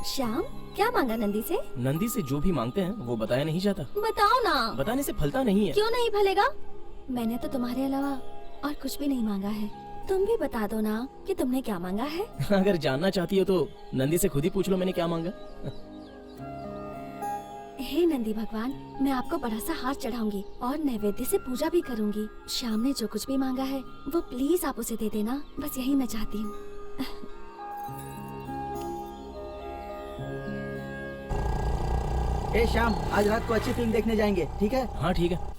श्याम, क्या मांगा नंदी से? नंदी से जो भी मांगते हैं वो बताया नहीं जाता। बताओ ना। बताने से फलता नहीं है। क्यों नहीं फलेगा? मैंने तो तुम्हारे अलावा और कुछ भी नहीं मांगा है। तुम भी बता दो ना कि तुमने क्या मांगा है। अगर जानना चाहती हो तो नंदी से खुद ही पूछ लो मैंने क्या मांगा। हे नंदी भगवान, मैं आपको बड़ा सा हार चढ़ाऊंगी और नैवेद्य से पूजा भी करूंगी। श्याम ने जो कुछ भी मांगा है वो प्लीज आप उसे दे देना, बस यही मैं चाहती हूँ। ए श्याम, आज रात को अच्छी फिल्म देखने जाएंगे, ठीक है? हाँ ठीक है।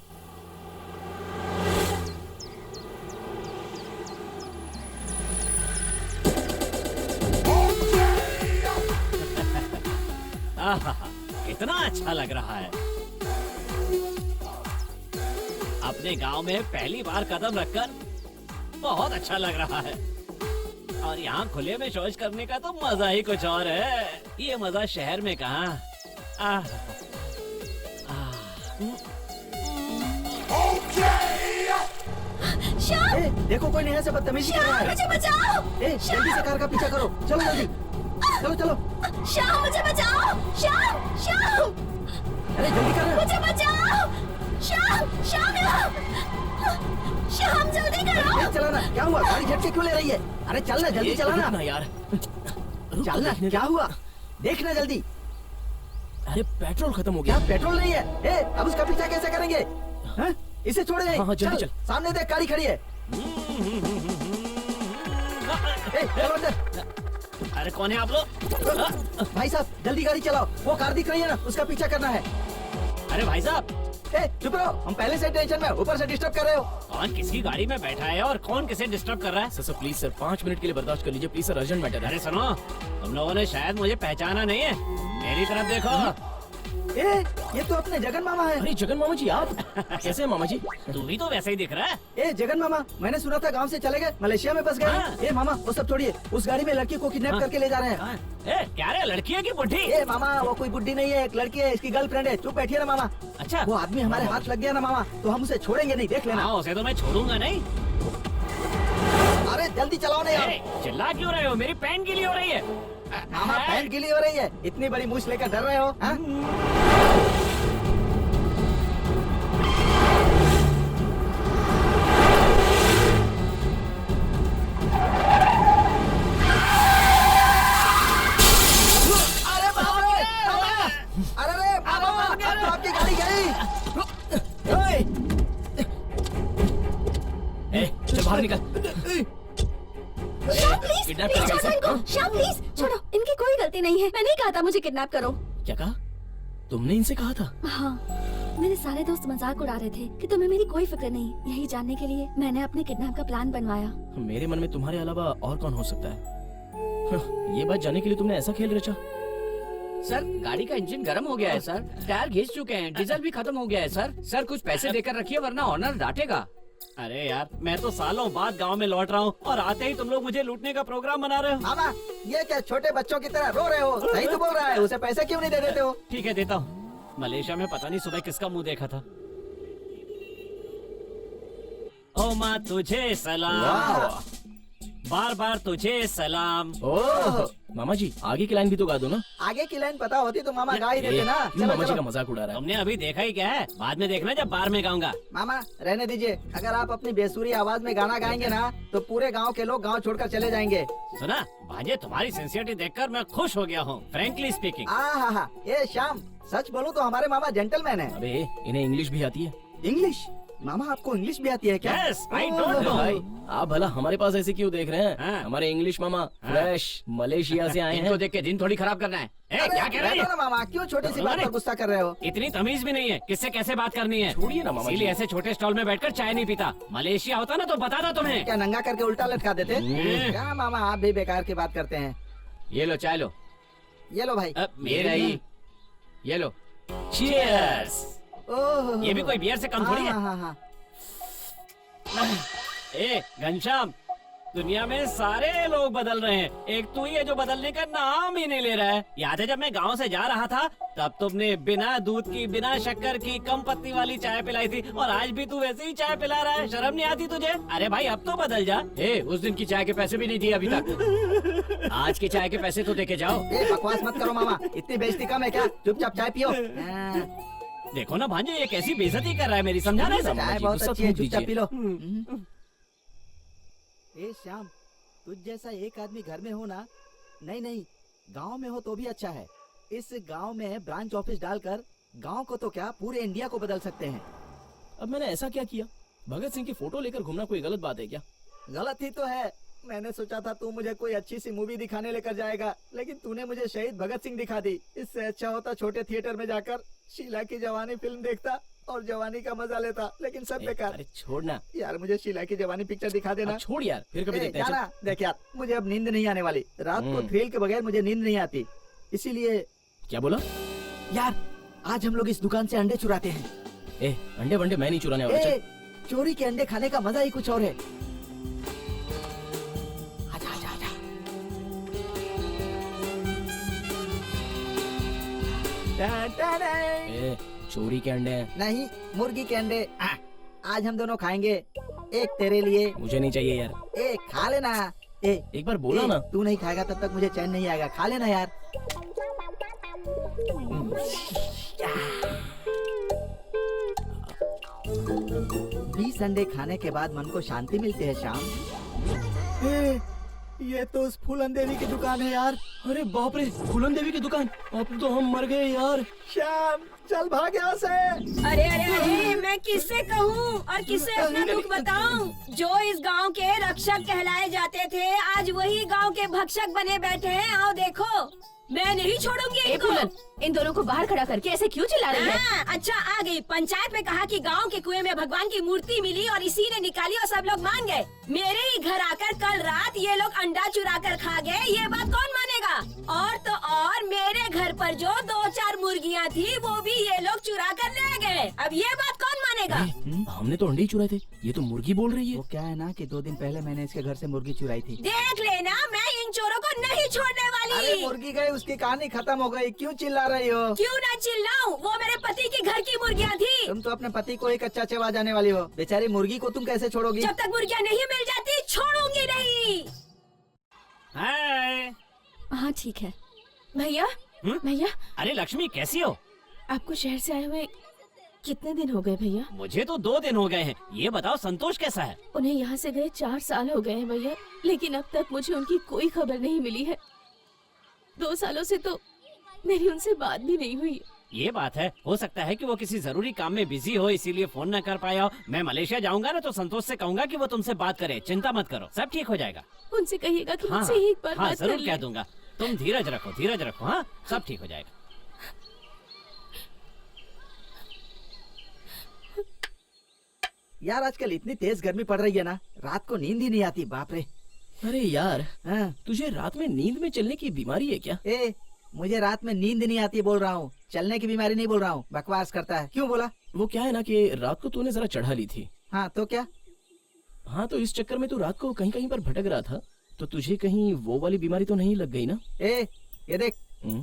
कितना अच्छा लग रहा है। अपने गांव में पहली बार कदम रखकर बहुत अच्छा लग रहा है। और यहाँ खुले में शौच करने का तो मजा ही कुछ और है। ये मजा शहर में कहाँ। श्याम! ए, देखो कोई नया से बदतमीजी कर रहा है। मुझे बचाओ! ए, जल्दी से कार का पीछा करो, चलो जल्दी, चलो चलो। श्याम, मुझे बचाओ! श्याम! श्याम! अरे जल्दी कर। मुझे बचाओ! श्याम! श्याम! श्याम, जल्दी करो! तेज चलाना, क्या हुआ? गाड़ी झटके क्यों ले रही है? अरे चलना, जल्दी चलाना। रुकना यार। चलना, क्या हुआ? देखना जल्दी। अरे पेट्रोल खत्म हो गया। क्या पेट्रोल नहीं है? ए, अब उसका पीछा कैसे करेंगे? हैं? इसे छोड़े नहीं। हाँ, जल्दी चल। सामने देख, गाड़ी खड़ी है। ए, चलो अंदर। अरे कौन है आप लोग? भाई साहब जल्दी गाड़ी चलाओ, वो कार दिख रही है ना, उसका पीछा करना है। अरे भाई साहब, ए, चुप रहो, हम पहले से टेंशन में, ऊपर से डिस्टर्ब कर रहे हो। कौन किसकी गाड़ी में बैठा है और कौन किसे डिस्टर्ब कर रहा है? सर प्लीज सर 5 मिनट के लिए बर्दाश्त कर लीजिए प्लीज सर, अर्जेंट मैटर है। अरे सुनो, तुम लोगों ने शायद मुझे पहचाना नहीं है। मेरी तरफ देखो। ए, ये तो अपने जगन मामा है। अरे जगन मामा जी आप कैसे हैं मामा जी? तू भी तो वैसे ही दिख रहा है। ए जगन मामा, मैंने सुना था गांव से चले गए, मलेशिया में बस गए। हाँ। ए मामा, वो सब छोड़िए, उस गाड़ी में लड़की को किडनैप करके ले जा रहे हैं। ए, क्या रे, लड़की है कि बुढ़ी? ए मामा, वो कोई बुड्ढी नहीं है, एक लड़की है, इसकी गर्लफ्रेंड है। चुप बैठिए ना मामा। अच्छा, वो आदमी हमारे हाथ लग गया ना मामा, तो हम उसे छोड़ेंगे नहीं, देख लेना। हाँ, उसे तो मैं छोड़ूंगा नहीं। अरे जल्दी चलाओ ना यार। ए, चिल्ला क्यों रहे हो? मेरी पैंट गीली हो रही है। मामा पैंट गीली हो रही है, इतनी बड़ी मूछ लेकर डर रहे हो? हाँ? बाहर निकल। श्याम प्लीज, किडनैप प्लीज करेगा छोड़ो इसे? इनको। श्याम प्लीज छोड़ो, इनकी कोई गलती नहीं है। मैंने ही कहा था मुझे किडनैप करो। क्या कहा? तुमने इनसे कहा था? हाँ, मेरे सारे दोस्त मजाक उड़ा रहे थे कि तुम्हें मेरी कोई फिक्र नहीं। यही जानने के लिए मैंने अपने किडनैप का प्लान बनवाया। मेरे मन में तुम्हारे अलावा और कौन हो सकता है? ये बात जानने के लिए तुमने ऐसा खेल रचा? सर, गाड़ी का इंजन गर्म हो गया है सर, टायर घिस चुके हैं, डीजल भी खत्म हो गया है सर। सर कुछ पैसे देकर रखिए वरना ऑनर डांटेगा। अरे यार, मैं तो सालों बाद गांव में लौट रहा हूँ और आते ही तुम लोग मुझे लूटने का प्रोग्राम बना रहे हो। मामा, ये क्या छोटे बच्चों की तरह रो रहे हो? सही तो बोल रहा है, उसे पैसे क्यों नहीं दे देते हो? ठीक है, देता हूँ। मलेशिया में पता नहीं सुबह किसका मुंह देखा था। ओ माँ तुझे सलाम, बार बार तुझे सलाम। ओह मामा जी, आगे की लाइन भी तो गा दो ना। आगे की लाइन पता होती तो मामा गा ही देते ना। ये चलो मामा जी चलो। का मजाक उड़ा रहा है। तुमने अभी देखा ही क्या है? बाद में देखना जब बार में गाऊंगा। मामा रहने दीजिए, अगर आप अपनी बेसुरी आवाज में गाना गाएंगे ना तो पूरे गांव के लोग गांव छोड़कर चले जाएंगे। सुना भांजे, तुम्हारी सिंसियरिटी देखकर मैं खुश हो गया हूँ, फ्रैंकली स्पीकिंग। हाँ, ये श्याम, सच बोलूं तो हमारे मामा जेंटलमैन है। अबे इन्हें इंग्लिश भी आती है? इंग्लिश? मामा आपको इंग्लिश भी आती है क्या? Yes, I don't know. भाई आप भला हमारे पास ऐसे क्यों देख रहे हैं? हाँ। हमारे इंग्लिश मामा फ्रेश मलेशिया से आए इनको हैं। देख के दिन थोड़ी खराब करना है। ए, क्या कह रहे रहने हैं? दो ना मामा, क्यों छोटी सी बात पर गुस्सा कर रहे हो? इतनी तमीज भी नहीं है किससे कैसे बात करनी है। छोड़िए ना मामा जी। इसीलिए ऐसे छोटे स्टॉल में बैठकर चाय नहीं पीता। मलेशिया होता ना तो बताता तुम्हें। क्या नंगा करके उल्टा लटका देते? क्या मामा, आप भी बेकार की बात करते हैं। ये लो चाय लो। ये लो भाई। ये रही, ये लो। Cheers। ओह, ये भी कोई बियर से कम थोड़ी है। हाँ। ए घनश्याम, दुनिया में सारे लोग बदल रहे हैं, एक तू ही है जो बदलने का नाम ही नहीं ले रहा है। याद है जब मैं गांव से जा रहा था तब तुमने बिना दूध की, बिना शक्कर की, कम पत्ती वाली चाय पिलाई थी, और आज भी तू वैसे ही चाय पिला रहा है। शर्म नहीं आती तुझे? अरे भाई अब तो बदल जा। उस दिन की चाय के पैसे भी नहीं दिए अभी तक। आज की चाय के पैसे तो देके जाओ। बकवास मत करो मामा, इतनी बेइज्जती कम है क्या? चुपचाप चाय पियो। देखो ना भांजे, ये कैसी बेइज्जती कर रहा है मेरी, समझा रहे सब? चाय जी, बहुत गुस्सा अच्छी है, तो मत चुपचाप पी लो। श्याम, तुझ जैसा एक आदमी घर में हो ना, नहीं गांव में हो तो भी अच्छा है। इस गांव में ब्रांच ऑफिस डालकर गांव को तो क्या पूरे इंडिया को बदल सकते हैं। अब मैंने ऐसा क्या किया? भगत सिंह की फोटो लेकर घूमना कोई गलत बात है क्या? गलत ही तो है। मैंने सोचा था तू मुझे कोई अच्छी सी मूवी दिखाने लेकर जाएगा, लेकिन तूने मुझे शहीद भगत सिंह दिखा दी। इससे अच्छा होता छोटे थिएटर में जाकर शीला की जवानी फिल्म देखता और जवानी का मजा लेता, लेकिन सब बेकार। अरे छोड़ना यार मुझे शीला की जवानी पिक्चर दिखा देना। अब छोड़ यार, फिर कभी देखते हैं। जाना, देख यार मुझे अब नींद नहीं आने वाली। रात को थ्रिल के बगैर मुझे नींद नहीं आती, इसीलिए। क्या बोला? यार आज हम लोग इस दुकान से अंडे चुराते हैं। अंडे वंडे मैं नहीं चुराने वाला। चल। चोरी के अंडे खाने का मजा ही कुछ और है। आजा आजा आजा। चोरी के अंडे हैं। नहीं, मुर्गी के अंडे। आज हम दोनों खाएंगे, एक तेरे लिए। मुझे नहीं चाहिए यार। खा लेना। एक बार बोला ना। तू नहीं खाएगा तब तक मुझे चैन नहीं आएगा, खा लेना यार। 20 अंडे खाने के बाद मन को शांति मिलती है श्याम। ये तो उस फूलन देवी की दुकान है यार। अरे बाप रे, फूलन देवी की दुकान। अब तो हम मर गए यार। श्याम चल भाग यहाँ से। अरे अरे अरे, मैं किससे कहूँ और किससे अपना दुख बताऊँ? जो इस गांव के रक्षक कहलाए जाते थे, आज वही गांव के भक्षक बने बैठे हैं। आओ देखो, मैं नहीं छोड़ूंगी इनको। इन दोनों को बाहर खड़ा करके ऐसे क्यों चिल्ला रही है? अच्छा आ गई। पंचायत में कहा कि गांव के कुएं में भगवान की मूर्ति मिली और इसी ने निकाली और सब लोग मान गए। मेरे ही घर आकर कल रात ये लोग अंडा चुरा कर खा गए, ये बात कौन मानेगा? और तो और मेरे घर पर जो 2-4 मुर्गियाँ थी वो भी ये लोग चुरा कर ले गए। अब ये बात कौन मानेगा? हमने तो अंडे ही चुराए थे, ये तो मुर्गी बोल रही है। वो क्या है ना कि 2 दिन पहले मैंने इसके घर से मुर्गी चुराई थी। देख लेना, मैं इन चोरों को नहीं छोड़ने अरे वाली। मुर्गी गई, उसकी कहानी खत्म हो गई, क्यों चिल्ला रही हो? क्यों ना चिल्लाऊं? वो मेरे पति के घर की मुर्गियाँ थी। तुम तो अपने पति को ही कच्चा चबा जाने वाली हो। बेचारी मुर्गी को तुम कैसे छोड़ोगी? जब तक मुर्गियाँ नहीं मिल जाती छोड़ूंगी नहीं। हाय। हाँ ठीक है। भैया भैया, अरे लक्ष्मी कैसी हो? आपको शहर से आए हुए कितने दिन हो गए भैया? मुझे तो 2 दिन हो गए हैं। ये बताओ संतोष कैसा है? उन्हें यहाँ से गए 4 साल हो गए हैं भैया, लेकिन अब तक मुझे उनकी कोई खबर नहीं मिली है। 2 सालों से तो मेरी उनसे बात भी नहीं हुई। ये बात है, हो सकता है कि वो किसी जरूरी काम में बिजी हो, इसीलिए फोन न कर पाया हो। मैं मलेशिया जाऊंगा ना तो संतोष से कहूंगा कि वो तुमसे बात करे। चिंता मत करो, सब ठीक हो जाएगा। उनसे कहिएगा कि हाँ मुझसे एक बार हाँ बात कर जरूर ले। कह दूंगा। तुम धीरज रखो। हाँ सब ठीक हो जाएगा। यार आजकल इतनी तेज गर्मी पड़ रही है ना, रात को नींद ही नहीं आती। बाप रे। अरे यार, हाँ। तुझे रात में नींद में चलने की बीमारी है क्या? मुझे रात में नींद नहीं आती बोल रहा हूँ, चलने की बीमारी नहीं बोल रहा हूँ। बकवास करता है। क्यों बोला? वो क्या है ना कि रात को तूने जरा चढ़ा ली थी। हाँ तो क्या? हाँ तो इस चक्कर में तू रात को कहीं कहीं पर भटक रहा था, तो तुझे कहीं वो वाली बीमारी तो नहीं लग गई ना? ये देख,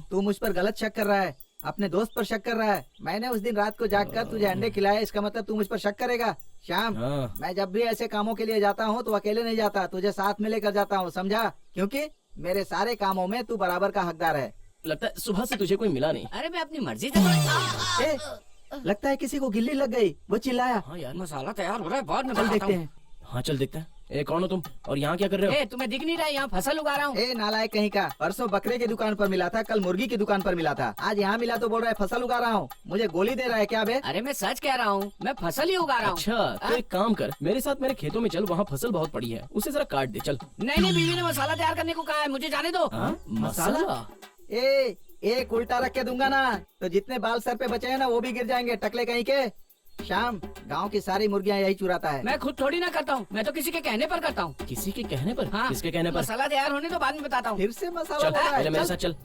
तू मुझ पर गलत शक कर रहा है, अपने दोस्त पर शक कर रहा है। मैंने उस दिन रात को जागकर तुझे अंडे खिलाए, इसका मतलब तू मुझ पर शक करेगा? श्याम, हाँ। मैं जब भी ऐसे कामों के लिए जाता हूँ तो अकेले नहीं जाता, तुझे साथ में लेकर जाता हूँ, समझा? क्योंकि मेरे सारे कामों में तू बराबर का हकदार है। लगता है सुबह से तुझे कोई मिला नहीं। अरे मैं अपनी मर्जी से लगता है किसी को गिल्ली लग गई, वो चिल्लाया। हाँ यार, मसाला तैयार हो रहा है, बाद में चल बताता देखते हूँ। हैं। हाँ चल देखते हैं। कौन हो तुम और यहाँ क्या कर रहे हो? तुम्हें दिख नहीं रहा है? यहाँ फसल उगा रहा हूँ। नालायक कहीं का, परसों बकरे की दुकान पर मिला था, कल मुर्गी की दुकान पर मिला था, आज यहाँ मिला तो बोल रहा है फसल उगा रहा हूँ। मुझे गोली दे रहा है क्या बे? अरे मैं सच कह रहा हूँ, मैं फसल ही उगा रहा हूँ। अच्छा तो एक काम कर, मेरे साथ मेरे खेतों में चल, वहाँ फसल बहुत पड़ी है, उसे जरा काट दे। चल। नहीं बीवी ने मसाला तैयार करने को कहा है, मुझे जाने दो। मसाला? एक उल्टा रख के दूंगा ना तो जितने बाल सर पे बचे हैं ना वो भी गिर जाएंगे, टकले कहीं के। शाम, गांव की सारी मुर्गियां यही चुराता है। मैं खुद थोड़ी ना करता हूँ, मैं तो किसी के कहने पर करता हूँ। किसी के कहने पर? हाँ, किसके कहने पर? मसाला तैयार होने तो बाद में बताता हूँ। फिर से मसाला चल बोल रहा है। पहले मेरे चल। साथ चल।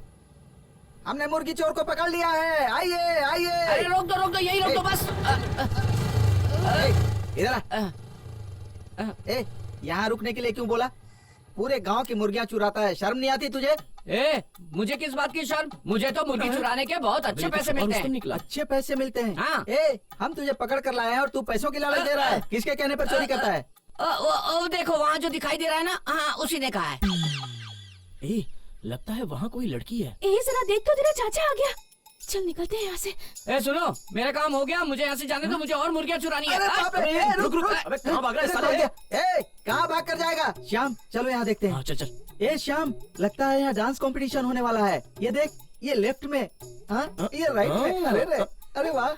हमने मुर्गी चोर को पकड़ लिया है, आइए आइए। अरे रोक दो यही रोक दो बस। इधर आ। यहाँ रुकने के लिए क्यों बोला? पूरे गांव की मुर्गियां चुराता है, शर्म नहीं आती तुझे? ए, मुझे किस बात की शर्म? मुझे तो मुर्गी चुराने के बहुत अच्छे पैसे मिलते हैं। निकला। अच्छे पैसे मिलते हैं? हाँ। ए, हम तुझे पकड़ कर लाए हैं और तू पैसों की लालच दे रहा है। किसके कहने पर चोरी करता है? ओ, देखो वहाँ जो दिखाई दे रहा है ना, हाँ उसी ने कहा है। ए, लगता है वहाँ कोई लड़की है। ए जरा देख तो, तेरा चाचा आ गया। चल निकलते हैं यहाँ से। ए सुनो, मेरा काम हो गया, मुझे यहाँ से जाने दो, मुझे और मुर्गियाँ चुरानी है। अरे बाप रे, हाँ? रुक रुक। अबे कहाँ भाग रहा है अरे साले? भाग गया। ए, कहाँ भाग कर जाएगा? श्याम चलो यहाँ देखते हाँ हैं। चल चल। ए श्याम, लगता है यहाँ डांस कंपटीशन होने वाला है। ये देख, ये लेफ्ट में, हाँ ये राइट में। अरे रे, अरे वाह,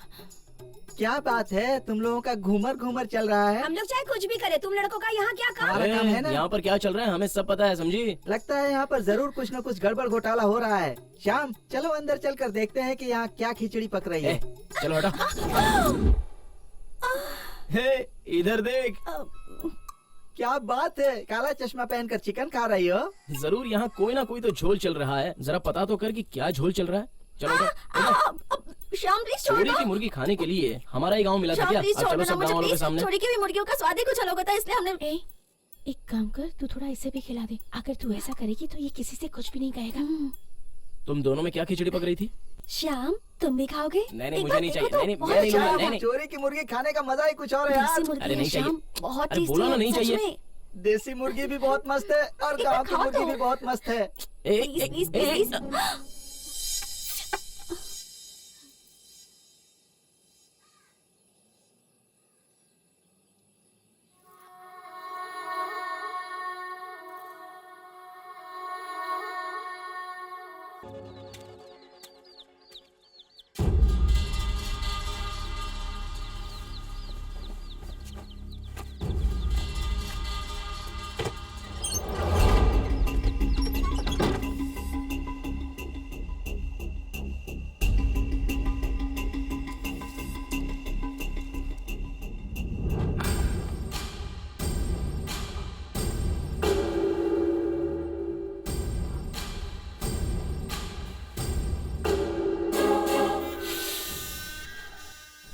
क्या बात है, तुम लोगों का घूमर घूमर चल रहा है। हम लोग चाहे कुछ भी करें, तुम लड़कों का यहाँ क्या काम? हमारा काम है ना। यहाँ पर क्या चल रहा है हमें सब पता है, समझी? लगता है यहाँ पर जरूर कुछ न कुछ गड़बड़ घोटाला हो रहा है। श्याम चलो अंदर चलकर देखते हैं कि यहाँ क्या खिचड़ी पक रही है। चलो हटा। हे, इधर देख। क्या बात है, काला चश्मा पहनकर चिकन खा रही हो? जरूर यहाँ कोई ना कोई तो झोल चल रहा है, जरा पता तो कर कि क्या झोल चल रहा है। चलो उठो। श्याम प्लीज छोड़ चोरी दो। की मुर्गी खाने के लिए हमारा ही गांव मिला था श्याम क्या? प्लीज अब छोड़ चलो दो सब ना गांव मुझे वालों के प्लीज। सामने। चोरी की हुई मुर्गियों का स्वाद ही कुछ अलग होता है, इसलिए हमने। ए, एक काम कर, तू थोड़ा इसे भी खिला दे। अगर तू ऐसा करेगी तो ये किसी से कुछ भी नहीं कहेगा। तुम दोनों में क्या खिचड़ी पक रही थी? श्याम तुम भी खाओगे? नहीं, एक मुझे बार नहीं देखो चाहिए। तो, नहीं, बहुत मैं नहीं अच्छा लूंगा, है। नहीं, नहीं। चोरी की मुर्गी खाने का मजा ही कुछ और है यार। देसी मुर्गी अरे है नहीं चाहिए। श्याम, बहुत अरे टेस्टी बोला ना है, नहीं सच चाहिए। में। देसी मुर्गी भी बहुत मस्त है और एक गांव बार की खाओ मुर्गी तो। भी बहुत मस्त है। Please please please.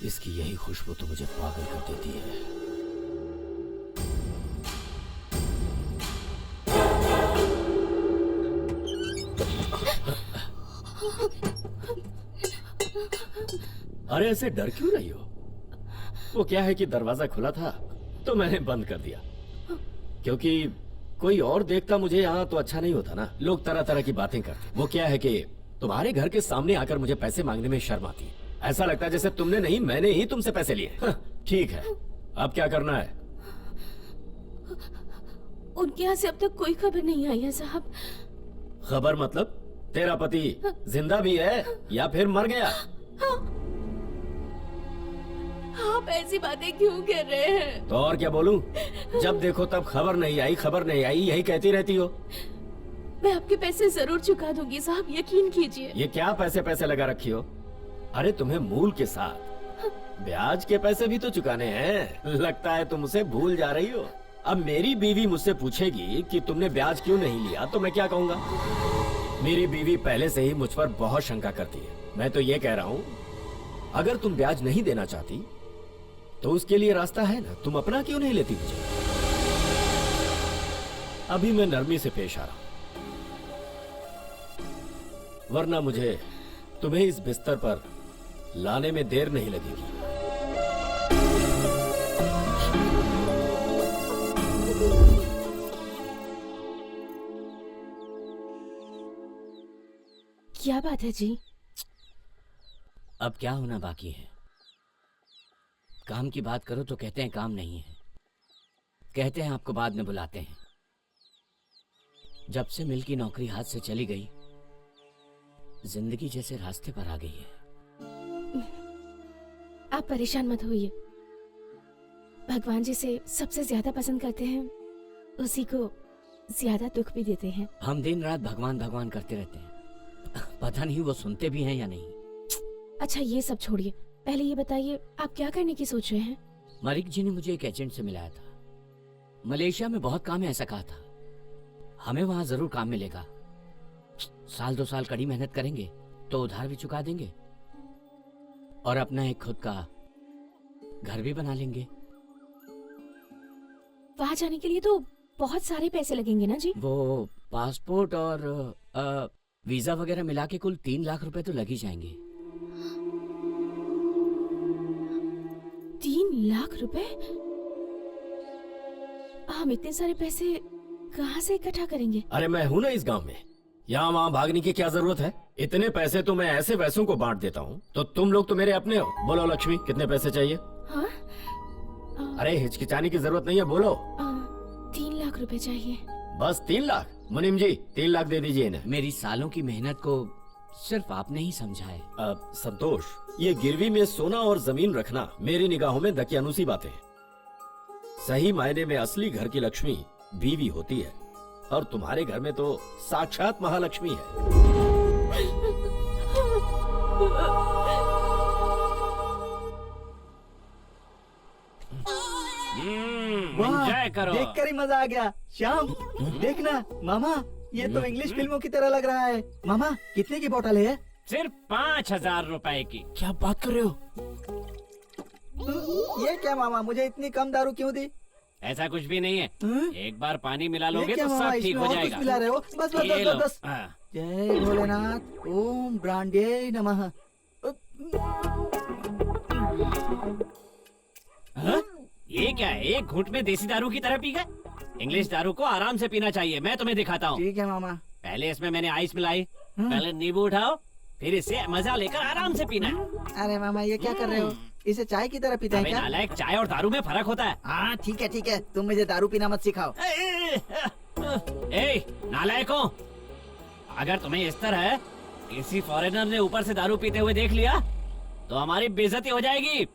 इसकी यही खुशबू तो मुझे पागल कर देती है। अरे ऐसे डर क्यों रही हो? वो क्या है कि दरवाजा खुला था तो मैंने बंद कर दिया, क्योंकि कोई और देखता मुझे यहाँ तो अच्छा नहीं होता ना। लोग तरह तरह की बातें करते। वो क्या है कि तुम्हारे घर के सामने आकर मुझे पैसे मांगने में शर्म आती है। ऐसा लगता है जैसे तुमने नहीं, मैंने ही तुमसे पैसे लिए। हाँ, ठीक है, अब क्या करना है? उनके यहाँ से अब तक कोई खबर नहीं आई है साहब। खबर मतलब तेरा पति जिंदा भी है या फिर मर गया? आप ऐसी बातें क्यों कर रहे हैं? तो और क्या बोलूं? जब देखो तब खबर नहीं आई, खबर नहीं आई, यही कहती रहती हो। मैं आपके पैसे जरूर चुका दूंगी साहब, यकीन कीजिए। ये क्या पैसे पैसे लगा रखी हो? अरे तुम्हें मूल के साथ ब्याज के पैसे भी तो चुकाने हैं। लगता है तुम उसे भूल जा रही हो। अब मेरी बीवी मुझसे पूछेगी कि तुमने ब्याज क्यों नहीं लिया, तो मैं क्या कहूँगा? मेरी बीवी पहले से ही मुझ पर बहुत शंका करती है। मैं तो ये कह रहा हूँ, अगर तुम ब्याज नहीं देना चाहती तो उसके लिए रास्ता है ना, तुम अपना क्यों नहीं लेती मुझे? अभी मैं नरमी से पेश आ रहा हूं, वरना मुझे तुम्हें इस बिस्तर पर लाने में देर नहीं लगेगी। क्या बात है जी? अब क्या होना बाकी है? काम की बात करो तो कहते हैं काम नहीं है, कहते हैं आपको बाद में बुलाते हैं। जब से मिल की नौकरी हाथ से चली गई, जिंदगी जैसे रास्ते पर आ गई है। आप परेशान मत होइए। भगवान जिसे सबसे ज्यादा पसंद करते हैं उसी को ज्यादा दुख भी देते हैं। हम दिन रात भगवान भगवान करते रहते हैं, पता नहीं वो सुनते भी हैं या नहीं। अच्छा ये सब छोड़िए, पहले ये बताइए आप क्या करने की सोच रहे हैं? मलिक जी ने मुझे एक एजेंट से मिलाया था। मलेशिया में बहुत काम है ऐसा कहा था। हमें वहां जरूर काम मिलेगा। 1-2 साल कड़ी मेहनत करेंगे तो उधार भी चुका देंगे और अपना एक खुद का घर भी बना लेंगे। वहां जाने के लिए तो बहुत सारे पैसे लगेंगे ना जी? वो पासपोर्ट और वीजा वगैरह मिला के कुल 3 लाख रुपए तो लग ही जाएंगे। 3 लाख रुपए? हम इतने सारे पैसे कहाँ से इकट्ठा करेंगे? अरे मैं हूँ ना इस गांव में, यहाँ वहाँ भागने की क्या जरूरत है? इतने पैसे तो मैं ऐसे वैसों को बांट देता हूँ। तो तुम लोग तो मेरे अपने हो। बोलो लक्ष्मी, कितने पैसे चाहिए? हाँ? अरे हिचकिचाने की जरूरत नहीं है, बोलो। 3 लाख रुपए चाहिए। बस 3 लाख? मुनीम जी 3 लाख दे दीजिए इन्हें। मेरी सालों की मेहनत को सिर्फ आपने ही समझा है। संतोष, ये गिरवी में सोना और जमीन रखना मेरी निगाहों में दकियानुसी बातें हैं। सही मायने में असली घर की लक्ष्मी बीवी होती है, और तुम्हारे घर में तो साक्षात महालक्ष्मी है। एंजॉय करो। देख कर ही मजा आ गया। श्याम देखना मामा, ये तो इंग्लिश फिल्मों की तरह लग रहा है। मामा कितने की बोतल है? सिर्फ 5,000 रुपए की। क्या बात कर रहे हो? ये क्या मामा, मुझे इतनी कम दारू क्यों दी? ऐसा कुछ भी नहीं है। एक बार पानी मिला ये लोगे क्या तो मामा, सब ठीक इसमें हो और कुछ जाएगा। मिला रहे हो? बस बस ये बस लो। बस बस। हाँ। जय भोलेनाथ, ओम ब्रांडे नमः। हाँ? ये क्या है? एक घूंट में देसी दारू की तरह पी गए? इंग्लिश दारू को आराम से पीना चाहिए। मैं तुम्हें दिखाता हूँ। ठीक है मामा। पहले इसमें मैंने आइस मिलाई, पहले नींबू उठाओ, फिर इसे मजा लेकर आराम से पीना है। अरे मामा ये क्या कर रहे हो? इसे चाय की तरह पीते हैं अबे क्या? नालायक, चाय और दारू में फर्क होता है। हाँ ठीक है, तुम मुझे दारू पीना मत सिखाओ। ए नालायकों, अगर तुम्हें इस तरह किसी फॉरेनर ने ऊपर से दारू पीते हुए देख लिया तो हमारी बेइज्जती हो जाएगी।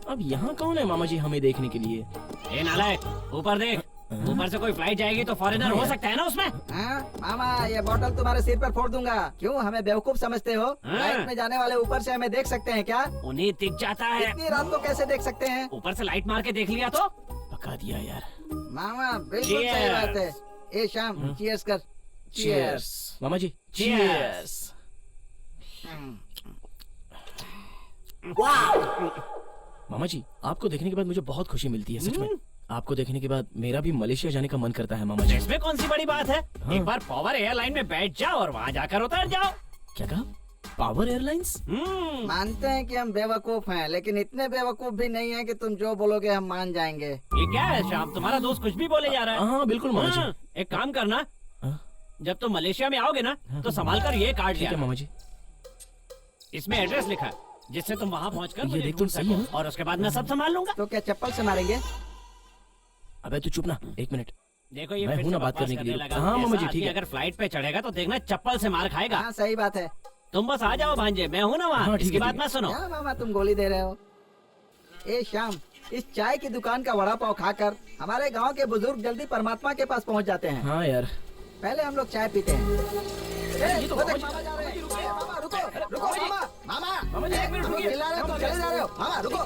अब यहाँ कौन है मामा जी हमें देखने के लिए? ए नालायक, ऊपर देख। ऊपर से कोई फ्लाइट जाएगी तो फॉरेनर हो सकता है ना उसमें? हाँ मामा, ये बोतल तुम्हारे सिर पर फोड़ दूंगा। क्यों हमें बेवकूफ समझते हो? फ्लाइट में जाने वाले ऊपर से हमें देख सकते हैं क्या? उन्हें दिख जाता है। इतनी रात को कैसे देख सकते हैं? ऊपर से लाइट मार के देख लिया तो? पका दिया यार। मामा बिल्कुल सही बात है। ए शाम चीयर्स कर। चीयर्स मामा जी। Cheers। मामा जी आपको देखने के बाद मुझे बहुत खुशी मिलती है, सच में। आपको देखने के बाद मेरा भी मलेशिया जाने का मन करता है मामा जी। इसमें कौन सी बड़ी बात है? एक बार पावर एयरलाइन में बैठ जाओ और वहाँ जाकर उतर जाओ। क्या कहा? Power airlines? मानते हैं कि हम बेवकूफ हैं, लेकिन इतने बेवकूफ भी नहीं है कि तुम जो बोलोगे हम मान जाएंगे। ये क्या है शाम, तुम्हारा दोस्त कुछ भी बोले जा रहा है? हाँ बिल्कुल मामा जी। एक काम करना, हाँ? जब तुम मलेशिया में आओगे ना तो संभाल कर ये कार्ड ठीक है लिया। मामा जी। इसमें एड्रेस लिखा है, जिससे तुम वहाँ पहुँचकर ये मुझे देख ढूंढ तुम सही सको। हो? और उसके बाद मैं सब संभाल लूंगा। तो क्या चप्पल से मारेंगे? अबे तू चुप ना, 1 मिनट। देखो ये मैं फिर हूं से ना बात बकवास करने के लिए। लगा। हाँ, मामा जी, ऐसा ठीक है। आदमी अगर फ्लाइट पे चढ़ेगा तो देखना चप्पल से मार खाएगा। हाँ सही बात है। तुम बस आ जाओ भांजे, मैं हूँ ना वहाँ। हाँ, ठीक इसकी है, बात ठीक है। मत सुनो। क्या मामा तुम गोली दे रहे हो? ए शाम, इस चाय की दुकान का वड़ा पाव खाकर हमारे गांव के बुजुर्ग जल्दी परमात्मा के पास पहुंच जाते हैं। हाँ यार। पहले हम लोग चाय पीते हैं। ए, वो देख, मामा जा रहे हैं। ए, मामा रुको रुको मामा ए, रुको, चिल्ला रहे हो, तुम चले जा रहे हो। मामा रुको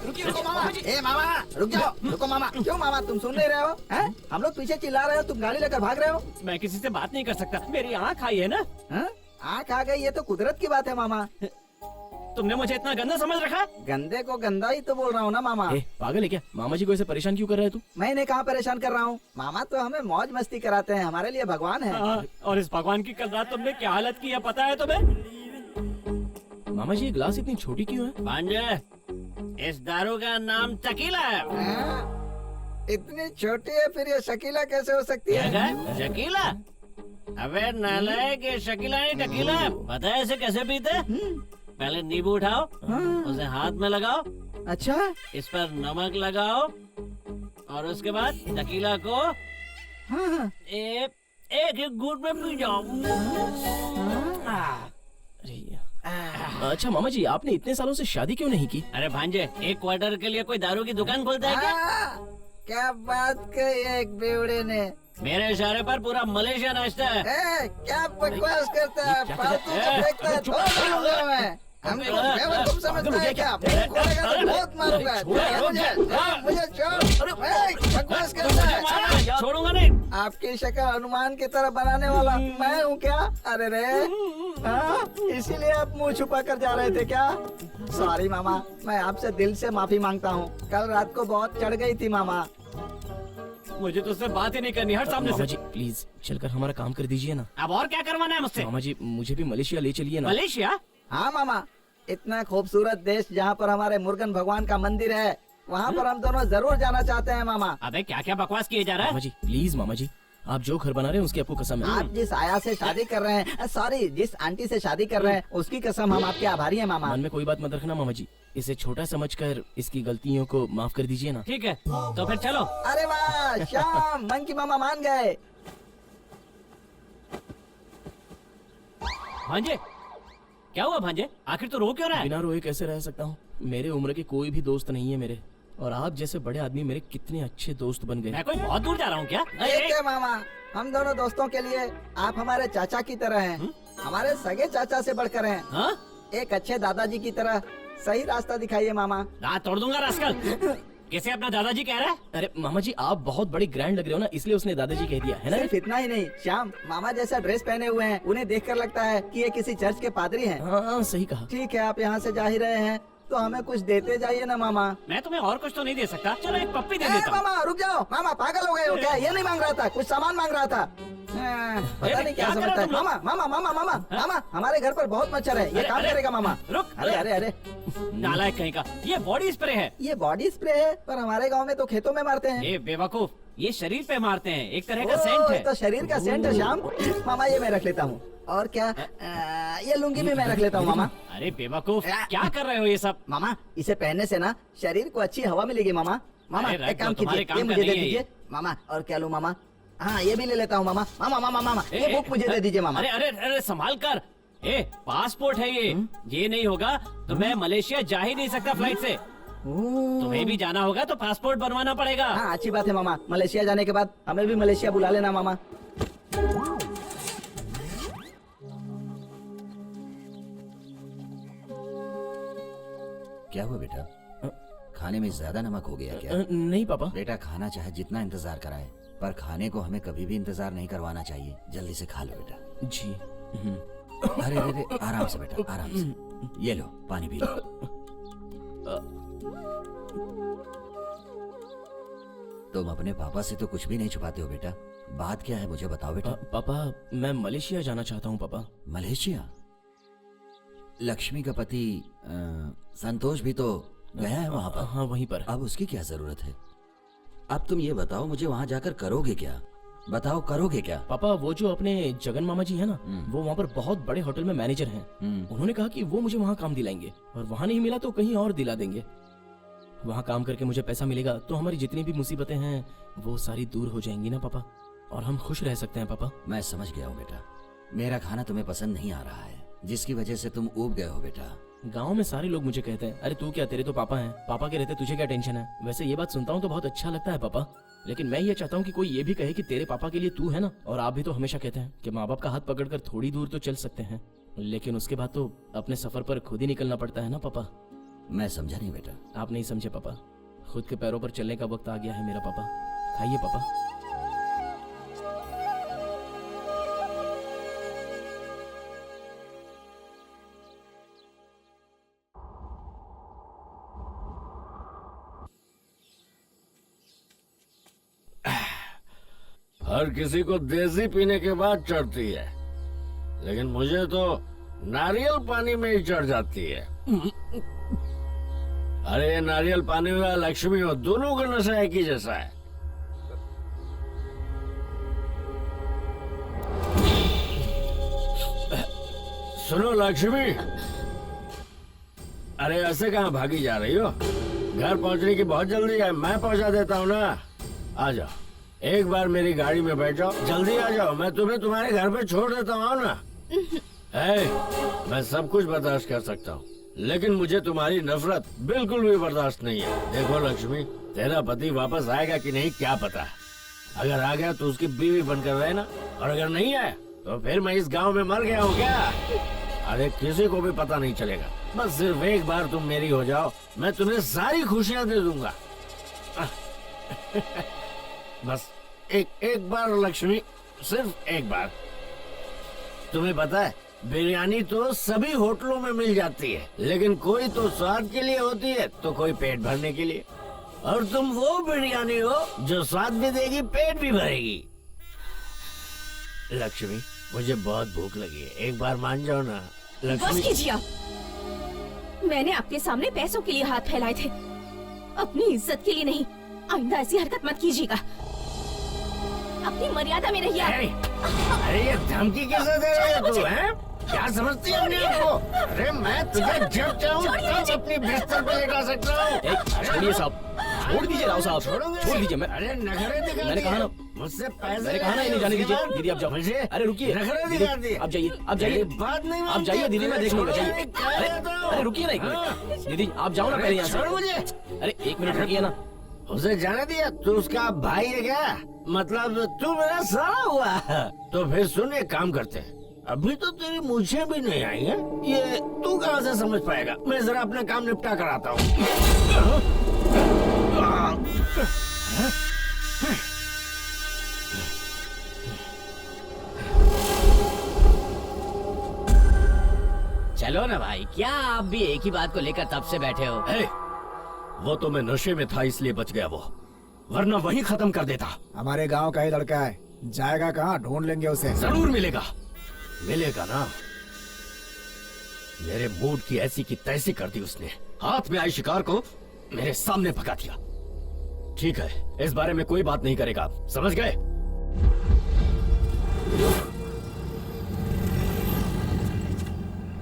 मामा। ए मामा रुक जाओ, रुको मामा। क्यों मामा तुम सुन नहीं रहे हो? हैं? हम लोग पीछे चिल्ला रहे हो, तुम गाड़ी लेकर भाग रहे हो। मैं किसी से बात नहीं कर सकता, मेरी आँख आई है ना। हैं? आँख आ गई, ये तो कुदरत की बात है मामा। तुमने मुझे इतना गंदा समझ रखा? गंदे को गंदा ही तो बोल रहा हूँ ना मामा। ए पागल है क्या? मामा जी को ऐसे परेशान क्यों कर रहा है तू? मैं इन्हें कहाँ परेशान कर रहा हूँ? मामा तो हमें मौज मस्ती कराते हैं, हमारे लिए भगवान है। और इस भगवान की कल रात तुमने क्या हालत की है पता है तुम्हें? मामा जी ये ग्लास इतनी छोटी क्यों है? भांजे, इस दारू का नाम टकीला है। हैं? इतनी छोटी है, फिर ये शकीला कैसे हो सकती क्या है? कहा? शकीला? अबे नालायक, ये शकीला नहीं टकीला है। पता है इसे कैसे पीते? पहले नींबू उठाओ, उसे हाथ में लगाओ, अच्छा इस पर नमक लगाओ और उसके बाद टकीला को हाँ, एक एक घूंट में पी जाओ। अरे यार। अच्छा मामा जी आपने इतने सालों से शादी क्यों नहीं की? अरे भांजे, एक क्वार्टर के लिए कोई दारू की दुकान खोलता है क्या? क्या बात कही एक बेवड़े ने। मेरे इशारे पर पूरा मलेशिया नाचता है। क्या बकवास करता है, फालतू का फेंकता है, छोड़ दूंगा मैं। हमको बेवकूफ समझता है क्या? मुझे खोलेगा तो बहुत मारूंगा। मुझे छोड़, बकवास करता है। छोड़ूंगा नहीं। आपकी शक्ल हनुमान की तरह बनाने वाला मैं हूँ क्या? अरे रे हाँ, इसीलिए आप मुंह छुपा कर जा रहे थे क्या? सॉरी मामा, मैं आपसे दिल से माफी मांगता हूँ। कल रात को बहुत चढ़ गई थी मामा। मुझे तो उससे बात ही नहीं करनी, हट सामने मामा से। जी प्लीज चलकर हमारा काम कर दीजिए ना। अब और क्या करवाना है मुझसे? मामा जी मुझे भी मलेशिया ले चलिए ना। मलेशिया? हाँ मामा, इतना खूबसूरत देश जहाँ पर हमारे मुर्गन भगवान का मंदिर है, वहाँ पर हम दोनों जरूर जाना चाहते हैं मामा। अबे क्या क्या बकवास किए जा रहा मामा है? जी प्लीज मामा जी, आप जो घर बना रहे हैं उसकी आपको कसम है। आप जिस आया से शादी कर रहे हैं, सॉरी जिस आंटी से शादी कर रहे हैं, उसकी कसम हम आपके आभारी हैं मामा। मन में कोई बात मत रखना मामा जी, इसे छोटा समझकर इसकी गलतियों को माफ कर दीजिए ना। ठीक है तो फिर चलो। अरे वाह श्याम, मंकी मामा मान गए। भांजे क्या हुआ भांजे? आखिर तो रो क्यों रहा है? बिना रोए कैसे रह सकता हूँ? मेरे उम्र के कोई भी दोस्त नहीं है मेरे, और आप जैसे बड़े आदमी मेरे कितने अच्छे दोस्त बन गए। मैं कोई बहुत दूर जा रहा हूँ क्या? ठीक है मामा, हम दोनों दोस्तों के लिए आप हमारे चाचा की तरह हैं, हमारे सगे चाचा से बढ़कर हैं, हाँ? एक अच्छे दादाजी की तरह। सही रास्ता दिखाइए मामा। दांत तोड़ दूंगा रास्कल। कैसे अपना दादाजी कह रहा है? अरे मामा जी आप बहुत बड़े ग्रैंड लग रहे हो ना, इसलिए उसने दादाजी कह दिया है ना। सिर्फ इतना ही नहीं श्याम, मामा जैसा ड्रेस पहने हुए हैं, उन्हें देखकर लगता है कि ये किसी चर्च के पादरी हैं। हाँ सही कहा। ठीक है, आप यहाँ से जा ही रहे हैं तो हमें कुछ देते जाइए ना मामा। मैं तुम्हें और कुछ तो नहीं दे सकता, चलो एक पप्पी दे ए, देता हूँ। मामा रुक जाओ, मामा पागल हो गए हो क्या? ये नहीं मांग रहा था, कुछ सामान मांग रहा था। पता नहीं क्या क्या कर रहे हो समझता है। तुम लोग? मामा मामा मामा मामा मामा, हमारे घर पर बहुत मच्छर है, ये अरे, काम अरे, करेगा मामा। रुक, अरे अरे अरे, नालायक कहीं का, ये बॉडी स्प्रे है। ये बॉडी स्प्रे है, पर हमारे गांव में तो खेतों में मारते हैं। ये बेवकूफ, ये शरीर पे मारते हैं, एक तरह का ओह, सेंट ये है। तो शरीर का सेंट है श्याम। मामा ये मैं रख लेता हूँ, और क्या ये लुंगी भी मैं रख लेता हूँ मामा। अरे बेवकूफ, क्या कर रहे हो ये सब? मामा इसे पहनने से ना शरीर को अच्छी हवा मिलेगी मामा। मामा अरे, रख एक काम दो, तुम्हारे कीजिए, काम ये का मुझे दे नहीं है ये। दीजिए मामा। और क्या लूँ मामा? हाँ ये भी ले लेता हूँ मामा। मामा मामा मामा ए, ये ए, बुक मुझे दे दीजिए मामा। अरे अरे अरे संभाल कर। ए पासपोर्ट है ये नहीं होगा तो मैं मलेशिया जा ही नहीं सकता फ्लाइट से। तुम्हें भी जाना होगा तो पासपोर्ट बनवाना पड़ेगा। हाँ अच्छी बात है मामा, मलेशिया जाने के बाद हमें भी मलेशिया बुला लेना मामा। क्या हुआ बेटा? खाने में ज्यादा नमक हो गया क्या? नहीं पापा। बेटा खाना चाहे जितना इंतजार कराए, पर खाने को हमें कभी भी इंतजार नहीं करवाना चाहिए। जल्दी से खा लो बेटा। जी। अरे अरे अरे, आराम से बेटा, आराम से। ये लो पानी पी लो। तुम अपने पापा से तो कुछ भी नहीं छुपाते हो बेटा, बात क्या है मुझे बताओ बेटा। पापा मैं मलेशिया जाना चाहता हूँ पापा। मलेशिया? लक्ष्मी का पति संतोष भी तो गया है वहाँ पर। हाँ वहीं पर। अब उसकी क्या जरूरत है? अब तुम ये बताओ मुझे, वहाँ जाकर करोगे क्या? बताओ करोगे क्या? पापा वो जो अपने जगन मामा जी है ना, वो वहाँ पर बहुत बड़े होटल में मैनेजर हैं। उन्होंने कहा कि वो मुझे वहाँ काम दिलाएंगे, और वहाँ नहीं मिला तो कहीं और दिला देंगे। वहाँ काम करके मुझे पैसा मिलेगा तो हमारी जितनी भी मुसीबतें हैं वो सारी दूर हो जाएंगी ना पापा, और हम खुश रह सकते हैं पापा। मैं समझ गया हूँ बेटा, मेरा खाना तुम्हें पसंद नहीं आ रहा है, जिसकी वजह से तुम ऊब गए हो बेटा। गांव में सारे लोग मुझे कहते हैं, अरे तू क्या, तेरे तो पापा हैं, पापा के रहते तुझे क्या टेंशन है। वैसे ये बात सुनता हूँ तो बहुत अच्छा लगता है पापा, लेकिन मैं ये चाहता हूँ कि कोई ये भी कहे कि तेरे पापा के लिए तू है ना। और आप भी तो हमेशा कहते हैं कि माँ बाप का हाथ पकड़कर थोड़ी दूर तो चल सकते हैं, लेकिन उसके बाद तो अपने सफर पर खुद ही निकलना पड़ता है ना पापा। मैं समझा नहीं बेटा। आप नहीं समझे पापा, खुद के पैरों पर चलने का वक्त आ गया है मेरा पापा। खाइए पापा। हर किसी को देसी पीने के बाद चढ़ती है, लेकिन मुझे तो नारियल पानी में ही चढ़ जाती है। अरे ये नारियल पानी हो या लक्ष्मी हो, दोनों का नशा एक ही जैसा है। सुनो लक्ष्मी, अरे ऐसे कहाँ भागी जा रही हो? घर पहुंचने की बहुत जल्दी है, मैं पहुंचा देता हूँ ना। आ जाओ, एक बार मेरी गाड़ी में बैठ जाओ, जल्दी आ जाओ, मैं तुम्हें तुम्हारे घर पे छोड़ देता हूँ ना। मैं सब कुछ बर्दाश्त कर सकता हूँ, लेकिन मुझे तुम्हारी नफरत बिल्कुल भी बर्दाश्त नहीं है। देखो लक्ष्मी, तेरा पति वापस आएगा कि नहीं क्या पता है। अगर आ गया तो उसकी बीवी बनकर रहना, और अगर नहीं आया तो फिर मैं इस गांव में मर गया हूँ क्या? अरे किसी को भी पता नहीं चलेगा, बस सिर्फ एक बार तुम मेरी हो जाओ, मैं तुम्हें सारी खुशियाँ दे दूंगा। बस एक बार लक्ष्मी, सिर्फ एक बार। तुम्हें पता है बिरयानी तो सभी होटलों में मिल जाती है, लेकिन कोई तो स्वाद के लिए होती है तो कोई पेट भरने के लिए। और तुम वो बिरयानी हो जो स्वाद भी देगी पेट भी भरेगी। लक्ष्मी मुझे बहुत भूख लगी है, एक बार मान जाओ ना। बस लक्ष्मी कीजिए आप। मैंने आपके सामने पैसों के लिए हाथ फैलाए थे, अपनी इज्जत के लिए नहीं। आइंदा ऐसी हरकत मत कीजिएगा, अपनी मर्यादा में रहिए आप। अरे ये धमकी कैसे दे रही है तू, हैं? क्या समझती है अपने आप को? अरे मैं तुझे जब चाहूँ तब अपनी बिस्तर पे लेटा सकता हूँ। छोड़िए साहब, छोड़ दीजिए राव साहब, छोड़ दीजिए। मैं अरे नखरे दिखा मैंने कहा ना, मुझसे पैसे मैंने कहा ना इन्हें जाने दीजिए। दीदी आप जाओ। मुझे अरे रुकिए, नखरे दीदी, दिखा दिए। आप जाइए, आप जाइए, बात नहीं आप जाइए दीदी, मैं देख लूंगा। जाइए। अरे अरे रुकिए ना एक मिनट, दीदी आप जाओ ना पहले यहाँ छोड़ से। मुझे। अरे एक मिनट रुकिए ना। उसे जाने दिया, तू उसका भाई है क्या? मतलब तू मेरा साला हुआ। तो फिर सुन, एक काम करते हैं, अभी तो तेरी मुझे भी नहीं आई है, ये तू कहाँ से समझ पाएगा? मैं जरा अपना काम निपटा कर आता हूँ। चलो ना भाई, क्या आप भी एक ही बात को लेकर तब से बैठे हो? हे, वो तो मैं नशे में था इसलिए बच गया, वो वरना वही खत्म कर देता। हमारे गांव का ही लड़का है, जाएगा कहाँ? ढूंढ लेंगे उसे। जरूर मिलेगा, मिलेगा ना। मेरे मूड की ऐसी की तैसी कर दी उसने, हाथ में आई शिकार को मेरे सामने भगा दिया। ठीक है, इस बारे में कोई बात नहीं करेगा, समझ गए?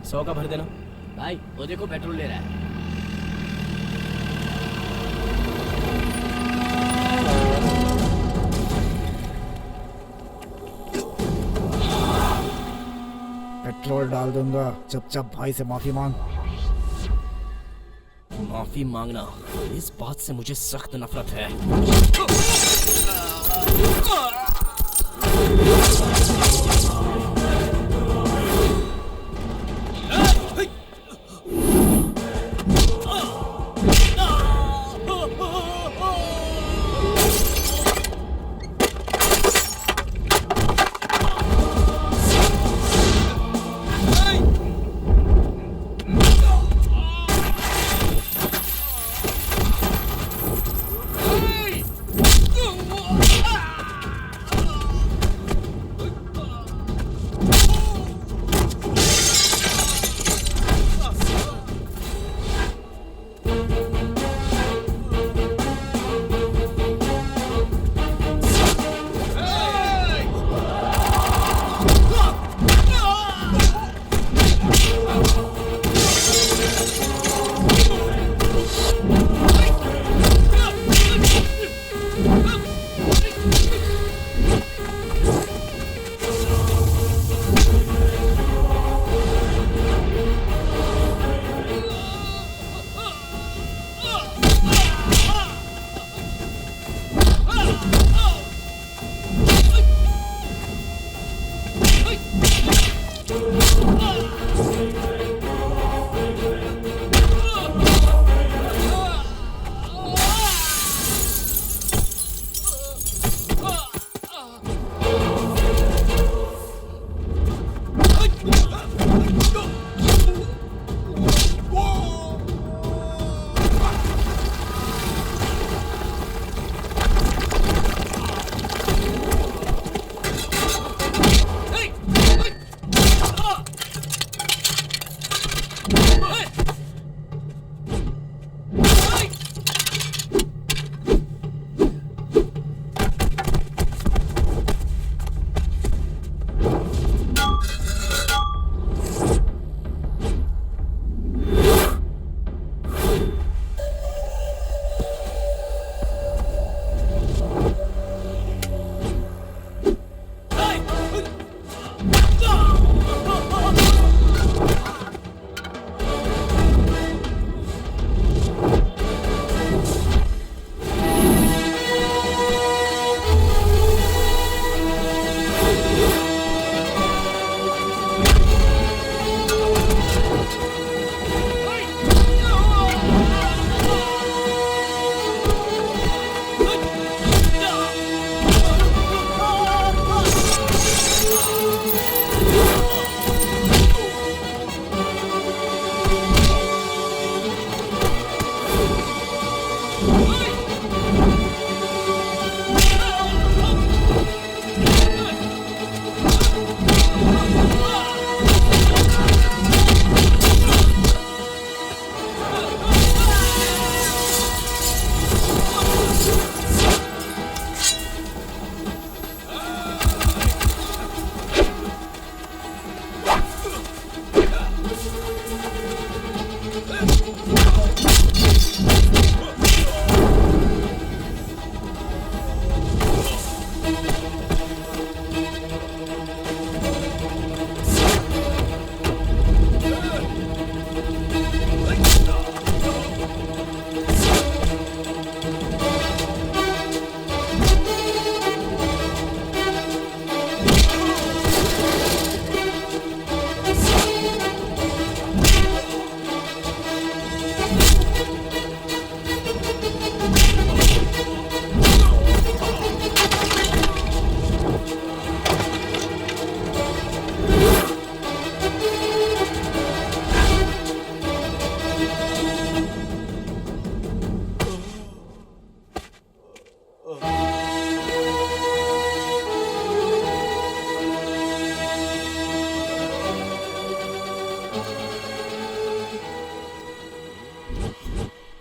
100 का भर देना। भाई वो देखो पेट्रोल ले रहा है। पेट्रोल डाल दूंगा, चुपचाप भाई से माफी मांग। माफी मांगना, इस बात से मुझे सख्त नफरत है।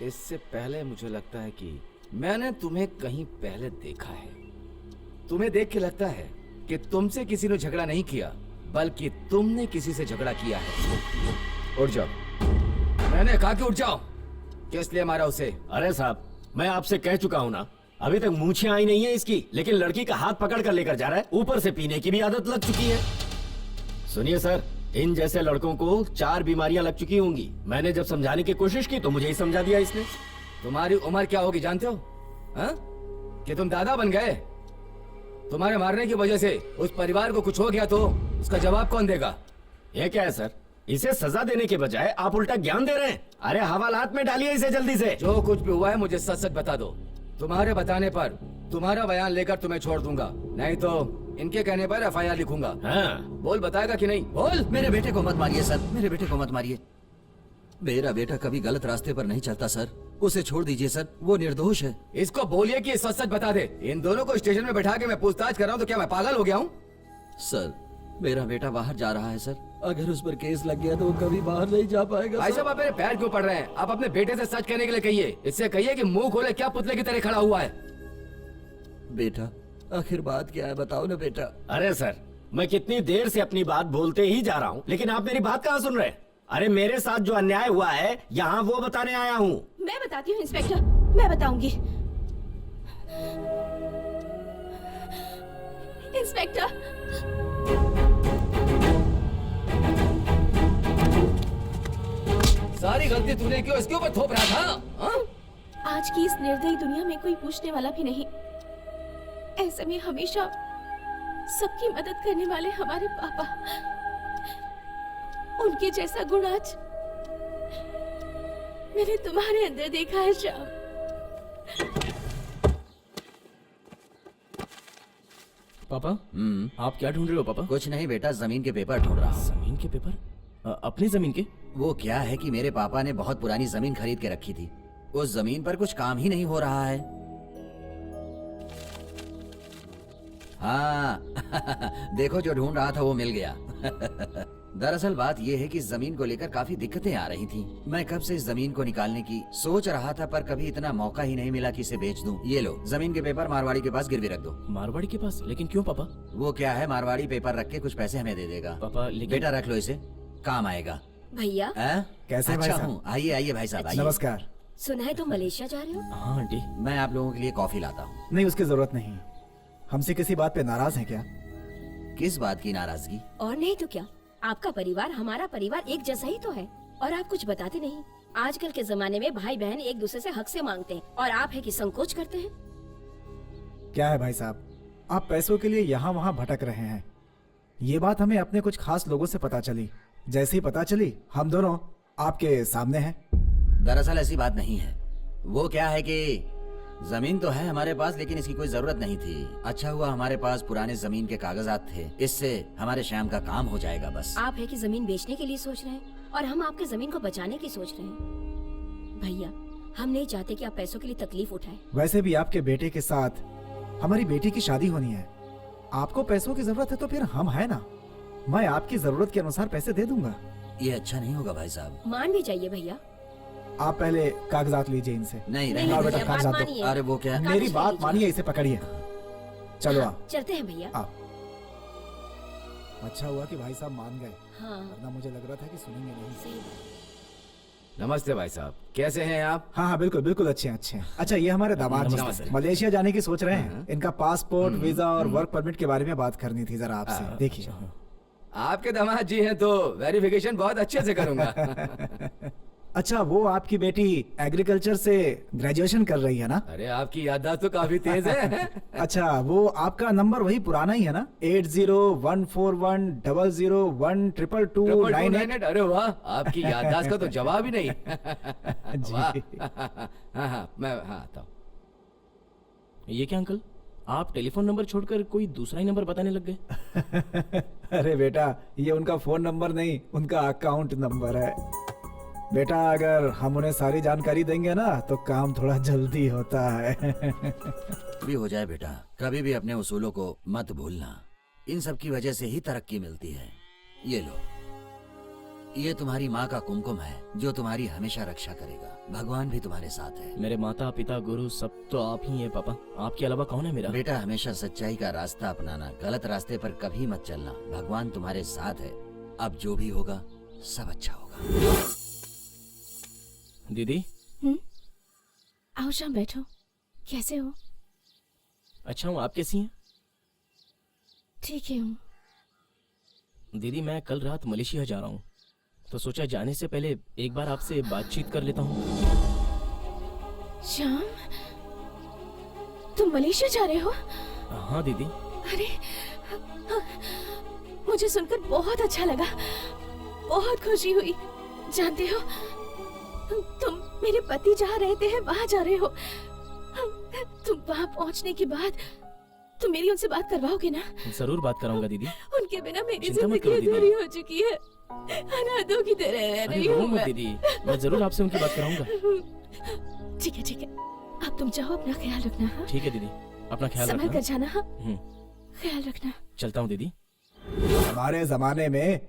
इससे पहले मुझे लगता है कि मैंने तुम्हें कहीं पहले देखा है। तुम्हें देख के लगता है कि तुमसे किसी ने झगड़ा नहीं किया, बल्कि तुमने किसी से झगड़ा किया है। उठ जाओ, मैंने कहा कि उठ जाओ। किस लिए मारा उसे? अरे साहब, मैं आपसे कह चुका हूँ ना, अभी तक मूछें आई नहीं है इसकी, लेकिन लड़की का हाथ पकड़ कर लेकर जा रहा है। ऊपर से पीने की भी आदत लग चुकी है। सुनिए सर, इन जैसे लड़कों को 4 बीमारियां लग चुकी होंगी। मैंने जब समझाने की कोशिश की तो मुझे ही समझा दिया इसने। तुम्हारी उम्र क्या होगी जानते हो? हाँ? कि तुम दादा बन गए? तुम्हारे मारने की वजह से उस परिवार को कुछ हो गया तो उसका जवाब कौन देगा? ये क्या है सर, इसे सजा देने के बजाय आप उल्टा ज्ञान दे रहे हैं। अरे हवालात में डालिए इसे जल्दी से। जो कुछ भी हुआ है मुझे सच सच बता दो। तुम्हारे बताने पर तुम्हारा बयान लेकर तुम्हें छोड़ दूंगा, नहीं तो इनके कहने पर FIR लिखूंगा। हाँ। बोल, बताएगा कि नहीं? बोल। मेरे बेटे को मत मारिए सर, मेरे बेटे को मत मारिए। मेरा बेटा कभी गलत रास्ते पर नहीं चलता सर, उसे छोड़ दीजिए सर, वो निर्दोष है। इसको बोलिए कि सच सच बता दे। इन दोनों को स्टेशन में बैठा के मैं पूछताछ कर रहा हूँ तो क्या मैं पागल हो गया हूँ? सर, मेरा बेटा बाहर जा रहा है सर, अगर उस पर केस लग गया तो वो कभी बाहर नहीं जा पाएगा। भाई साहब, आप मेरे पैर क्यों पड़ रहे हैं? आप अपने बेटे से सच कहने के लिए कहिए। इससे कहिए कि मुंह खोले क्या पुतले की तरह खड़ा हुआ है। बेटा, आखिर बात क्या है बताओ ना बेटा। अरे सर, मैं कितनी देर से अपनी बात बोलते ही जा रहा हूँ, लेकिन आप मेरी बात कहाँ सुन रहे हैं? अरे मेरे साथ जो अन्याय हुआ है यहाँ वो बताने आया हूँ। मैं बताती हूँ इंस्पेक्टर, मैं बताऊंगी। इंस्पेक्टर, सारी गलती तूने क्यों इसके ऊपर थोप रहा था? हाँ? आज की इस निर्दयी दुनिया में कोई पूछने वाला भी नहीं। ऐसे में हमेशा सबकी मदद करने वाले हमारे पापा, उनके जैसा गुण आज मैंने तुम्हारे अंदर देखा है श्याम। पापा, आप क्या ढूंढ रहे हो पापा? कुछ नहीं बेटा, जमीन के पेपर ढूंढ रहा हूँ। जमीन के पेपर? अपनी जमीन के? वो क्या है कि मेरे पापा ने बहुत पुरानी जमीन खरीद के रखी थी, उस जमीन पर कुछ काम ही नहीं हो रहा है। हाँ देखो, जो ढूंढ रहा था वो मिल गया। दरअसल बात यह है कि इस जमीन को लेकर काफी दिक्कतें आ रही थी। मैं कब से इस जमीन को निकालने की सोच रहा था, पर कभी इतना मौका ही नहीं मिला कि इसे बेच दूं। ये लो, जमीन के पेपर मारवाड़ी के पास गिरवी रख दो। मारवाड़ी के पास? लेकिन क्यों पापा? वो क्या है, मारवाड़ी पेपर रख के कुछ पैसे हमें दे देगा। पापा लेकिन... बेटा रख लो इसे, काम आएगा। भैया कैसे भाई साहब? आइए आइए भाई साहब, आइए। नमस्कार। सुना है तुम मलेशिया जा रहे हो? हाँ आंटी। मैं आप लोगों के लिए कॉफी लाता हूँ। नहीं, उसकी जरूरत नहीं। हमसे किसी बात पे नाराज हैं क्या? किस बात की नाराजगी? और नहीं तो क्या, आपका परिवार हमारा परिवार एक जैसा ही तो है, और आप कुछ बताते नहीं। आजकल के जमाने में भाई बहन एक दूसरे से हक से मांगते हैं, और आप है कि संकोच करते हैं। क्या है भाई साहब, आप पैसों के लिए यहाँ वहाँ भटक रहे हैं। ये बात हमें अपने कुछ खास लोगों से पता चली। जैसे ही पता चली, हम दोनों आपके सामने हैं। दरअसल ऐसी बात नहीं है। वो क्या है कि जमीन तो है हमारे पास, लेकिन इसकी कोई जरूरत नहीं थी। अच्छा हुआ हमारे पास पुराने जमीन के कागजात थे, इससे हमारे श्याम का काम हो जाएगा बस। आप है कि जमीन बेचने के लिए सोच रहे हैं, और हम आपके जमीन को बचाने की सोच रहे हैं। भैया, हम नहीं चाहते कि आप पैसों के लिए तकलीफ उठाएं। वैसे भी आपके बेटे के साथ हमारी बेटी की शादी होनी है। आपको पैसों की जरूरत है तो फिर हम है ना, मैं आपकी जरूरत के अनुसार पैसे दे दूंगा। ये अच्छा नहीं होगा भाई साहब। मान भी जाइए भैया। आप पहले कागजात लीजिए इनसे। नहीं नहीं, हाँ बेटा, भैया, बात कागजात दो। मानिए। अरे वो क्या है? मेरी कागज बात लीजिए। मानिए, इसे पकड़िए। चलो आप। चलते हैं भैया। आप। अच्छा हुआ कि भाई साहब मान गए, हाँ, वरना मुझे लग रहा था कि सुनेंगे नहीं। सही बात। नमस्ते भाई साहब, कैसे हैं आप? हाँ हाँ, बिल्कुल बिल्कुल, अच्छे हैं अच्छे हैं। अच्छा, ये हमारे दामाद जी नमस्ते। मलेशिया जाने की सोच रहे हैं। इनका पासपोर्ट, वीजा और वर्क परमिट के बारे में बात करनी थी जरा आपसे। देखिए। आपके दामाद जी हैं तो वेरिफिकेशन बहुत अच्छे से करूंगा। अच्छा, वो आपकी बेटी एग्रीकल्चर से ग्रेजुएशन कर रही है ना? अरे आपकी याददाश्त तो काफी तेज है। अच्छा, वो आपका नंबर वही पुराना ही है ना? 801410012298। अरे वाह, आपकी याददाश्त का तो जवाब ही नहीं। जी। वाह। हाँ, मैं आता हूँ। ये क्या अंकल, आप टेलीफोन नंबर छोड़कर कोई दूसरा ही नंबर बताने लग गए? अरे बेटा, ये उनका फोन नंबर नहीं, उनका अकाउंट नंबर है। बेटा, अगर हम उन्हें सारी जानकारी देंगे ना तो काम थोड़ा जल्दी होता है। भी हो जाए बेटा, कभी भी अपने उसूलों को मत भूलना। इन सब की वजह से ही तरक्की मिलती है। ये लो। ये तुम्हारी माँ का कुमकुम है जो तुम्हारी हमेशा रक्षा करेगा। भगवान भी तुम्हारे साथ है। मेरे माता पिता गुरु सब तो आप ही हैं पापा, आपके अलावा कौन है मेरा? बेटा, हमेशा सच्चाई का रास्ता अपनाना, गलत रास्ते पर कभी मत चलना। भगवान तुम्हारे साथ है। अब जो भी होगा सब अच्छा होगा। दीदी आओ शाम, बैठो। कैसे हो? अच्छा हूँ, आप कैसी हैं? ठीक है हूँ। दीदी मैं कल रात मलेशिया जा रहा हूँ, तो सोचा जाने से पहले एक बार आपसे बातचीत कर लेता हूँ। श्याम, तुम मलेशिया जा रहे हो? हाँ दीदी। अरे, मुझे सुनकर बहुत अच्छा लगा, बहुत खुशी हुई। जानते हो, तुम मेरे पति जहाँ रहते हैं वहाँ जा रहे हो। तुम वहाँ पहुँचने के बाद तुम मेरी उनसे बात करवाओगे ना? जरूर बात कराऊंगा दीदी। उनके बिना मेरी चिंता मत जिंदगी करो दीदी। अधूरी हो चुकी है। अनाथों की तरह रह अरे रही रो हूँ मत मैं। दीदी, मैं जरूर आपसे उनकी बात कराऊंगा। ठीक है, ठीक है। अब तुम जाओ, अपना ख्याल रखना। हाँ, ठीक है दीदी, अपना ख्याल संभल रखना। कर जाना। हाँ, हम्म, ख्याल रखना। चलता हूँ दीदी। हमारे जमाने में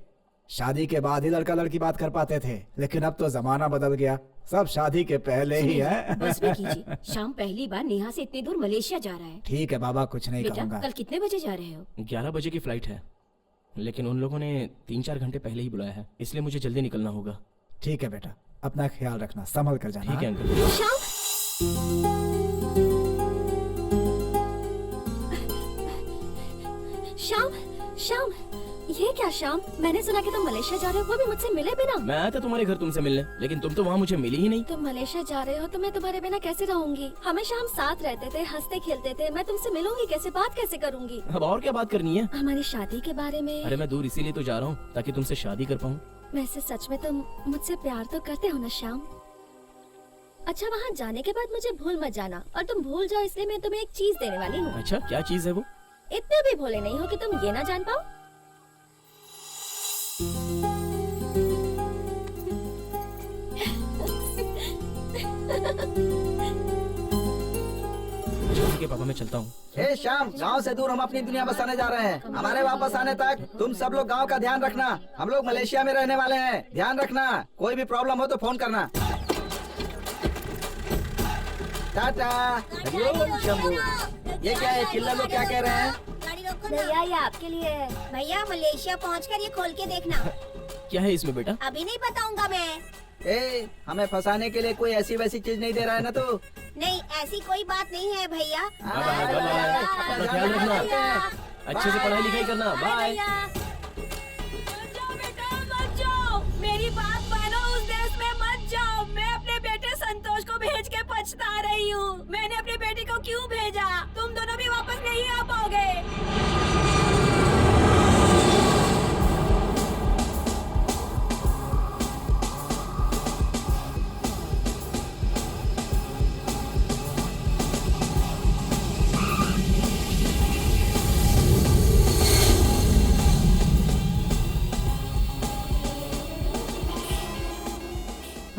शादी के बाद ही लड़का लड़की बात कर पाते थे, लेकिन अब तो जमाना बदल गया। सब शादी के पहले ही है। बस भी कीजिए। शाम पहली बार नेहा से इतनी दूर मलेशिया जा रहा है। ठीक है बाबा, कुछ नहीं बेटा कहूँगा। कल कितने बजे जा रहे हो? 11 बजे की फ्लाइट है, लेकिन उन लोगों ने 3-4 घंटे पहले ही बुलाया है, इसलिए मुझे जल्दी निकलना होगा। ठीक है बेटा, अपना ख्याल रखना, संभल कर जाना। ठीक है अंकल। श्याम, श्याम, ये क्या श्याम? मैंने सुना कि तुम मलेशिया जा रहे हो, वो भी मुझसे मिले बिना। मैं आया था तुम्हारे घर तुमसे मिलने, लेकिन तुम तो वहाँ मुझे मिली ही नहीं। तुम मलेशिया जा रहे हो तो मैं तुम्हारे बिना कैसे रहूंगी? हमेशा हम साथ रहते थे, हंसते खेलते थे। मैं तुमसे मिलूंगी कैसे, बात कैसे करूंगी? अब और क्या बात करनी है? हमारी शादी के बारे में। अरे मैं दूर इसीलिए तो जा रहा हूँ ताकि तुमसे शादी कर पाऊँ। वैसे सच में तुम मुझसे प्यार तो करते हो ना श्याम? अच्छा, वहाँ जाने के बाद मुझे भूल मत जाना, और तुम भूल जाओ इसलिए मैं तुम्हें एक चीज देने वाली हूँ। अच्छा क्या चीज है वो? इतने भी भोले नहीं हो कि तुम ये ना जान पाओ। ठीक है पापा, मैं चलता हूँ। ए श्याम, गांव से दूर हम अपनी दुनिया बसाने जा रहे हैं। हमारे वापस आने तक तुम सब लोग गांव का ध्यान रखना। हम लोग मलेशिया में रहने वाले हैं, ध्यान रखना। कोई भी प्रॉब्लम हो तो फोन करना। टाटा। हरिओम शंभू। ये क्या है, चिल्ला लोग क्या कह रहे हैं? भैया ये आपके लिए है। भैया मलेशिया पहुंचकर ये खोल के देखना। क्या है इसमें बेटा? अभी नहीं बताऊंगा मैं। ए, हमें फंसाने के लिए कोई ऐसी वैसी चीज नहीं दे रहा है ना तू? नहीं, ऐसी कोई बात नहीं है भैया। बाय बाय बाय, अपना ख्याल रखना, अच्छे से पढ़ाई लिखाई करना। बाय। मत जाओ, मेरी बात मानो, उस देश में मत जाओ। मैं अपने बेटे संतोष को भेज के पछता रही हूँ। मैंने अपने बेटे को क्यों भेजा? तुम दोनों भी वापस नहीं आ पाओगे।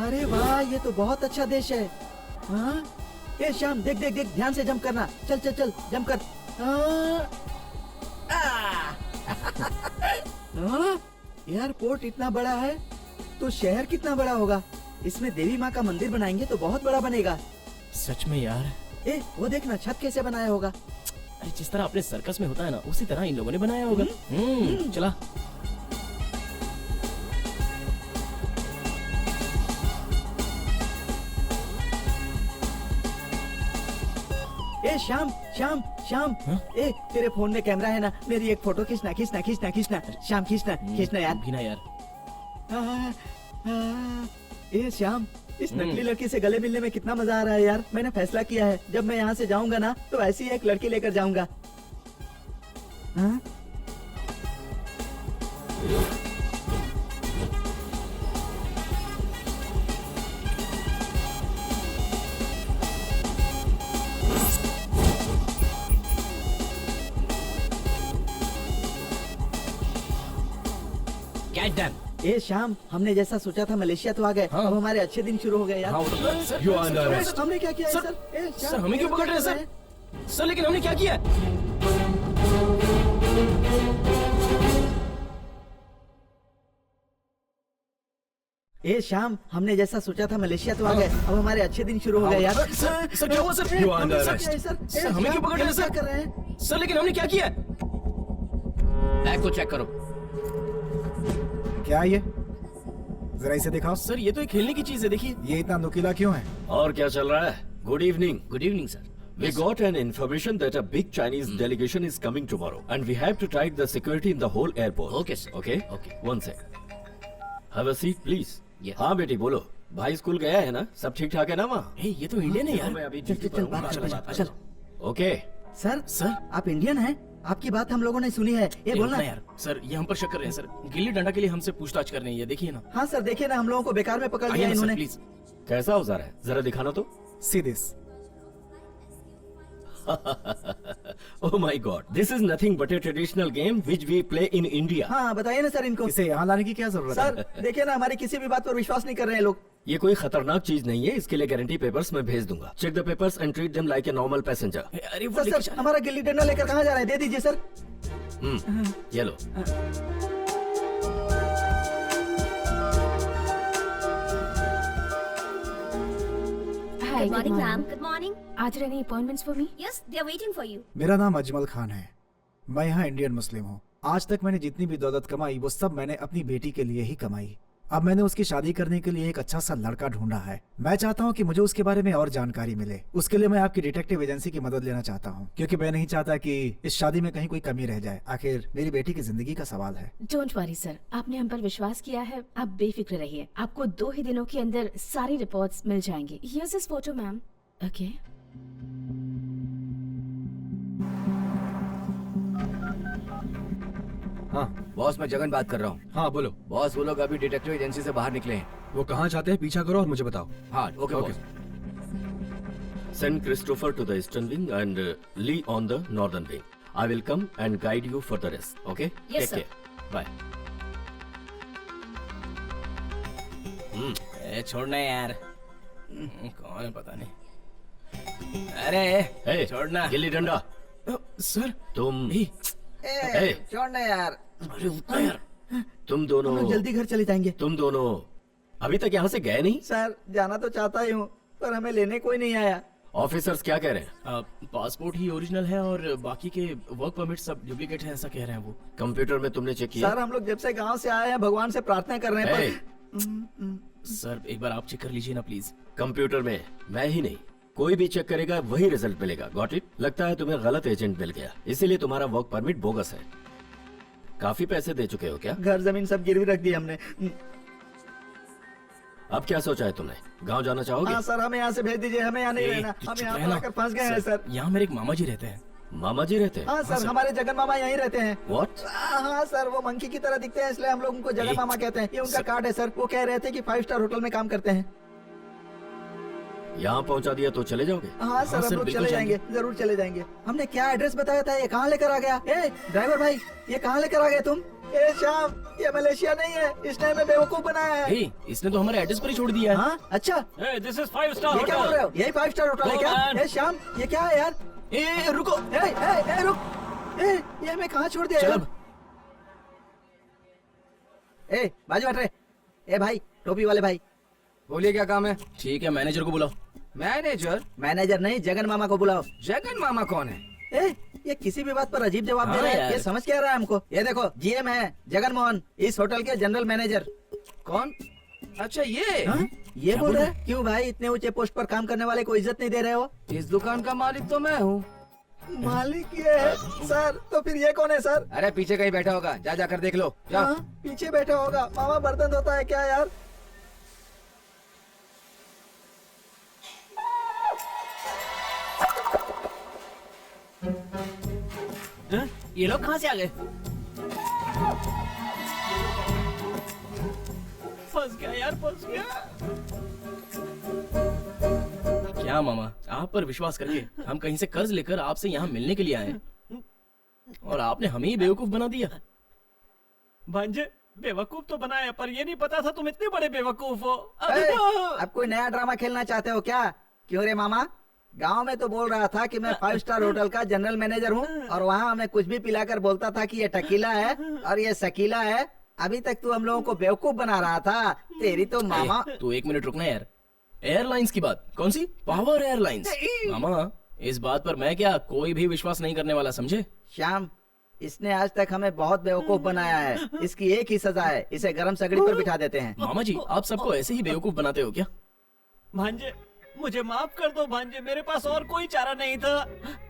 अरे वाह, ये तो बहुत अच्छा देश है। हाँ? ए श्याम, देख देख देख, ध्यान से जंप करना। चल चल चल, जंप कर। एयरपोर्ट इतना बड़ा है तो शहर कितना बड़ा होगा? इसमें देवी माँ का मंदिर बनाएंगे तो बहुत बड़ा बनेगा। सच में यार। ए, वो देखना, छत कैसे बनाया होगा। अरे जिस तरह अपने सर्कस में होता है ना, उसी तरह इन लोगों ने बनाया होगा। चला। ए श्याम श्याम श्याम, हाँ? ए तेरे फोन में कैमरा है ना? मेरी एक फोटो खींचना खींचना खींचना खींचना। श्याम खींचना खींचना यार। भी ना यार। ए श्याम, इस नकली लड़की से गले मिलने में कितना मजा आ रहा है यार। मैंने फैसला किया है, जब मैं यहाँ से जाऊंगा ना तो ऐसी एक लड़की लेकर जाऊंगा। हाँ? Get them. ए श्याम, हमने जैसा सोचा था मलेशिया तो आ गए। हाँ। अब हमारे अच्छे दिन शुरू हो गए यार। हाँ, You are under arrest. हमने क्या किया है सर, सर? ए, सर श्याम, हमें क्यों पकड़ रहे हैं सर? सर लेकिन हमने क्या किया है? ए शाम, हमने जैसा सोचा था मलेशिया तो आ गए, अब हमारे अच्छे दिन शुरू हो गए यार। सर क्या हुआ sir? A, You are under हमने arrest. क्या किया है, सर, हमें क्यों पकड़ रहे हैं, क्या सर? कर रहे हैं? सर लेकिन हमने क्या किया है? बैग को चेक करो। क्या ये, जरा इसे दिखाओ। सर ये तो एक खेलने की चीज है, देखिए। ये इतना नुकीला क्यों है? और क्या चल रहा है? Good evening. Good evening sir. We got an information that a big Chinese delegation is coming tomorrow, and we have to tighten the security in the whole airport. Okay, sir. Okay. Okay. One sec. Have a seat, please. Yeah. हाँ बेटी बोलो। भाई school गया है ना? सब ठीक ठाक है ना वहाँ? हे ये तो इंडियन है यार। मैं अभी चल चल चल, बात कर, चल। ओके। सर सर आप इंडियन हैं? आपकी बात हम लोगों ने सुनी है, ये बोलना। रुकना यार। सर ये हम पर शक कर रहे हैं सर, गिल्ली डंडा के लिए हमसे पूछताछ कर रहे हैं, ये देखिए ना। हाँ सर, देखिए ना, हम लोगों को बेकार में पकड़ आइए लिया ना सर इन्होंने। प्लीज। कैसा औजार है? जरा दिखाना तो। See this. Oh my God! This is nothing but a traditional game which we play in India. हाँ बताइए ना सर इनको। इसे यहाँ लाने की क्या जरूरत है? सर देखिए ना, हमारी किसी भी बात पर विश्वास नहीं कर रहे हैं लोग। ये कोई खतरनाक चीज नहीं है, इसके लिए गारंटी पेपर्स मैं भेज दूंगा। Check the papers and treat them like a normal passenger. अरे वो सर लेके सर जा- हमारा गिल्ली डंडा लेकर कहाँ जा रहे हैं? दे दीजिए सर। ये लो। Hi, good morning ma'am. Good morning. Are there any appointments for me? Yes, they are waiting for you. मेरा नाम अजमल खान है, मैं यहाँ इंडियन मुस्लिम हूँ। आज तक मैंने जितनी भी दौलत कमाई वो सब मैंने अपनी बेटी के लिए ही कमाई। अब मैंने उसकी शादी करने के लिए एक अच्छा सा लड़का ढूंढा है। मैं चाहता हूँ कि मुझे उसके बारे में और जानकारी मिले। उसके लिए मैं आपकी डिटेक्टिव एजेंसी की मदद लेना चाहता हूँ, क्योंकि मैं नहीं चाहता कि इस शादी में कहीं कोई कमी रह जाए। आखिर मेरी बेटी की जिंदगी का सवाल है। डोंट वरी सर, आपने हम पर विश्वास किया है, आप बेफिक्र रहिए। आपको 2 ही दिनों के अंदर सारी रिपोर्ट्स मिल जाएंगी। Here's this photo ma'am. Okay. हाँ बॉस, मैं जगन बात कर रहा हूँ। हाँ बोलो। बॉस, वो लोग अभी डिटेक्टिव एजेंसी से बाहर निकले हैं। वो कहाँ जाते हैं, पीछा करो और मुझे बताओ। हाँ okay okay. Boss. Send Christopher to the eastern wing and Lee on the northern wing. I will come and guide you for the rest. Okay? Yes, Take sir. care. Bye. ए छोड़ना यार। कौन है पता नहीं। अरे Hey, छोड़ना। Gilli danda. Sir तुम हे, Hey, छोड़ना यार। अरे उतना यार। तुम हम दोनों लोग जल्दी घर चले जाएंगे। तुम दोनों अभी तक यहाँ से गए नहीं? सर जाना तो चाहता ही हूँ, पर हमें लेने कोई नहीं आया। ऑफिसर्स क्या कह रहे हैं? पासपोर्ट ही ओरिजिनल है और बाकी के वर्क परमिट सब डुप्लीकेट है, ऐसा कह रहे हैं वो। कंप्यूटर में तुमने चेक किया? सर हम लोग जब से गांव से आए हैं भगवान से प्रार्थना कर रहे हैं, Hey, पर सर एक बार आप चेक कर लीजिए ना प्लीज। कंप्यूटर में मैं ही नहीं, कोई भी चेक करेगा वही रिजल्ट मिलेगा। Got it? लगता है तुम्हें गलत एजेंट मिल गया, इसीलिए तुम्हारा वर्क परमिट बोगस है। काफी पैसे दे चुके हो क्या? घर जमीन सब गिरवी रख दी हमने। अब क्या सोचा है तुमने? गांव जाना चाहोगे? हाँ सर, हमें यहाँ से भेज दीजिए, हमें यहाँ नहीं ए, रहना। तू हम चुप यहाँ रह पर ना। आकर फंस गए हैं सर। यहाँ मेरे एक मामा जी रहते हैं। मामा जी रहते हैं? हाँ सर, हमारे जगन मामा यहीं रहते हैं। What? हाँ सर, वो मंकी की तरह दिखते हैं, इसलिए हम लोग उनको जगन ए, मामा कहते हैं। ये उनका कार्ड है सर। वो कह रहे थे कि 5 स्टार होटल में काम करते हैं। यहाँ पहुँचा दिया तो चले जाओगे? हाँ सर, हम सर, लोग बिल्कुल चले जाएंगे, जरूर चले जाएंगे। हमने क्या एड्रेस बताया था, ये कहाँ लेकर आ गया? ए ड्राइवर भाई, ये कहाँ लेकर आ गए तुम? ए श्याम, ये मलेशिया नहीं है, इसने हमें बेवकूफ बनाया है। हे, इसने तो हमारे एड्रेस पर ही छोड़ दिया है। हाँ अच्छा, Hey, this is 5-star ये क्या बोल रहे hotel. हो? यही 5 स्टार होटल है Go, क्या? man. ए श्याम, ये क्या है यार? ए रुको। ए रुक। ये हमें कहाँ छोड़ दिया चल यार? अब। बाजू हट रहे। ए भाई, टोपी वाले भाई। बोलिए क्या काम है? ठीक है, मैनेजर को बुलाओ। मैनेजर? मैनेजर नहीं, जगन मामा को बुलाओ। जगन मामा कौन है? ये किसी भी बात पर अजीब जवाब दे हाँ रहा है। यार। ये समझ क्या रहा है हमको? ये देखो, जीएम है जगन मोहन, इस होटल के जनरल मैनेजर। कौन? अच्छा ये? हाँ? ये क्या बोल बोल रहे हैं? क्यों भाई, इतने ऊंचे पोस्ट पर काम करने वाले को इज्जत नहीं दे रहे हो? इस दुकान का मालिक तो मैं हूँ। मालिक ये है सर, तो फिर ये कौन है सर? अरे पीछे कहीं बैठा होगा, जा जाकर देख लो। जा। हाँ, पीछे बैठा होगा। मामा बर्तन धोता है क्या यार? ये लोग कहाँ से आ गए? फंस गया यार, फंस गया। क्या मामा, आप पर विश्वास करके हम कहीं से कर्ज लेकर आपसे यहाँ मिलने के लिए आए हैं। और आपने हमें ही बेवकूफ बना दिया। भांजे, बेवकूफ तो बनाया, पर ये नहीं पता था तुम इतने बड़े बेवकूफ हो। अब कोई नया ड्रामा खेलना चाहते हो क्या? क्यों रे मामा, गांव में तो बोल रहा था कि मैं 5 स्टार होटल का जनरल मैनेजर हूँ, और वहाँ हमें कुछ भी पिलाकर बोलता था कि ये टकीला है और ये शकीला है। अभी तक तू हम लोगों को बेवकूफ बना रहा था। तेरी तो मामा। तू 1 मिनट रुकना यार। एयरलाइंस की बात कौन सी? Power airlines. मामा इस बात पर मैं क्या कोई भी विश्वास नहीं करने वाला, समझे? श्याम, इसने आज तक हमें बहुत बेवकूफ बनाया है। इसकी एक ही सजा है, इसे गरम सगड़ी पर बिठा देते हैं। मामा जी आप सबको ऐसे ही बेवकूफ बनाते हो क्या? भांजे मुझे माफ कर दो भांजे, मेरे पास और कोई चारा नहीं था।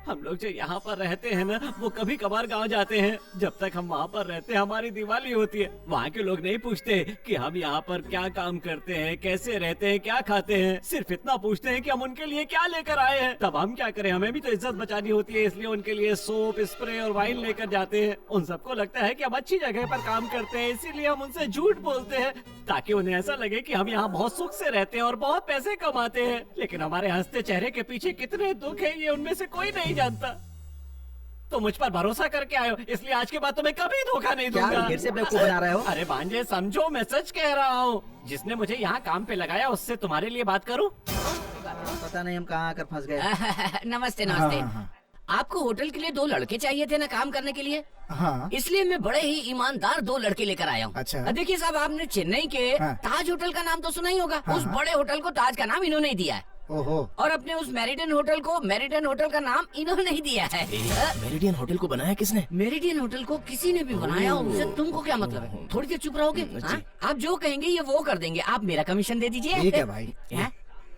हम लोग जो यहाँ पर रहते हैं ना, वो कभी कभार गांव जाते हैं। जब तक हम वहाँ पर रहते हैं हमारी दिवाली होती है। वहाँ के लोग नहीं पूछते कि हम यहाँ पर क्या काम करते हैं, कैसे रहते हैं, क्या खाते हैं। सिर्फ इतना पूछते हैं कि हम उनके लिए क्या लेकर आए हैं। तब हम क्या करें, हमें भी तो इज्जत बचानी होती है, इसलिए उनके लिए सोप, स्प्रे और वाइन लेकर जाते हैं। उन सबको लगता है कि हम अच्छी जगह पर काम करते हैं, इसीलिए हम उनसे झूठ बोलते हैं, ताकि उन्हें ऐसा लगे कि हम यहाँ बहुत सुख से रहते हैं और बहुत पैसे कमाते हैं। लेकिन हमारे हंसते चेहरे के पीछे कितने दुख है, ये उनमें से कोई नहीं जानता। तो मुझ पर भरोसा करके आए हो, इसलिए आज के बाद तुम्हें कभी धोखा नहीं दूंगा। क्या फिर से बेवकूफ बना रहे हो? अरे भांजे समझो, मैं सच कह रहा हूँ। जिसने मुझे यहाँ काम पे लगाया उससे तुम्हारे लिए बात करूँ? पता नहीं हम कहाँ आकर फंस गए। नमस्ते हाँ, नमस्ते। हाँ, आपको होटल के लिए 2 लड़के चाहिए थे ना काम करने के लिए, हाँ। इसलिए मैं बड़े ही ईमानदार 2 लड़के लेकर आया हूँ। अच्छा। देखिए साहब, आपने चेन्नई के हाँ। ताज होटल का नाम तो सुना ही होगा। हाँ, उस हाँ। बड़े होटल को ताज का नाम इन्होंने ही दिया है, ओहो। और अपने उस मेरिडियन होटल को मेरिडियन होटल का नाम इन्होंने ही दिया है। मेरिडियन होटल को बनाया किसने? मेरिडियन होटल को किसी ने भी बनाया, उनसे तुमको क्या मतलब है? थोड़ी देर चुप रहोगे? हाँ? आप जो कहेंगे ये वो कर देंगे। आप मेरा कमीशन दे दीजिए। ठीक है भाई। हाँ?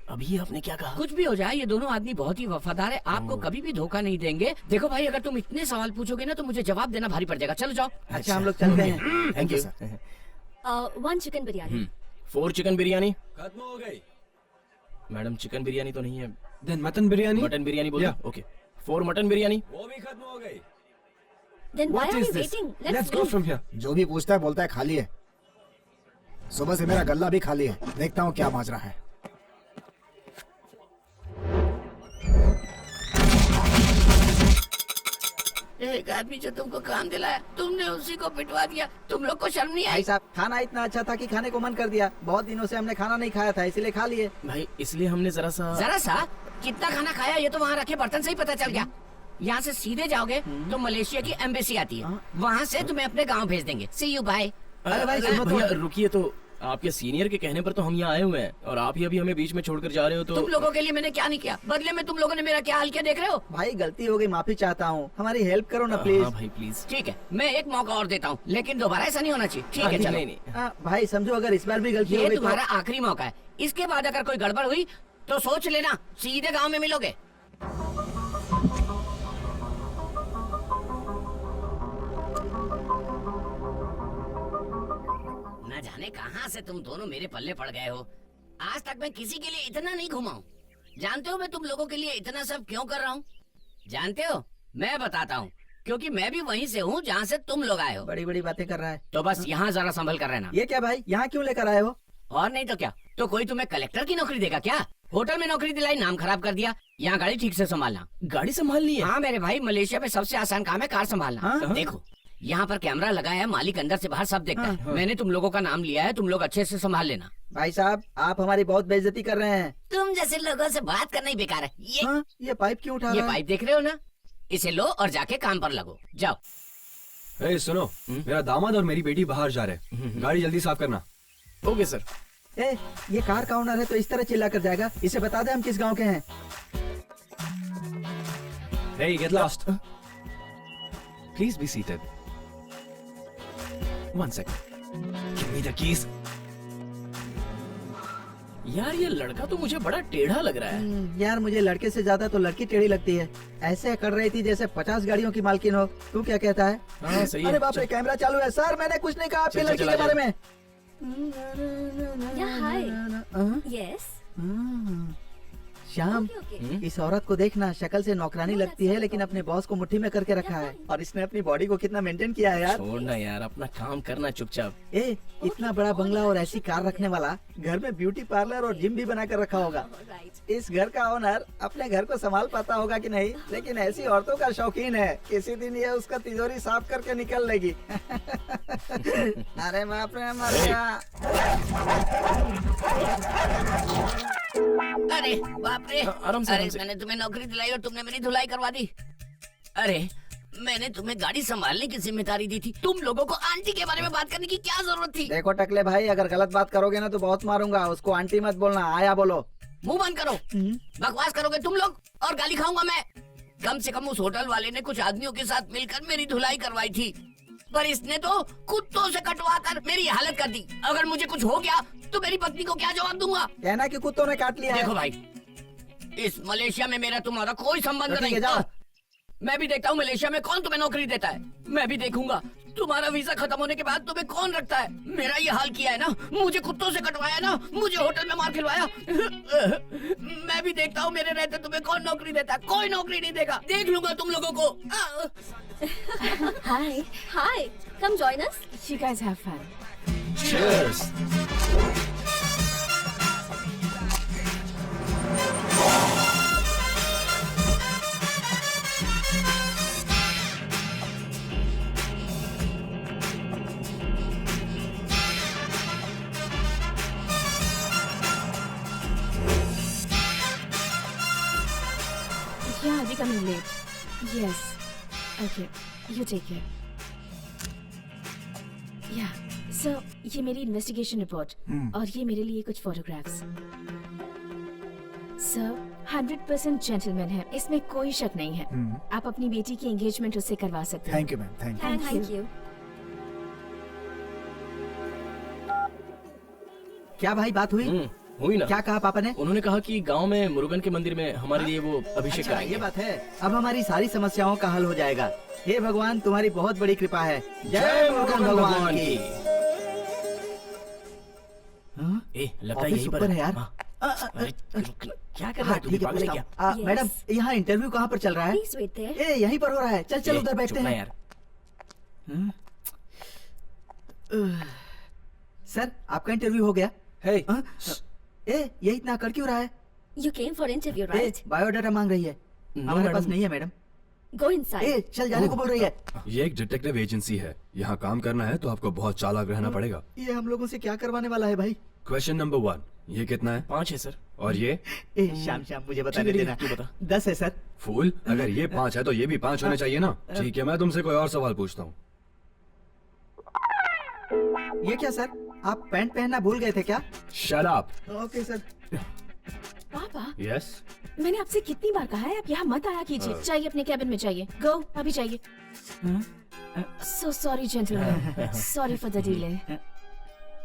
अभी आपने क्या कहा? कुछ भी हो जाए, ये दोनों आदमी बहुत ही वफादार है, आपको कभी भी धोखा नहीं देंगे। देखो भाई, अगर तुम इतने सवाल पूछोगे ना तो मुझे जवाब देना भारी पड़ जाएगा। चलो जाओ। अच्छा हम लोग चलते हैं। Thank you. 1 chicken biryani. 4 chicken biryani. खत्म हो गई। मैडम चिकन बिरयानी तो नहीं है, then mutton biryani. Mutton biryani बोलो। Yeah. Okay 4 mutton biryani. वो भी खत्म हो गई। Then why What are is you this? waiting? Let's go from here. जो भी पूछता है बोलता है खाली है। सुबह से मेरा गल्ला भी खाली है, देखता हूँ क्या माजरा है। एक आदमी जो तुमको काम दिलाया, तुमने उसी को पिटवा दिया। तुम लोग को शर्म नहीं आई? भाई साहब, खाना इतना अच्छा था कि खाने को मन कर दिया। बहुत दिनों से हमने खाना नहीं खाया था, इसलिए खा लिए। भाई इसलिए हमने जरा सा कितना खाना खाया ये तो वहाँ रखे बर्तन से ही पता चल गया। यहाँ से सीधे जाओगे तो मलेशिया की एम्बेसी आती है, वहाँ से तुम्हें अपने गाँव भेज देंगे। सी यू बाय। अरे भाई सुनो तो। भैया रुकिए, तो आपके सीनियर के कहने पर तो हम यहाँ आए हुए हैं और आप ही अभी हमें बीच में छोड़कर जा रहे हो तो। तुम लोगों के लिए मैंने क्या नहीं किया, बदले में तुम लोगों ने मेरा क्या हाल किया देख रहे हो। भाई गलती हो गई, माफी चाहता हूँ, हमारी हेल्प करो ना हाँ प्लीज। भाई प्लीज। ठीक है, मैं एक मौका और देता हूँ, लेकिन दोबारा ऐसा नहीं होना चाहिए। ठीक है चलो। नहीं। भाई समझो, अगर इस बार भी गलती हो ये गई तुम्हारा आखिरी मौका है। इसके बाद अगर कोई गड़बड़ हुई तो सोच लेना, सीधे गाँव में मिलोगे। न जाने कहाँ से तुम दोनों मेरे पल्ले पड़ गए हो। आज तक मैं किसी के लिए इतना नहीं घुमा हूँ। जानते हो मैं तुम लोगों के लिए इतना सब क्यों कर रहा हूँ? जानते हो, मैं बताता हूँ, क्योंकि मैं भी वहीं से हूँ जहाँ से तुम लोग आए हो। बड़ी बड़ी बातें कर रहा है। तो बस यहाँ जरा संभल कर रहना। ये क्या भाई, यहाँ क्यों लेकर आए हो? और नहीं तो क्या, तो कोई तुम्हें कलेक्टर की नौकरी देगा क्या? होटल में नौकरी दिलाई, नाम खराब कर दिया। यहाँ गाड़ी ठीक से संभालना। गाड़ी संभालनी है? हाँ मेरे भाई, मलेशिया में सबसे आसान काम है कार संभालना। हाँ? देखो यहाँ पर कैमरा लगा है, मालिक अंदर से बाहर सब देखता है। मैंने तुम लोगों का नाम लिया है, तुम लोग अच्छे से संभाल लेना। भाई साहब, आप हमारी बहुत बेइज्जती कर रहे हैं। तुम जैसे लोगों से बात करना ही बेकार है। ये पाइप क्यों उठा ये रहा है? पाइप देख रहे हो ना, इसे लो और जाके काम पर लगो। जाओ। ए, सुनो, मेरा दामाद और मेरी बेटी बाहर जा रहे हैं, गाड़ी जल्दी साफ करना। Okay sir. ये कार का ओनर है तो इस तरह चिल्ला कर जाएगा? इसे बता दे हम किस गांव के हैं। Hey, get lost. Please be seated. 1 second. Give me the keys. यार ये लड़का तो मुझे बड़ा टेढ़ा लग रहा है। यार मुझे लड़के से ज्यादा तो लड़की टेढ़ी लगती है। ऐसे कर रही थी जैसे 50 गाड़ियों की मालकिन हो। तू क्या कहता है? हाँ सही है। अरे बाप रे, कैमरा चालू है। सर मैंने कुछ नहीं कहा आपकी चल, लड़की चल, के बारे में। Yeah, hi. Yes. Shyam, Okay, okay. इस औरत को देखना, शक्ल से नौकरानी लगती है लेकिन अपने बॉस को मुट्ठी में करके रखा है। और इसने अपनी बॉडी को कितना मेंटेन किया है यार। छोड़ना यार, अपना काम करना चुपचाप। इतना बड़ा बंगला और ऐसी कार रखने वाला घर में ब्यूटी पार्लर और जिम भी बना कर रखा होगा। इस घर का ओनर अपने घर को संभाल पाता होगा कि नहीं, लेकिन ऐसी औरतों का शौकीन है। किसी दिन ये उसका तिजोरी साफ करके निकल लेगी। अरे बाप रे, मर गया। अरे बाप रे, आराम से, अरे आराम से। मैंने तुम्हें नौकरी दिलाई और तुमने मेरी धुलाई करवा दी। अरे मैंने तुम्हें गाड़ी संभालने की जिम्मेदारी दी थी, तुम लोगों को आंटी के बारे में बात करने की क्या जरूरत थी? देखो टकले भाई, अगर गलत बात करोगे ना तो बहुत मारूंगा। उसको आंटी मत बोलना, आया बोलो। मुंह बंद करो, बकवास करोगे तुम लोग और गाली खाऊंगा मैं। कम से कम उस होटल वाले ने कुछ आदमियों के साथ मिलकर मेरी धुलाई करवाई थी, पर इसने तो कुत्तों से कटवा कर मेरी हालत कर दी। अगर मुझे कुछ हो गया तो मेरी पत्नी को क्या जवाब दूंगा? कहना कि कुत्तों ने काट लिया है। देखो भाई, इस मलेशिया में मेरा तुम्हारा कोई संबंध तो ठीक नहीं। है, जाओ। मैं भी देखता हूँ मलेशिया में कौन तुम्हें नौकरी देता है। मैं भी देखूंगा तुम्हारा वीजा खत्म होने के बाद तुम्हें कौन रखता है। मेरा ये हाल किया है ना, मुझे कुत्तों से कटवाया ना, मुझे होटल में मार खिलवाया। मैं भी देखता हूँ मेरे रहते तुम्हें कौन नौकरी देता है। कोई नौकरी नहीं देगा, देख लूंगा तुम लोगों को। Hi hi, come join us. You guys have fun. Cheers. Yeah, I'll be coming late. Yes. Okay. You take care. Yeah. So, ये मेरी इन्वेस्टिगेशन रिपोर्ट और ये मेरे लिए कुछ फोटोग्राफ्स। सर, 100% जेंटलमैन है, इसमें कोई शक नहीं है। आप अपनी बेटी की एंगेजमेंट उससे करवा सकते हैं। Thank you ma'am, thank you. Thank you. क्या भाई बात हुई? हुई ना। क्या कहा पापा ने? उन्होंने कहा कि गांव में मुरुगन के मंदिर में हमारे लिए वो अभिषेक अच्छा, कराएंगे। ये बात है। अब हमारी सारी समस्याओं का हल हो जाएगा। हे भगवान, तुम्हारी बहुत बड़ी कृपा है। जय मुरुगन भगवान की। ए, लगता है ऑफिस यहीं पर ऊपर है यार। अरे, क्या कर रहा हाँ है तू? ठीक है, पागल है पूछता क्या? हूँ। मैडम, यहाँ इंटरव्यू कहाँ पर चल रहा है? Please wait there. ए, यहीं पर हो रहा है। चल चल ए, उधर बैठते चुप ना हैं। यार। सर, आपका इंटरव्यू हो गया? Hey. ए, ये इतना कर क्यों रहा है? You came for interview, A, right? Biodata मांग रही है। हमारे पास नहीं है मैडम। Go inside. ए, चल जाने को बोल रही है। ये एक डिटेक्टिव एजेंसी है। यहाँ काम करना है तो आपको बहुत चालाक रहना पड़ेगा। ये हम लोगों से क्या करवाने वाला है भाई? क्वेश्चन नंबर 1, ये कितना है? 5 है सर। और ये? ए, शाम शाम मुझे बताने ठीक है, देना। तू बता। 10 है सर। फूल, अगर ये 5 है तो ये भी 5 होने चाहिए ना। ठीक है, मैं तुमसे कोई और सवाल पूछता हूँ। ये क्या सर? आप पैंट पहनना भूल गए थे क्या? Shut up. Okay sir. पापा, Yes. मैंने आपसे कितनी बार कहा है आप यहाँ मत आया कीजिए। चाहिए अपने कैबिन में चाहिए। गो, अभी चाहिए। So sorry gentlemen. Sorry for the delay.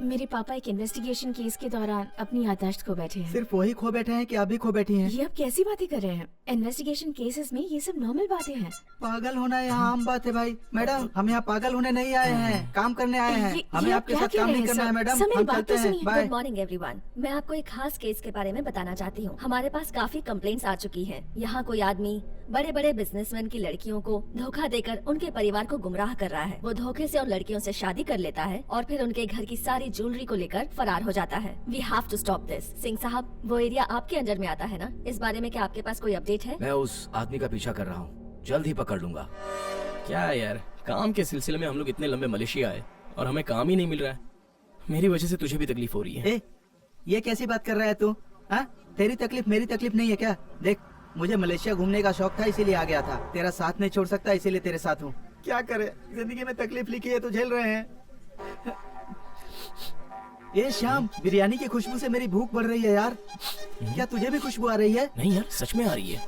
मेरे पापा एक इन्वेस्टिगेशन केस के दौरान अपनी याददाश्त खो बैठे हैं। सिर्फ वही खो बैठे हैं कि आप भी खो बैठी हैं? ये आप कैसी बातें कर रहे हैं? इन्वेस्टिगेशन केसेस में ये सब नॉर्मल बातें हैं। पागल होना यहाँ आम बात है भाई। मैडम, हम यहाँ पागल होने नहीं आए हैं, काम करने आए हैं। ये हमें आप आपके क्या साथ कह काम रहे नहीं हैं, करना है सर? मैडम। सर, मेरी हम बात चलते तो हैं। सुनिए। बाय। Good morning everyone. मैं आपको एक खास केस के बारे में बताना चाहती हूँ। हमारे पास काफी कंप्लेंट्स आ चुकी हैं। यहाँ कोई आदमी बड़े बड़े बिजनेसमैन की लड़कियों को धोखा देकर उनके परिवार को गुमराह कर रहा है। वो धोखे से उन लड़कियों से शादी कर लेता है और फिर उनके घर की सारी ज्वेलरी को लेकर फरार हो जाता है। We have to stop this. Singh साहब, वो एरिया आपके अंडर में आता है ना? इस बारे में क्या आपके पास कोई अपडेट है? मैं उस आदमी का पीछा कर रहा हूँ, जल्द ही पकड़ लूंगा। क्या यार, काम के सिलसिले में हम लोग इतने लंबे मलेशिया आए और हमें काम ही नहीं मिल रहा है। मेरी वजह से तुझे भी तकलीफ हो रही है। ए, ये कैसी बात कर रहा है तू? हाँ, तेरी तकलीफ मेरी तकलीफ नहीं है क्या? देख, मुझे मलेशिया घूमने का शौक था, इसीलिए आ गया था। तेरा साथ नहीं छोड़ सकता, इसीलिए तेरे साथ हूँ। क्या करे, जिंदगी में तकलीफ लिखी है तो झेल रहे हैं। ये शाम, बिरयानी की खुशबू से मेरी भूख बढ़ रही है यार। क्या तुझे भी खुशबू आ रही है? नहीं यार, सच में आ रही है।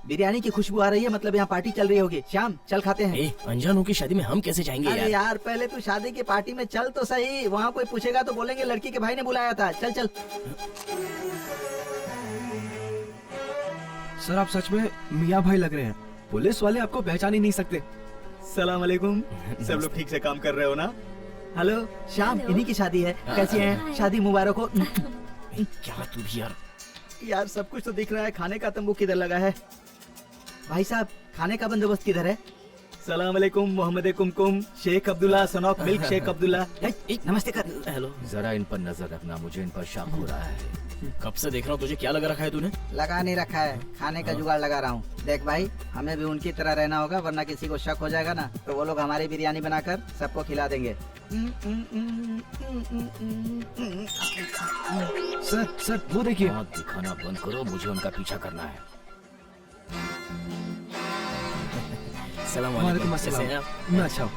बिरयानी की खुशबू आ रही है, मतलब यहाँ पार्टी चल रही होगी। शाम, चल खाते हैं। ए, अनजानों की शादी में हम कैसे जाएंगे अरे यार? यार, पहले तू शादी की पार्टी में चल तो सही। वहाँ कोई पूछेगा तो बोलेंगे लड़की के भाई ने बुलाया था। चल चल। सर, आप सच में मियाँ भाई लग रहे हैं। पुलिस वाले आपको पहचान ही नहीं सकते। सलाम अलैकुम। सब लोग ठीक से काम कर रहे हो ना? हेलो शाम, हेलो। इन्हीं की शादी है। कैसी हैं? हाय। शादी मुबारक हो। क्या तू भी यार? यार, सब कुछ तो दिख रहा है। खाने का तंबू किधर लगा है? भाई साहब, खाने का बंदोबस्त किधर है? सलाम अलैकुम, Mohammad Kumkum, Sheikh Abdullah, son of milk Sheikh Abdullah. नमस्ते कर। हेलो। जरा इन पर नजर रखना, मुझे इन पर शक हो रहा है। कब से देख रहा हूँ, तुझे क्या लगा रखा है तूने? लगा नहीं रखा है, खाने का जुगाड़ लगा रहा हूँ। देख भाई, हमें भी उनकी तरह रहना होगा, वरना किसी को शक हो जाएगा ना, तो वो लोग हमारी बिरयानी बनाकर सबको खिला देंगे। सर, वो देखिए। आँख दिखाना बंद करो, मुझे उनका पीछा करना है। सलाम वालेकुम कैसे हैं अस्सलाम। आप? मैं अच्छा हूँ।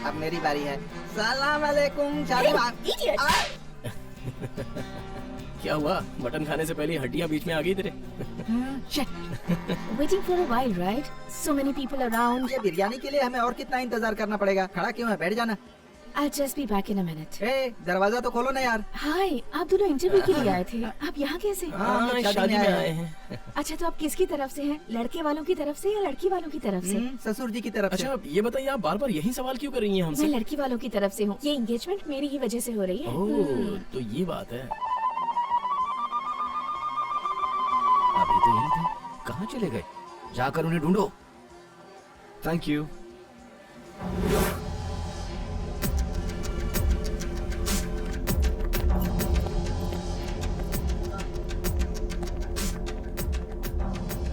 अब मेरी बारी है। सलाम अलैकुम शादी क्या हुआ? मटन खाने से पहले हड्डियां बीच में आ गई तेरे? Waiting for a while, right? So many people around. ये बिरयानी के लिए हमें और कितना इंतजार करना पड़ेगा? खड़ा क्यों है? बैठ जाना। I'll just be back in a minute. ए, दरवाजा तो खोलो ना यार। हाय, आप दोनों इंटरव्यू के लिए आए थे। आप यहाँ कैसे? हम लोग शादी में आए हैं। अच्छा, तो आप किसकी तरफ से हैं? लड़के वालों की तरफ से या लड़की वालों की तरफ से? ससुर जी की तरफ से। अच्छा ये बताइए, आप बार बार यही सवाल क्यों कर रही हैं मैं हमसे? लड़की वालों की तरफ से हूँ। ये एंगेजमेंट मेरी ही वजह से हो रही है। ओह, तो ये बात है। अभी तो यही थे, कहाँ चले गए? जाकर उन्हें ढूंढो। Thank you.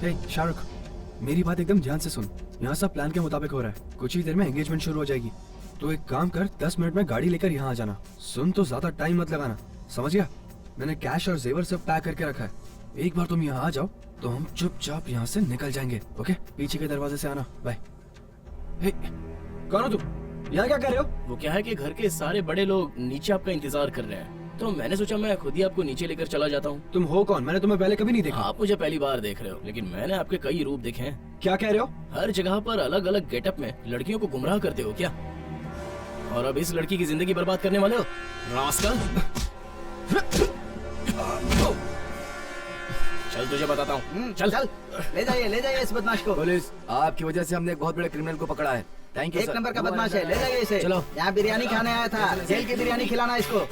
हे शाहरुख, मेरी बात एकदम ध्यान से सुन। यहाँ सब प्लान के मुताबिक हो रहा है। कुछ ही देर में एंगेजमेंट शुरू हो जाएगी। तो एक काम कर, 10 मिनट में गाड़ी लेकर यहाँ आ जाना। सुन, तो ज्यादा टाइम मत लगाना, समझ गया? मैंने कैश और जेवर सब पैक करके रखा है। एक बार तुम यहाँ आ जाओ तो हम चुपचाप यहाँ से निकल जाएंगे। ओके, पीछे के दरवाजे से आना। बाय। हे, कौन हो तुम? यहाँ क्या कर रहे हो? वो क्या है कि घर के सारे बड़े लोग नीचे आपका इंतजार कर रहे हैं, तो मैंने सोचा मैं खुद ही आपको नीचे लेकर चला जाता हूँ। तुम हो कौन? मैंने तुम्हें पहले कभी नहीं देखा। आप मुझे पहली बार देख रहे हो, लेकिन मैंने आपके कई रूप देखे हैं। क्या कह रहे हो? हर जगह पर अलग अलग गेटअप में लड़कियों को गुमराह करते हो क्या? और अब इस लड़की की जिंदगी बर्बाद करने वाले हो, रास्कल। चल तुझे बताता हूँ। चल चल, ले जाइए इस बदमाश को। पुलिस, आपकी वजह से हमने एक बहुत बड़े क्रिमिनल को पकड़ा है। थैंक यू एक सर। नंबर का बदमाश है, ले जाइए इसे। चलो। यहाँ बिरयानी खाने आया था, जेल की बिरयानी खिलाना इसको।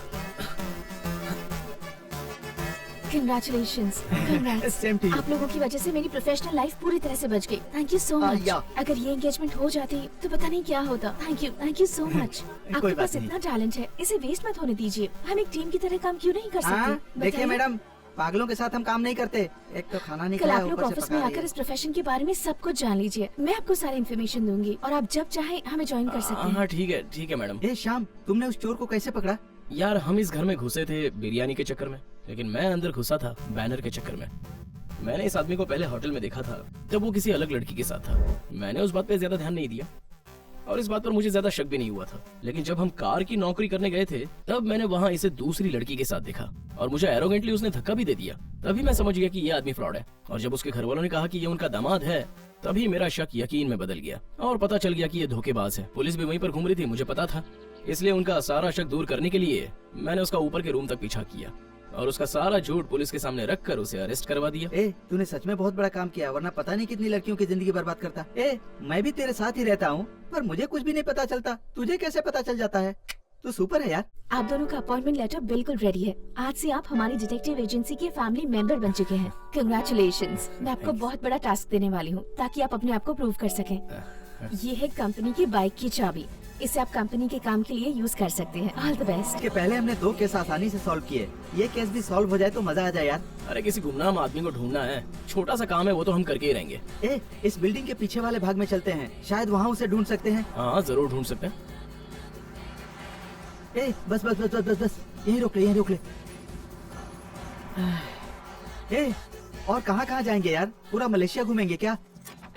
Congratulations. Congrats. Same to you. आप लोगों की वजह से मेरी प्रोफेशनल लाइफ पूरी तरह से बच गई। Thank you so much. या। अगर ये एंगेजमेंट हो जाती तो पता नहीं क्या होता। Thank you so much. आपके बात पास नहीं। इतना टैलेंट है, इसे वेस्ट मत होने दीजिए। हम एक टीम की तरह काम क्यों नहीं कर हाँ, सकते? देखिए बताइए। मैडम, पागलों के साथ हम काम नहीं करते। एक तो खाना नहीं कल खाया, आप लोग ऊपर से ऑफिस में पका रही आकर है। इस प्रोफेशन के बारे में सब कुछ जान लीजिए। मैं आपको सारी इन्फॉर्मेशन दूंगी और आप जब चाहे हमें ज्वाइन कर सकते हैं। हाँ ठीक है मैडम। ए श्याम, तुमने उस चोर को कैसे पकड़ा? यार हम इस घर में घुसे थे बिरयानी के चक्कर में, लेकिन मैं अंदर घुसा था बैनर के चक्कर में। मैंने इस आदमी को पहले होटल में देखा था, तब वो किसी अलग लड़की के साथ था। मैंने उस बात पे ज्यादा ध्यान नहीं दिया और इस बात पर मुझे ज्यादा शक भी नहीं हुआ था। लेकिन जब हम कार की नौकरी करने गए थे, तब मैंने वहाँ इसे दूसरी लड़की के साथ देखा और मुझे एरोगेंटली उसने धक्का भी दे दिया। तभी मैं समझ गया कि ये आदमी फ्रॉड है। और जब उसके घर वालों ने कहा कि ये उनका दामाद है, तभी मेरा शक यकीन में बदल गया और पता चल गया कि ये धोखेबाज है। पुलिस भी वहीं पर घूम रही थी, मुझे पता था। इसलिए उनका सारा शक दूर करने के लिए मैंने उसका ऊपर के रूम तक पीछा किया और उसका सारा झूठ पुलिस के सामने रखकर उसे अरेस्ट करवा दिया। ए, तूने सच में बहुत बड़ा काम किया, वरना पता नहीं कितनी लड़कियों की जिंदगी बर्बाद करता। ए, मैं भी तेरे साथ ही रहता हूँ, पर मुझे कुछ भी नहीं पता चलता। तुझे कैसे पता चल जाता है? तू सुपर है यार। आप दोनों का अपॉइंटमेंट लेटर बिल्कुल रेडी है। आज से आप हमारी डिटेक्टिव एजेंसी के फैमिली मेंबर बन चुके हैं। कंग्रेचुलेशंस। मैं आपको बहुत बड़ा टास्क देने वाली हूँ ताकि आप अपने आप को प्रूव कर सकें। ये है कंपनी की बाइक की चाबी। इसे आप कंपनी के काम के लिए यूज कर सकते हैं। All the best. इसके पहले हमने 2 केस आसानी से सॉल्व किए, ये केस भी सॉल्व हो जाए तो मजा आ जाए यार। अरे किसी गुमनाम आदमी को ढूंढना है, छोटा सा काम है, वो तो हम करके ही रहेंगे। ए, इस बिल्डिंग के पीछे वाले भाग में चलते हैं, शायद वहाँ उसे ढूंढ सकते हैं। हाँ जरूर ढूंढ सकते हैं। ए, बस बस बस बस बस बस, यहीं रोक ले। ए, और कहाँ जाएंगे यार? पूरा मलेशिया घूमेंगे क्या?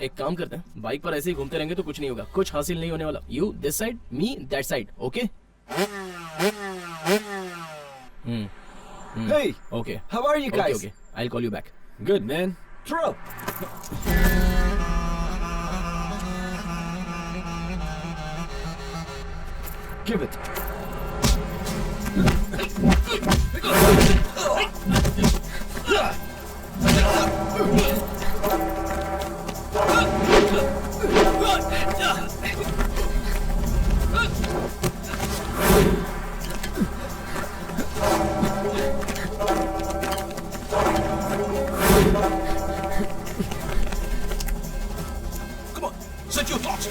एक काम करते हैं, बाइक पर ऐसे ही घूमते रहेंगे तो कुछ नहीं होगा, कुछ हासिल नहीं होने वाला। You this side, me that side, okay? Hey, okay how are you guys? Okay, I call you back. Good man. Throw. Give it. Come on, set your thoughts.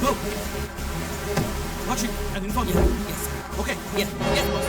Go. Watch it and inform me. Yes. Okay. Yes, boss.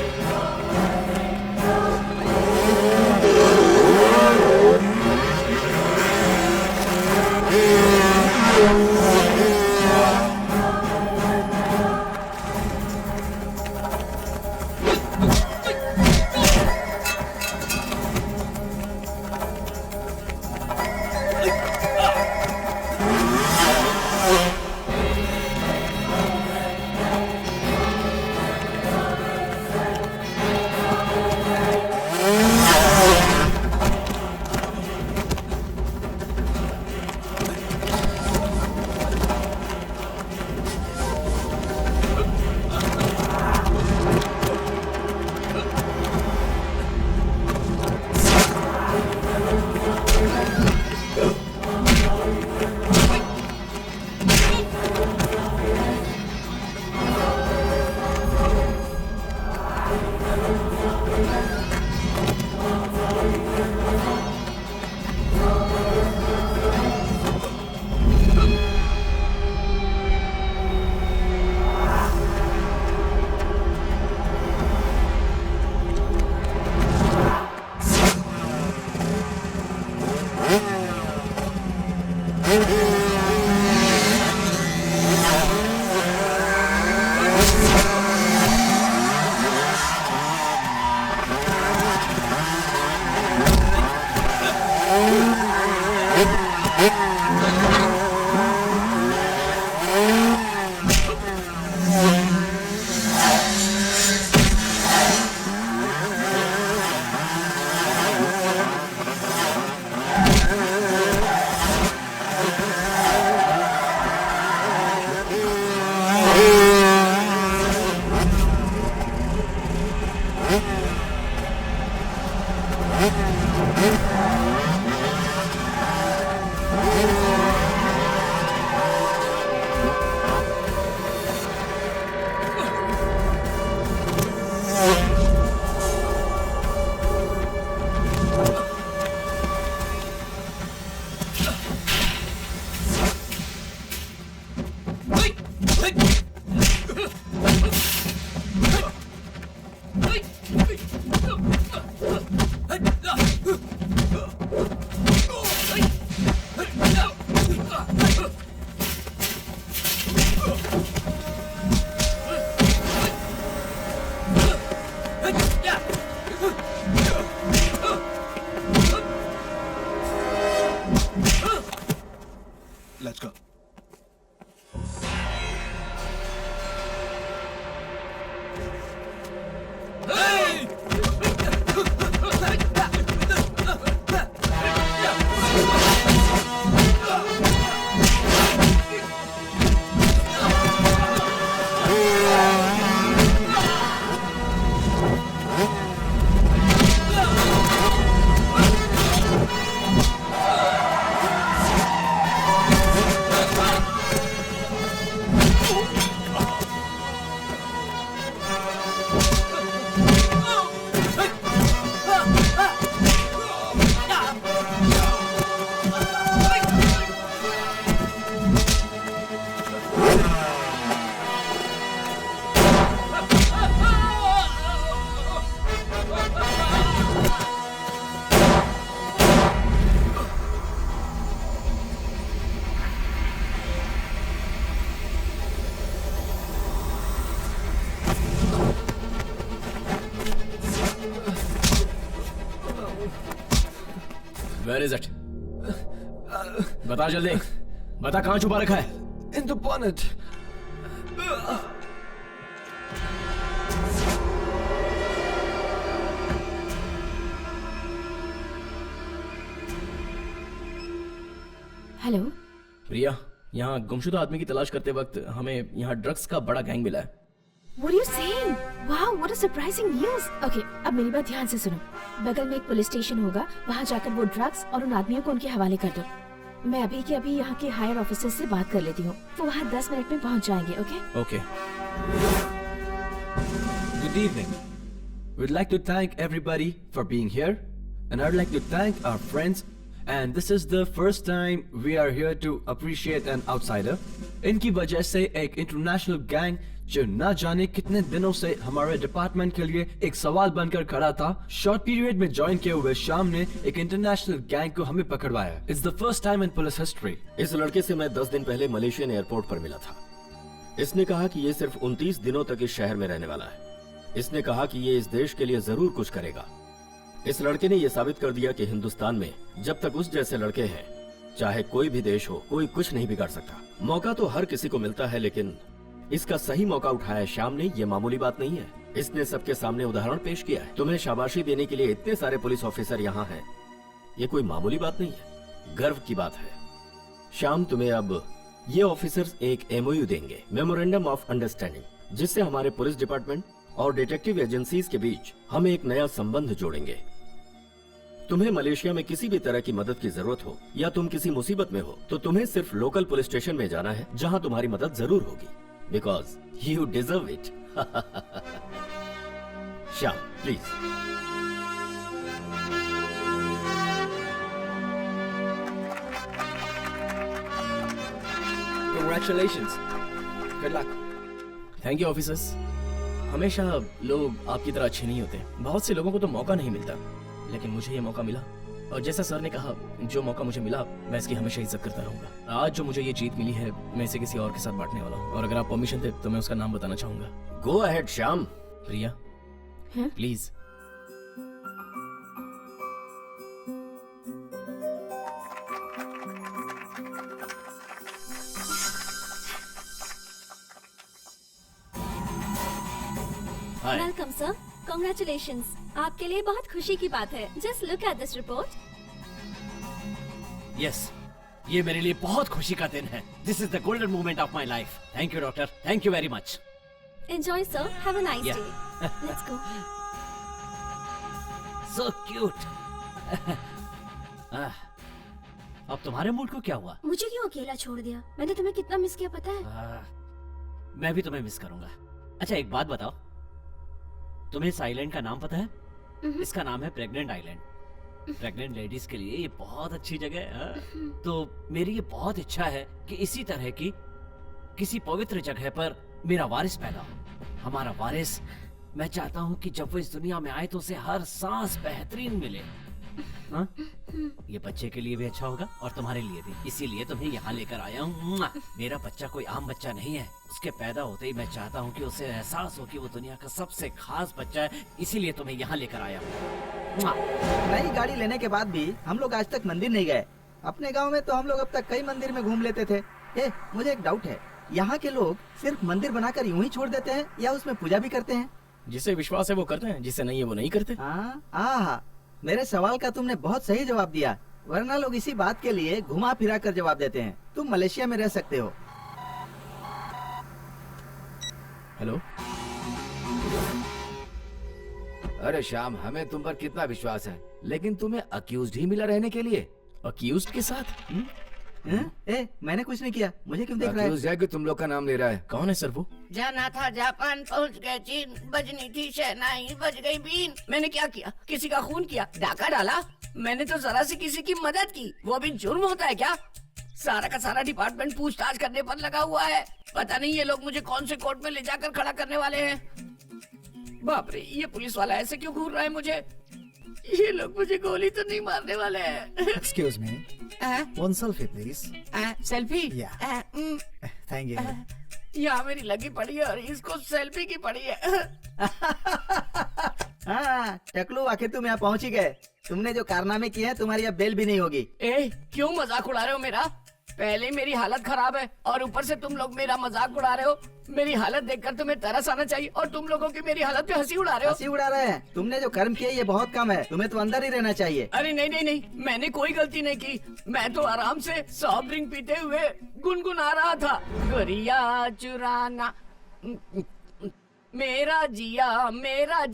Let's go. Where is it? बता जल्दी, बता कहाँ छुपा रखा है? In the bonnet. Hello, प्रिया, यहाँ गुमशुदा आदमी की तलाश करते वक्त हमें यहाँ ड्रग्स का बड़ा गैंग मिला है। What are you saying? Wow, what a surprising news. Okay, अब मेरी बात ध्यान से सुनो। बगल में एक पुलिस स्टेशन होगा, वहाँ जाकर वो ड्रग्स और उन आदमियों को उनके हवाले कर दो। मैं अभी के अभी यहाँ के हायर ऑफिसर से बात कर लेती हूँ। वो वहाँ 10 मिनट में पहुँच जाएंगे, okay? Okay. Good evening. We'd like to thank everybody for being here, and I'd like to thank our friends. And this is the first time we are here to appreciate an outsider. इनकी वजह से एक international gang जो न जाने कितने दिनों से हमारे डिपार्टमेंट के लिए एक सवाल बनकर खड़ा था, शॉर्ट पीरियड में ज्वाइन किए हुए शाम ने एक इंटरनेशनल गैंग को हमें पकड़वाया। It's the first time in police history. इस लड़के से मैं 10 दिन पहले मलेशियन एयरपोर्ट पर मिला था। इसने कहा कि ये सिर्फ 29 दिनों तक इस शहर में रहने वाला है। इसने कहा कि ये इस देश के लिए जरूर कुछ करेगा। इस लड़के ने यह साबित कर दिया कि हिंदुस्तान में जब तक उस जैसे लड़के हैं, चाहे कोई भी देश हो, कोई कुछ नहीं बिगाड़ सकता। मौका तो हर किसी को मिलता है, लेकिन इसका सही मौका उठाया शाम ने, ये मामूली बात नहीं है। इसने सबके सामने उदाहरण पेश किया है। तुम्हें शाबाशी देने के लिए इतने सारे पुलिस ऑफिसर यहाँ हैं, ये कोई मामूली बात नहीं है, गर्व की बात है। शाम, तुम्हें अब ये ऑफिसर्स एक MOU देंगे, मेमोरेंडम ऑफ अंडरस्टैंडिंग, जिससे हमारे पुलिस डिपार्टमेंट और डिटेक्टिव एजेंसीज के बीच हम एक नया संबंध जोड़ेंगे। तुम्हें मलेशिया में किसी भी तरह की मदद की जरूरत हो या तुम किसी मुसीबत में हो, तो तुम्हें सिर्फ लोकल पुलिस स्टेशन में जाना है, जहां तुम्हारी मदद जरूर होगी, because you deserve it. Shyam, please. Congratulations. Good luck. Thank you officers. हमेशा लोग आपकी तरह अच्छे नहीं होते, बहुत से लोगों को तो मौका नहीं मिलता, लेकिन मुझे ये मौका मिला, और जैसा सर ने कहा, जो मौका मुझे मिला मैं इसकी हमेशा इज्जत करता रहूंगा। आज जो मुझे ये जीत मिली है, मैं इसे किसी और के साथ बांटने वाला हूँ, और अगर आप परमिशन दे तो मैं उसका नाम बताना चाहूंगा। Go ahead Shyam. Priya, please. Welcome sir, congratulations. आपके लिए बहुत खुशी की बात है। Just look at this report. Yes, ये मेरे लिए बहुत खुशी का दिन है। This is the golden moment of my life. Thank you doctor, thank you very much. Enjoy sir, have a nice Yeah. Day. Let's go. So cute. अब तुम्हारे मूड को क्या हुआ? मुझे क्यों अकेला छोड़ दिया? मैंने तुम्हें कितना मिस किया पता है? मैं भी तुम्हें मिस करूंगा। अच्छा एक बात बताओ, तुम्हें इस आइलैंड का नाम पता है? इसका नाम है प्रेग्नेंट आइलैंड। प्रेग्नेंट लेडीज के लिए ये बहुत अच्छी जगह है। तो मेरी ये बहुत इच्छा है कि इसी तरह की किसी पवित्र जगह पर मेरा वारिस पैदा हो। हमारा वारिस, मैं चाहता हूँ कि जब वो इस दुनिया में आए तो उसे हर सांस बेहतरीन मिले। हाँ? ये बच्चे के लिए भी अच्छा होगा और तुम्हारे लिए भी, इसीलिए तुम्हें यहाँ लेकर आया हूँ। मेरा बच्चा कोई आम बच्चा नहीं है। उसके पैदा होते ही मैं चाहता हूँ कि उसे एहसास हो कि वो दुनिया का सबसे खास बच्चा है, इसीलिए तुम्हें यहाँ लेकर आया हूँ। नई गाड़ी लेने के बाद भी हम लोग आज तक मंदिर नहीं गए। अपने गांव में तो हम लोग अब तक कई मंदिर में घूम लेते थे। मुझे एक डाउट है, यहाँ के लोग सिर्फ मंदिर बनाकर यूं ही छोड़ देते हैं या उसमें पूजा भी करते हैं? जिसे विश्वास है वो करते हैं, जिसे नहीं है वो नहीं करते। मेरे सवाल का तुमने बहुत सही जवाब दिया, वरना लोग इसी बात के लिए घुमा फिरा कर जवाब देते हैं। तुम मलेशिया में रह सकते हो। हेलो। अरे श्याम, हमें तुम पर कितना विश्वास है, लेकिन तुम्हें अक्यूज्ड ही मिला रहने के लिए। अक्यूज्ड के साथ? मैंने कुछ नहीं किया, मुझे क्यों देख रहा है? अक्यूज्ड है कि तुम लोग का नाम ले रहा है। कौन है सर वो? जाना था जापान, पहुंच गए चीन, बजनी थी शहनाई, बज गई बीन। मैंने क्या किया? किसी का खून किया, डाका डाला? मैंने तो जरा सी किसी की मदद की, वो भी जुर्म होता है क्या? सारा का सारा डिपार्टमेंट पूछताछ करने पर लगा हुआ है। पता नहीं ये लोग मुझे कौन से कोर्ट में ले जाकर खड़ा करने वाले हैं। बाप रे, ये पुलिस वाला ऐसे क्यों घूर रहा है मुझे? ये लोग मुझे गोली तो नहीं मारने वाले हैं। Excuse me. One selfie, please. Selfie? Thank you. यहाँ मेरी लगी पड़ी है और इसको सेल्फी की पड़ी है। हाँ टकलू, आखिर तुम यहाँ पहुँच ही गए। तुमने जो कारनामे किए हैं, तुम्हारी अब बेल भी नहीं होगी। क्यों मजाक उड़ा रहे हो मेरा? पहले मेरी हालत खराब है और ऊपर से तुम लोग मेरा मजाक उड़ा रहे हो। मेरी हालत देखकर तुम्हें तरस आना चाहिए और तुम लोगों की मेरी हालत पे हंसी उड़ा रहे हो। हंसी उड़ा रहे हैं? तुमने जो कर्म किए ये बहुत कम है, तुम्हें तो अंदर ही रहना चाहिए। अरे नहीं नहीं नहीं, मैंने कोई गलती नहीं की। मैं तो आराम से सॉफ्ट ड्रिंक पीते हुए गुनगुना रहा था। गोरिया चुराना मेरा जिया मेरा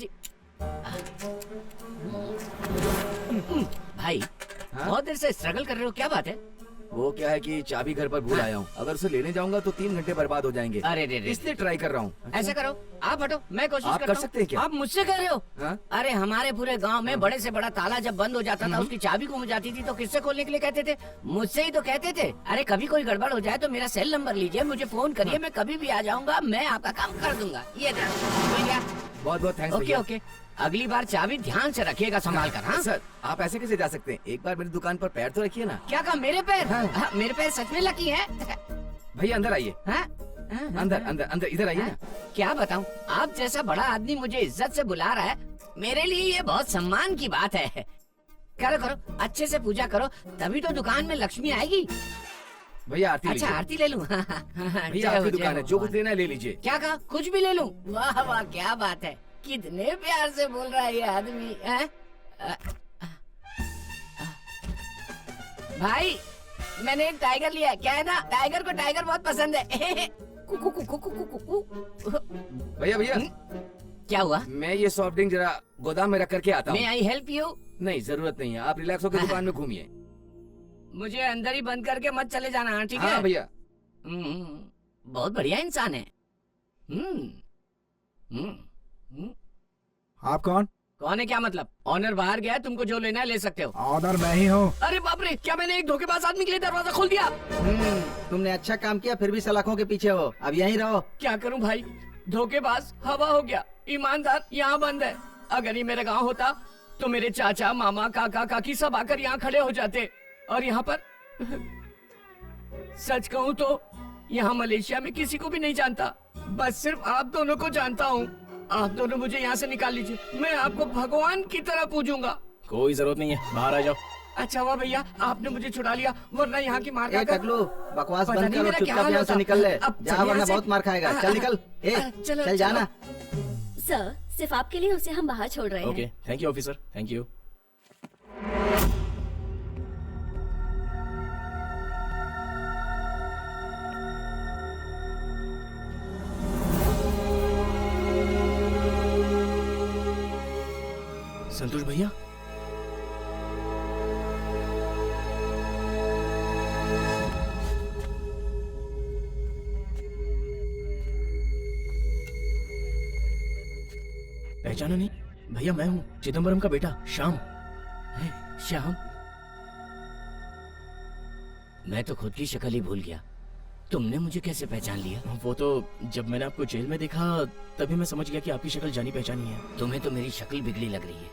भाई बहुत देर से स्ट्रगल कर रहे हो, क्या बात है? वो क्या है कि चाबी घर पर भूल आया हूँ। अगर उसे लेने जाऊंगा तो 3 घंटे बर्बाद हो जाएंगे। अरे रे रे, इसलिए ट्राई कर रहा हूँ। ऐसा करो, आप हटो, मैं कोशिश आप करता कर सकते हैं क्या? आप मुझसे कह रहे हो? हाँ? अरे हमारे पूरे गांव में बड़े से बड़ा ताला जब बंद हो जाता था, उसकी चाबी गुम जाती थी तो किससे खोलने के लिए कहते थे? मुझसे ही तो कहते थे। अरे कभी कोई गड़बड़ हो जाए तो मेरा सेल नंबर लीजिए, मुझे फोन करिए, मैं कभी भी आ जाऊंगा, मैं आपका काम कर दूंगा। ये बहुत बहुत थैंक्स। ओके ओके, अगली बार चाबी ध्यान से रखिएगा, संभाल कर। हाँ सर, आप ऐसे कैसे जा सकते हैं? एक बार मेरी दुकान पर पैर तो रखिए ना। क्या कहा? मेरे पैर? हाँ, मेरे पैर सच में लकी है। भैया अंदर आइए। अंदर अंदर अंदर, इधर आइए ना। क्या बताऊं, आप जैसा बड़ा आदमी मुझे इज्जत से बुला रहा है, मेरे लिए ये बहुत सम्मान की बात है। करो करो, अच्छे से पूजा करो, तभी तो दुकान में लक्ष्मी आएगी। भैया आरती अच्छा आरती ले लूं? भैया आपकी दुकान है, जो कुछ लेना है ले लीजिए। क्या कहा? कुछ भी ले लूं? वाह वाह, क्या बात है, कितने प्यार से बोल रहा है ये आदमी। भाई मैंने एक टाइगर लिया है, क्या है ना, टाइगर को टाइगर बहुत पसंद है। भैया भैया क्या हुआ? मैं ये सॉफ्ट ड्रिंक जरा गोदाम में रख करके आता हूँ। मैं आई हेल्प यू? नहीं जरूरत नहीं है, आप रिलैक्स होकर दुकान में घूमिए। मुझे अंदर ही बंद करके मत चले जाना, ठीक है? हाँ भैया। बहुत बढ़िया इंसान है। आप कौन? कौन है क्या मतलब? ऑनर बाहर गया, तुमको जो लेना है ले सकते हो। ऑनर मैं ही हूँ। अरे बाप रे, क्या मैंने एक धोखेबाज आदमी के लिए दरवाजा खोल दिया? तुमने अच्छा काम किया, फिर भी सलाखों के पीछे हो। अब यहीं रहो। क्या करूं भाई, धोखेबाज हवा हो गया, ईमानदार यहाँ बंद है। अगर ये मेरा गांव होता तो मेरे चाचा मामा काका काकी सब आकर यहाँ खड़े हो जाते, और यहाँ पर सच कहूँ तो यहाँ मलेशिया में किसी को भी नहीं जानता, बस सिर्फ आप दोनों को जानता हूँ। आप दोनों मुझे यहाँ से निकाल लीजिए, मैं आपको भगवान की तरह पूजूंगा। कोई जरूरत नहीं है, बाहर आ जाओ। अच्छा हुआ भैया आपने मुझे छुड़ा लिया, वरना यहाँ की मार खाकर टकलू, बकवास बंद करो, चुपचाप यहाँ से निकल ले। जा वरना बहुत मार खाएगा। चल निकल। चल जाना। सर, सिर्फ आपके लिए उसे हम बाहर छोड़ रहे हैं। Okay, thank you officer, thank you. Santosh भैया, पहचाना नहीं? भैया मैं हूँ चिदम्बरम का बेटा श्याम। श्याम, मैं तो खुद की शक्ल ही भूल गया। तुमने मुझे कैसे पहचान लिया? वो तो जब मैंने आपको जेल में देखा तभी मैं समझ गया कि आपकी शक्ल जानी पहचानी है। तुम्हें तो मेरी शक्ल बिगड़ी लग रही है,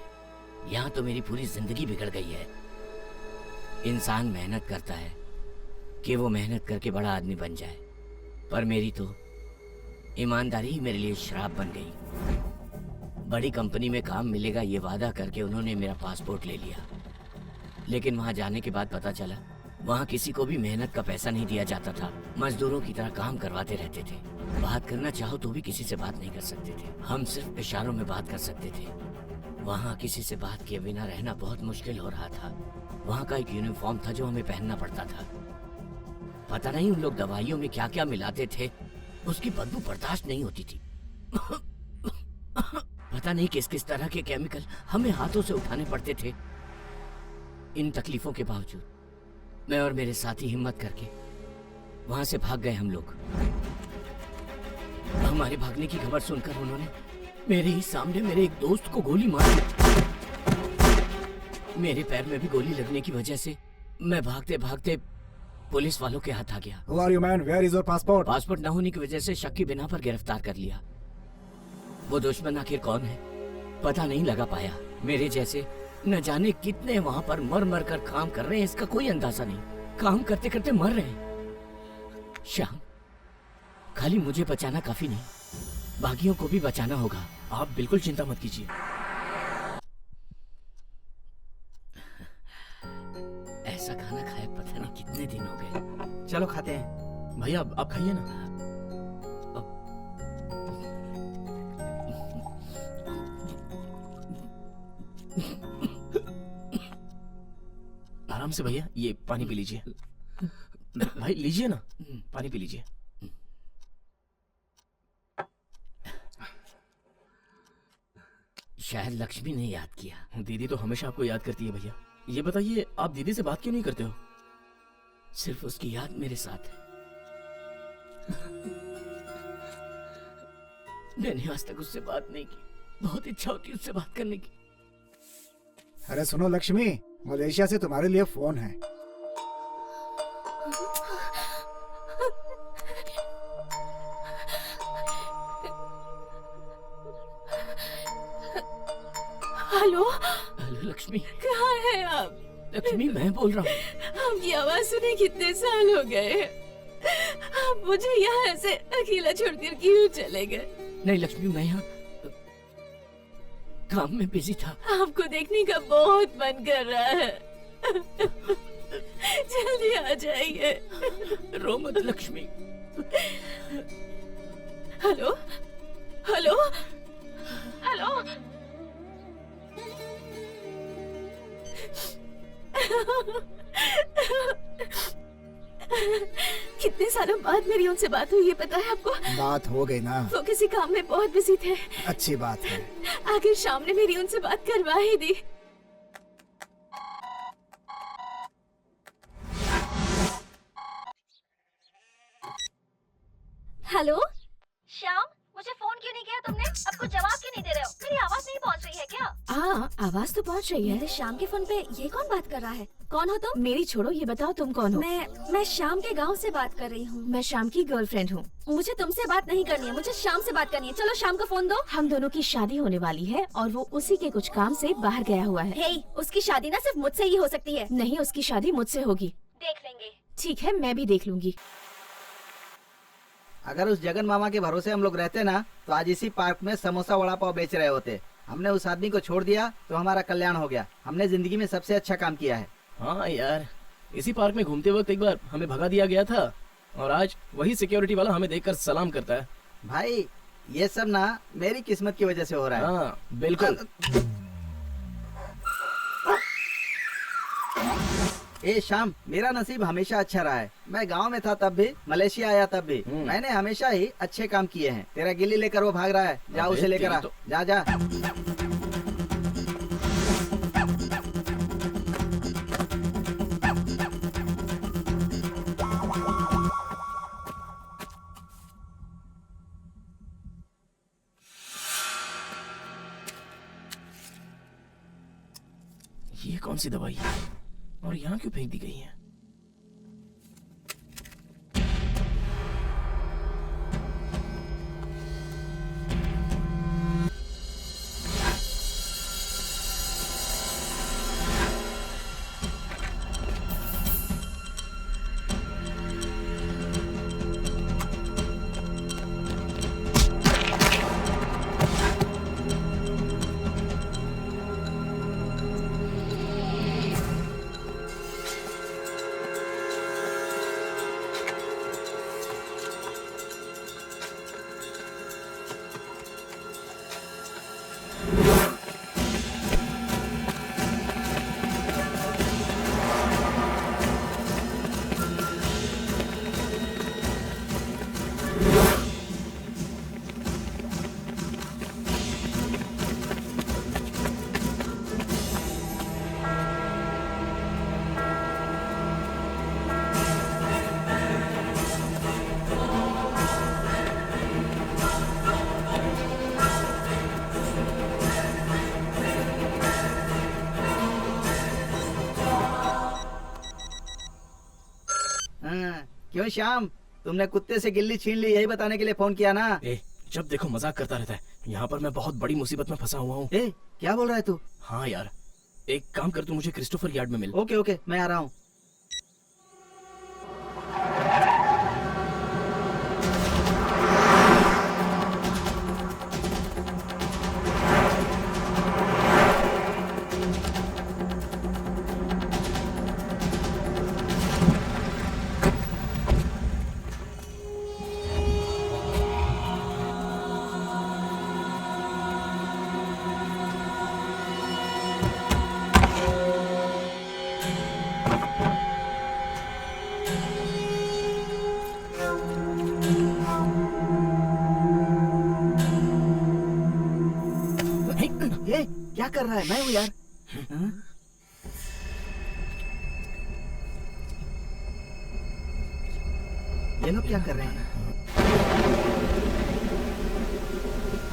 यहाँ तो मेरी पूरी जिंदगी बिगड़ गई है। इंसान मेहनत करता है कि वो मेहनत करके बड़ा आदमी बन जाए, पर मेरी तो ईमानदारी ही मेरे लिए श्राप बन गई। बड़ी कंपनी में काम मिलेगा ये वादा करके उन्होंने मेरा पासपोर्ट ले लिया, लेकिन वहां जाने के बाद पता चला वहां किसी को भी मेहनत का पैसा नहीं दिया जाता था। मजदूरों की तरह काम करवाते रहते थे। बात करना चाहो तो भी किसी से बात नहीं कर सकते थे, हम सिर्फ इशारों में बात कर सकते थे। वहाँ किसी से बात किए बिना रहना बहुत मुश्किल हो रहा था। वहाँ का एक यूनिफॉर्म था जो हमें पहनना पड़ता था। पता नहीं उन लोग दवाइयों में क्या क्या मिलाते थे, उसकी बदबू बर्दाश्त नहीं होती थी। पता नहीं किस किस तरह के केमिकल हमें हाथों से उठाने पड़ते थे। इन तकलीफों के बावजूद मैं और मेरे साथी हिम्मत करके वहां से भाग गए। हम लोग हमारे भागने की खबर सुनकर उन्होंने मेरे ही सामने मेरे एक दोस्त को गोली मार दी। मेरे पैर में भी गोली लगने की वजह से मैं भागते भागते पुलिस वालों के हाथ आ गया। Who are you, man? Where is your passport? Passport न होने की वजह से शक की बिना पर गिरफ्तार कर लिया। वो दुश्मन आखिर कौन है पता नहीं लगा पाया। मेरे जैसे न जाने कितने वहां पर मर मर कर काम कर रहे हैं, इसका कोई अंदाजा नहीं। काम करते करते मर रहे हैं। श्याम, खाली मुझे बचाना काफी नहीं, बाकियों को भी बचाना होगा। आप बिल्कुल चिंता मत कीजिए। ऐसा खाना खाए पता नहीं कितने दिन हो गए। चलो खाते हैं। भैया आप खाइए ना। आराम से भैया, ये पानी पी लीजिए। भाई लीजिए ना, पानी पी लीजिए। शायद लक्ष्मी ने याद किया। दीदी तो हमेशा आपको याद करती है भैया। ये बताइए आप दीदी से बात क्यों नहीं करते हो? सिर्फ उसकी याद मेरे साथ है। मैंने आज तक उससे बात नहीं की, बहुत इच्छा होती उससे बात करने की। अरे सुनो लक्ष्मी, मलेशिया से तुम्हारे लिए फोन है। Hello hello Lakshmi. कहाँ हैं आप? लक्ष्मी मैं बोल रहा हूँ। आपकी आवाज सुने कितने साल हो गए। आप मुझे यहाँ ऐसे अकेला छोड़कर क्यों चले गए? नहीं लक्ष्मी, मैं यहाँ काम में बिजी था। आपको देखने का बहुत मन कर रहा है। जल्दी आ जाइए। रो मत लक्ष्मी। Hello hello hello. कितने सालों बाद मेरी उनसे बात हुई, ये पता है आपको? बात हो गई ना। वो किसी काम में बहुत बिजी थे। अच्छी बात है। आखिर शाम ने मेरी उनसे बात करवा ही दी। हेलो श्याम, मुझे फोन क्यों नहीं किया तुमने? अब कुछ जवाब क्यों नहीं दे रहे हो? मेरी आवाज नहीं पहुंच रही है क्या? हाँ, आवाज तो पहुंच रही है। मेरे श्याम के फोन पे ये कौन बात कर रहा है? कौन हो तुम? मेरी छोड़ो, ये बताओ तुम कौन हो? मैं श्याम के गांव से बात कर रही हूँ। मैं श्याम की गर्लफ्रेंड हूँ। मुझे तुमसे बात नहीं करनी है, मुझे श्याम से बात करनी है। चलो श्याम का फोन दो। हम दोनों की शादी होने वाली है और वो उसी के कुछ काम से बाहर गया हुआ है। हे, उसकी शादी ना सिर्फ मुझसे ही हो सकती है। नहीं, उसकी शादी मुझसे होगी। देख लेंगे। ठीक है, मैं भी देख लूंगी। अगर उस जगन मामा के भरोसे हम लोग रहते ना, तो आज इसी पार्क में समोसा वड़ा पाव बेच रहे होते। हमने उस आदमी को छोड़ दिया तो हमारा कल्याण हो गया। हमने जिंदगी में सबसे अच्छा काम किया है। हाँ यार, इसी पार्क में घूमते वक्त एक बार हमें भगा दिया गया था और आज वही सिक्योरिटी वाला हमें देखकर सलाम करता है। भाई ये सब ना मेरी किस्मत की वजह से हो रहा है। हाँ बिल्कुल। ए शाम, मेरा नसीब हमेशा अच्छा रहा है। मैं गांव में था तब भी, मलेशिया आया तब भी, मैंने हमेशा ही अच्छे काम किए हैं। तेरा गिल्ली लेकर वो भाग रहा है, जा उसे लेकर आ। जा जा। ये कौन सी दवाई है और यहाँ क्यों फेंक दी गई है? क्यों श्याम, तुमने कुत्ते से गिल्ली छीन ली, यही बताने के लिए फोन किया ना? जब देखो मजाक करता रहता है। यहाँ पर मैं बहुत बड़ी मुसीबत में फंसा हुआ हूँ। क्या बोल रहा है तू? हाँ यार, एक काम कर, तू मुझे क्रिस्टोफर यार्ड में मिल। ओके ओके, मैं आ रहा हूँ। क्या कर रहा है? मैं हूँ यार। ये लोग क्या कर रहे हैं?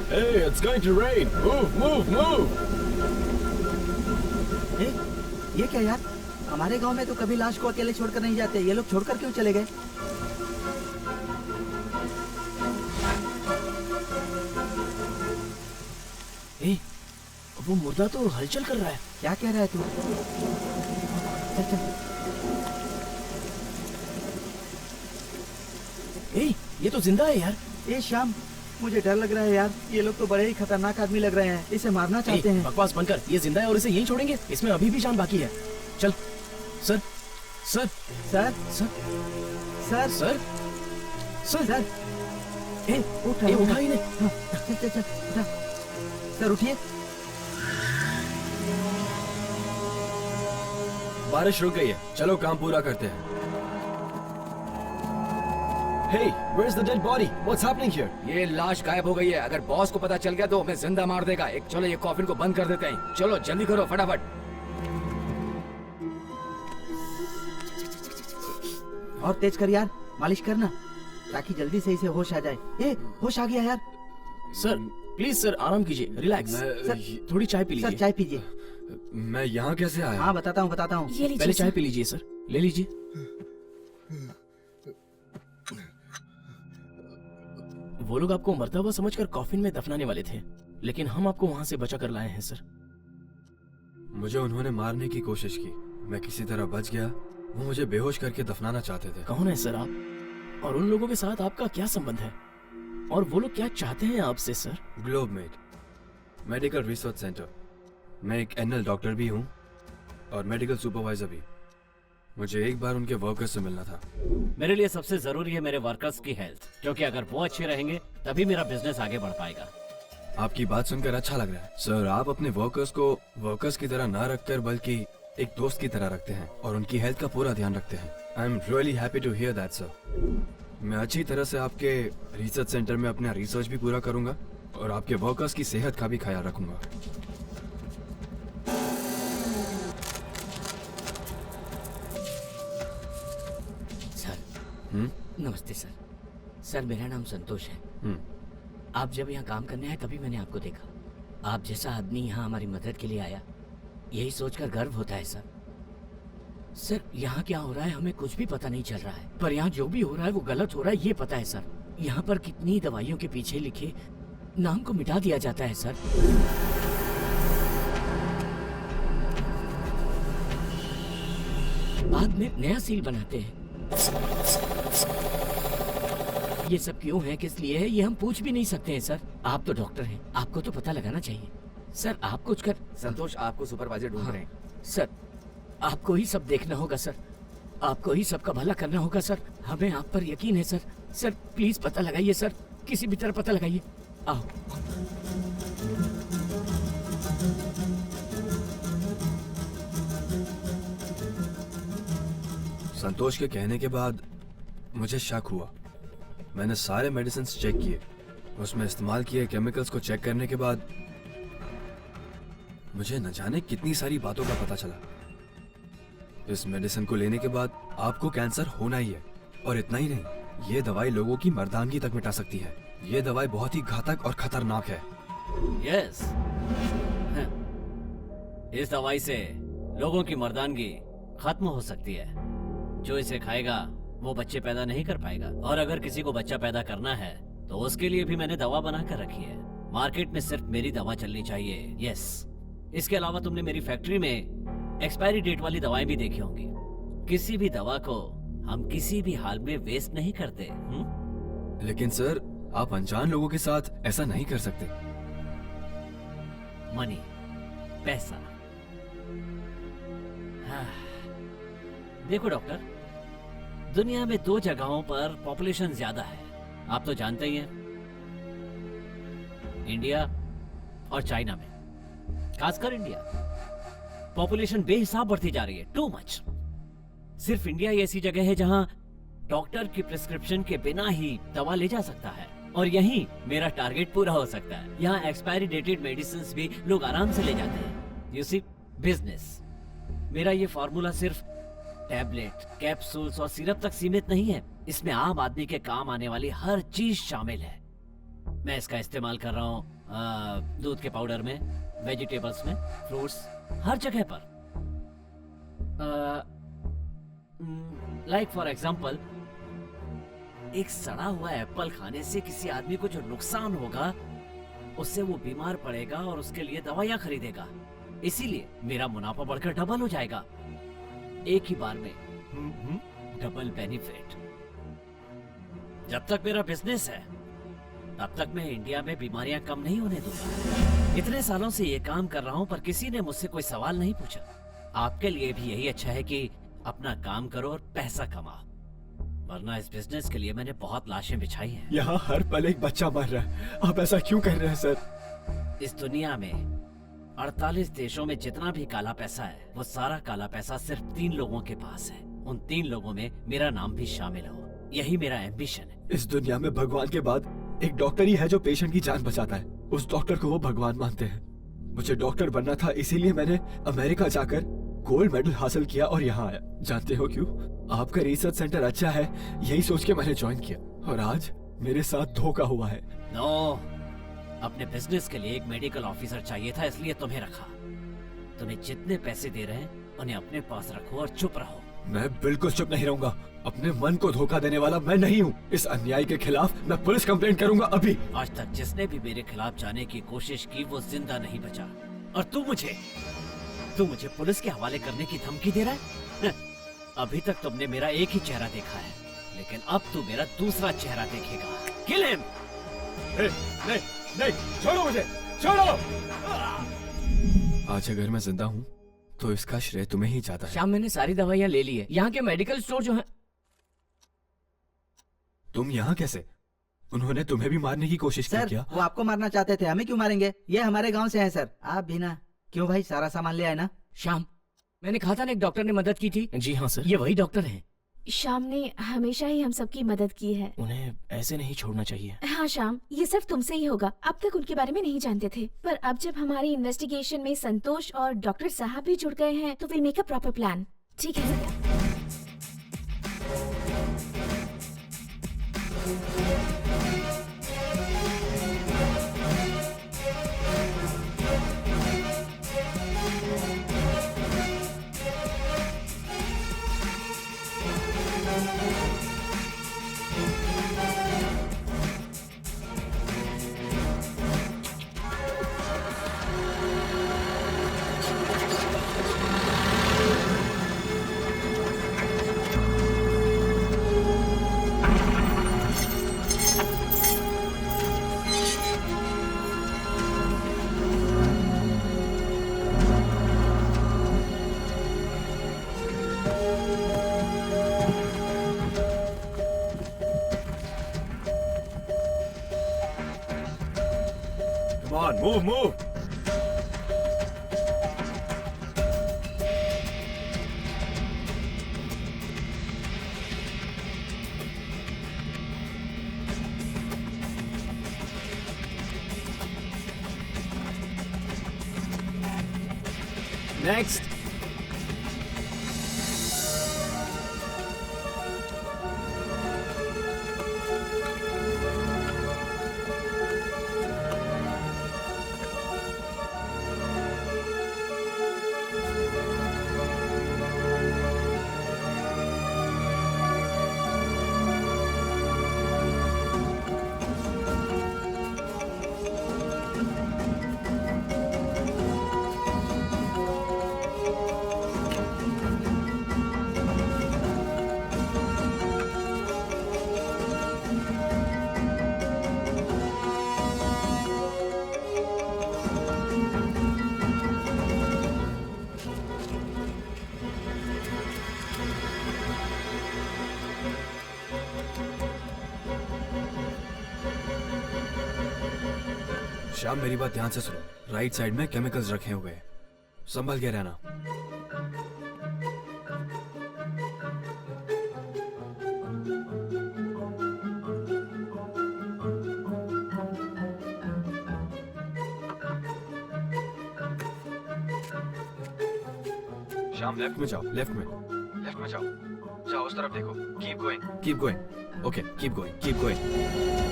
Hey, it's going to rain. Move, move, move. ये क्या यार? हमारे गांव में तो कभी लाश को अकेले छोड़कर नहीं जाते, ये लोग छोड़कर क्यों चले गए? वो मुर्दा तो हलचल कर रहा है। क्या कह रहा है तू? चल चल। ये तो जिंदा है यार। श्याम, मुझे डर लग रहा है यार, ये लोग तो बड़े ही खतरनाक आदमी लग रहे हैं, इसे मारना चाहते हैं। बकवास बनकर, ये जिंदा है और इसे यहीं छोड़ेंगे? इसमें अभी भी जान बाकी है। चल। Sir sir sir sir sir sir sir sir उठा ही नहीं। चल चल चल उठा। सर उठिए। बारिश रुक गई है, चलो काम पूरा करते हैं। Hey, where's the dead body? What's happening here? ये लाश गायब हो गई है। अगर बॉस को पता चल गया तो हमें जिंदा मार देगा। चलो ये कॉफिन को बंद कर देते हैं। चलो जल्दी करो फटाफट। और तेज कर यार, मालिश करना ताकि जल्दी से इसे होश आ जाए। होश आ गया यार। सर प्लीज सर, आराम कीजिए, रिलैक्स। सर थोड़ी चाय पी लीजिए। सर चाय पीजिए। मैं यहाँ कैसे आया? हाँ बताता हूँ बताता हूँ। पहले चाय पी लीजिए सर, ले लीजिए। वो लोग आपको मरता हुआ समझकर कॉफिन में दफनाने वाले थे, लेकिन हम आपको वहाँ से बचा कर लाए हैं सर। मुझे उन्होंने मारने की कोशिश की, मैं किसी तरह बच गया। वो मुझे बेहोश करके दफनाना चाहते थे। कौन है सर आप? और उन लोगों के साथ आपका क्या संबंध है? और वो लोग क्या चाहते हैं आपसे sir? Globemed medical research centre. मैं एक एनएल डॉक्टर भी हूँ और मेडिकल सुपरवाइजर भी। मुझे एक बार उनके वर्कर्स से मिलना था। मेरे लिए सबसे जरूरी है मेरे वर्कर्स की हेल्थ, क्योंकि अगर वो अच्छे रहेंगे तभी मेरा बिजनेस आगे बढ़ पाएगा। आपकी बात सुनकर अच्छा लग रहा है सर। आप अपने वर्कर्स को वर्कर्स की तरह ना रखकर बल्कि एक दोस्त की तरह रखते हैं और उनकी हेल्थ का पूरा ध्यान रखते हैं। I am really happy to hear that sir. मैं अच्छी तरह से आपके रिसर्च सेंटर में अपना रिसर्च भी पूरा करूंगा और आपके वर्कर्स की सेहत का भी ख्याल रखूंगा। सर नमस्ते सर। सर मेरा नाम संतोष है। आप जब यहाँ काम करने आए तभी मैंने आपको देखा। आप जैसा आदमी यहाँ हमारी मदद के लिए आया, यही सोचकर गर्व होता है सर। सर यहाँ क्या हो रहा है हमें कुछ भी पता नहीं चल रहा है, पर यहाँ जो भी हो रहा है वो गलत हो रहा है ये पता है सर। यहाँ पर कितनी दवाइयों के पीछे लिखे नाम को मिटा दिया जाता है सर। बाद में नया सील बनाते हैं। ये सब क्यों है, किस लिए है, ये हम पूछ भी नहीं सकते हैं सर। आप तो डॉक्टर हैं, आपको तो पता लगाना चाहिए सर। आप कुछ कर। संतोष आपको सुपरवाइजर ढूंढ रहे हैं। सर आपको ही सब देखना होगा सर, आपको ही सबका भला करना होगा सर। हमें आप पर यकीन है सर। सर प्लीज पता लगाइए सर, किसी भी तरह पता लगाइए। आओ। संतोष के कहने के बाद मुझे शक हुआ। मैंने सारे मेडिसिन चेक किए, उसमें इस्तेमाल किए केमिकल्स को चेक करने के बाद मुझे न जाने कितनी सारी बातों का पता चला। इस मेडिसिन को लेने के बाद आपको कैंसर होना ही है, और इतना ही नहीं, ये दवाई लोगों की मर्दानगी तक मिटा सकती है। ये दवाई बहुत ही घातक और खतरनाक है। यस, इस दवाई से लोगों की मर्दानगी खत्म हो सकती है। जो इसे खाएगा वो बच्चे पैदा नहीं कर पाएगा, और अगर किसी को बच्चा पैदा करना है तो उसके लिए भी मैंने दवा बना कर रखी है। मार्केट में सिर्फ मेरी दवा चलनी चाहिए। यस, इसके अलावा तुमने मेरी फैक्ट्री में एक्सपायरी डेट वाली दवाएं भी देखी होंगी। किसी भी दवा को हम किसी भी हाल में वेस्ट नहीं करते। लेकिन सर, आप अनजान लोगों के साथ ऐसा नहीं कर सकते। मनी, पैसा। हाँ। देखो डॉक्टर, दुनिया में 2 जगहों पर पॉपुलेशन ज्यादा है, आप तो जानते ही हैं, इंडिया और चाइना में। खासकर इंडिया, पॉपुलेशन बेहिसाब बढ़ती जा रही है, टू मच। सिर्फ इंडिया ही ऐसी जगह है जहां डॉक्टर की प्रिस्क्रिप्शन के बिना ही दवा ले जा सकता है, और यहीं मेरा टारगेट पूरा हो सकता है। यहाँ एक्सपायरी डेटेड मेडिसिन भी लोग आराम से ले जाते हैं। You see, business. मेरा ये फॉर्मूला सिर्फ टैबलेट, कैप्सूल्स और सिरप तक सीमित नहीं है, इसमें आम आदमी के काम आने वाली हर चीज शामिल है। मैं इसका इस्तेमाल कर रहा हूँ दूध के पाउडर में, वेजिटेबल्स में, फ्रूट्स, हर जगह पर। लाइक फॉर एग्जाम्पल, एक सड़ा हुआ एप्पल खाने से किसी आदमी को जो नुकसान होगा, उससे वो बीमार पड़ेगा और उसके लिए दवाइयां खरीदेगा। इसीलिए मेरा मुनाफा बढ़कर डबल हो जाएगा एक ही बार में। Double benefit. जब तक मेरा बिजनेस है तब तक मैं इंडिया में बीमारियां कम नहीं होने दूंगा। इतने सालों से ये काम कर रहा हूं, पर किसी ने मुझसे कोई सवाल नहीं पूछा। आपके लिए भी यही अच्छा है कि अपना काम करो और पैसा कमाओ, वरना इस बिजनेस के लिए मैंने बहुत लाशें बिछाई हैं। यहाँ हर पल एक बच्चा मर रहा है, आप ऐसा क्यों कर रहे हैं सर? इस दुनिया में 48 देशों में जितना भी काला पैसा है, वो सारा काला पैसा सिर्फ 3 लोगों के पास है। उन 3 लोगों में मेरा नाम भी शामिल हो, यही मेरा एम्बिशन है। इस दुनिया में भगवान के बाद एक डॉक्टर ही है जो पेशेंट की जान बचाता है। उस डॉक्टर को वो भगवान मानते हैं। मुझे डॉक्टर बनना था, इसीलिए मैंने अमेरिका जाकर गोल्ड मेडल हासिल किया और यहाँ आया। जानते हो क्यों? आपका रिसर्च सेंटर अच्छा है, यही सोच के मैंने ज्वाइन किया, और आज मेरे साथ धोखा हुआ है। नो, अपने बिजनेस के लिए एक मेडिकल ऑफिसर चाहिए था, इसलिए तुम्हें रखा। तुम्हें जितने पैसे दे रहे हैं उन्हें अपने पास रखो और चुप रहो। मैं बिल्कुल चुप नहीं रहूंगा। अपने मन को धोखा देने वाला मैं नहीं हूँ। इस अन्याय के खिलाफ मैं पुलिस कंप्लेंट करूंगा अभी। आज तक जिसने भी मेरे खिलाफ जाने की कोशिश की वो जिंदा नहीं बचा, और तू मुझे पुलिस के हवाले करने की धमकी दे रहा है? अभी तक तुमने मेरा एक ही चेहरा देखा है, लेकिन अब तू मेरा दूसरा चेहरा देखेगा। Kill him. नहीं, नहीं, छोड़ो मुझे, छोड़ो। आज अगर मैं जिंदा हूँ तो इसका श्रेय तुम्हें ही जाता है। शाम मैंने सारी दवाइयाँ ले ली है। यहाँ के मेडिकल स्टोर जो है। तुम यहाँ कैसे? उन्होंने तुम्हें भी मारने की कोशिश की क्या? वो आपको मारना चाहते थे, हमें क्यों मारेंगे? ये हमारे गांव से हैं सर। आप भी ना? क्यों भाई, सारा सामान ले आए ना? श्याम, मैंने कहा था ना एक डॉक्टर ने मदद की थी। जी हाँ सर, ये वही डॉक्टर हैं। श्याम ने हमेशा ही हम सबकी मदद की है। उन्हें ऐसे नहीं छोड़ना चाहिए। हाँ श्याम, ये सिर्फ तुमसे ही होगा। अब तक उनके बारे में नहीं जानते थे, पर अब जब हमारी इन्वेस्टिगेशन में संतोष और डॉक्टर साहब भी जुड़ गए हैं तो will make a proper plan. ठीक है? Move move. नेक्स्ट। श्याम मेरी बात ध्यान से सुनो। राइट साइड में केमिकल्स रखे हुए हैं, संभल के रहना। श्याम लेफ्ट में जाओ, लेफ्ट में जाओ, जाओ उस तरफ देखो। Keep going. Okay, keep going.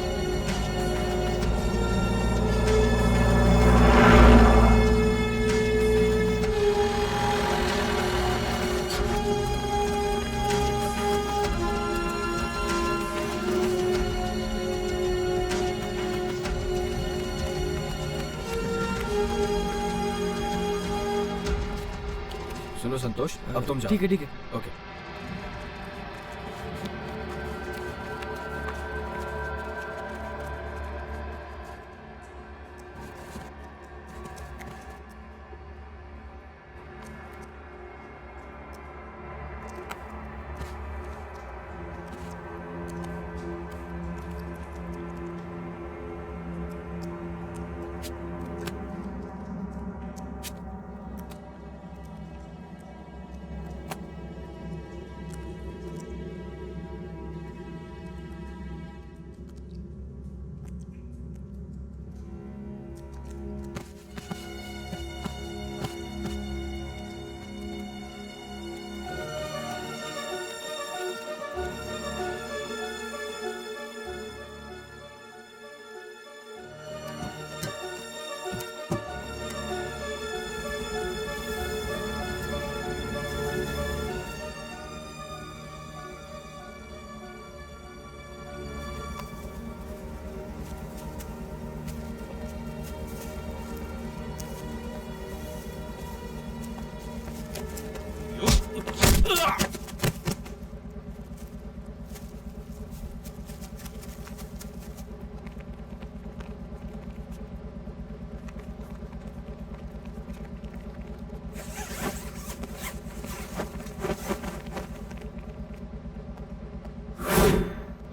सुनो संतोष, अब तुम जाओ। ठीक है। Okay.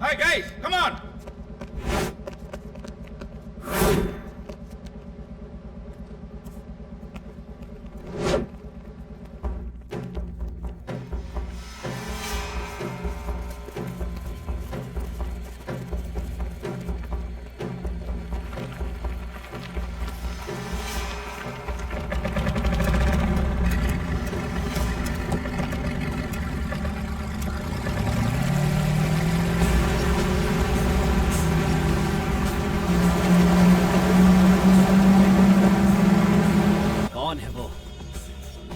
Hey guys, come on! कौन है वो?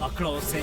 पकड़ो उसे।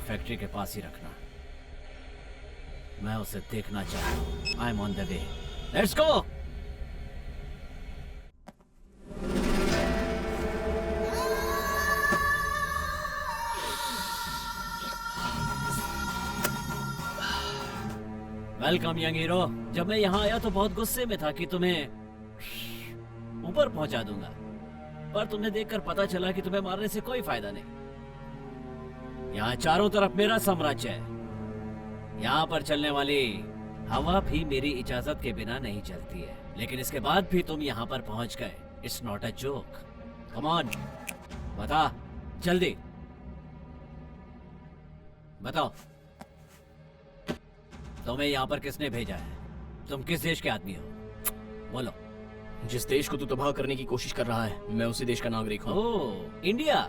फैक्ट्री के पास ही रखना। मैं उसे देखना चाहता हूँ। I am on the way. Let's go. Welcome young hero. जब मैं यहाँ आया तो बहुत गुस्से में था कि तुम्हें ऊपर पहुंचा दूंगा, पर तुम्हें देखकर पता चला कि तुम्हें मारने से कोई फायदा नहीं। यहाँ चारों तरफ मेरा साम्राज्य है। यहाँ पर चलने वाली हवा भी मेरी इजाजत के बिना नहीं चलती है, लेकिन इसके बाद भी तुम यहाँ पर पहुंच गए। It's not a joke. Come on, बता जल्दी बताओ, तुम्हें यहाँ पर किसने भेजा है? तुम किस देश के आदमी हो? बोलो। जिस देश को तू तबाह करने की कोशिश कर रहा है, मैं उसी देश का नागरिक हूँ। ओह, इंडिया।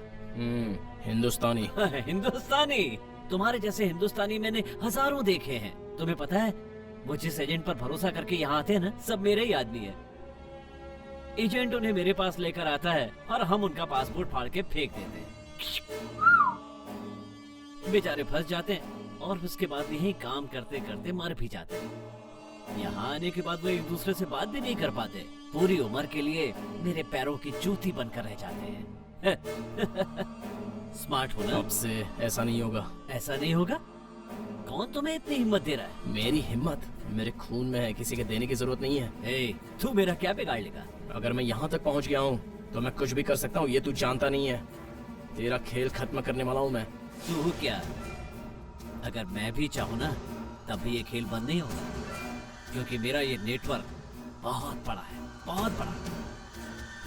हिंदुस्तानी। हिंदुस्तानी? तुम्हारे जैसे हिंदुस्तानी मैंने हजारों देखे हैं। तुम्हें पता है, वो जिस एजेंट पर भरोसा करके यहाँ आते हैं ना, सब मेरे ही आदमी है। एजेंट उन्हें मेरे पास लेकर आता है और हम उनका पासपोर्ट फाड़ के फेंक देते हैं। बेचारे फंस जाते हैं और उसके बाद यही काम करते करते मर भी जाते हैं। यहाँ आने के बाद वो एक दूसरे से बात भी नहीं कर पाते। पूरी उम्र के लिए मेरे पैरों की जूती बनकर रह जाते हैं। स्मार्ट हो ना? अब से ऐसा नहीं होगा। ऐसा नहीं होगा? कौन तुम्हें इतनी हिम्मत दे रहा है? मेरी हिम्मत मेरे खून में है, किसी के देने की जरूरत नहीं है। ए, तू मेरा क्या बिगाड़ लेगा? अगर मैं यहाँ तक पहुँच गया हूँ तो मैं कुछ भी कर सकता हूँ, ये तू जानता नहीं है। तेरा खेल खत्म करने वाला हूँ मैं। तू क्या? अगर मैं भी चाहूँ ना, तब भी ये खेल बंद नहीं होगा, क्योंकि मेरा ये नेटवर्क बहुत बड़ा है, बहुत बड़ा।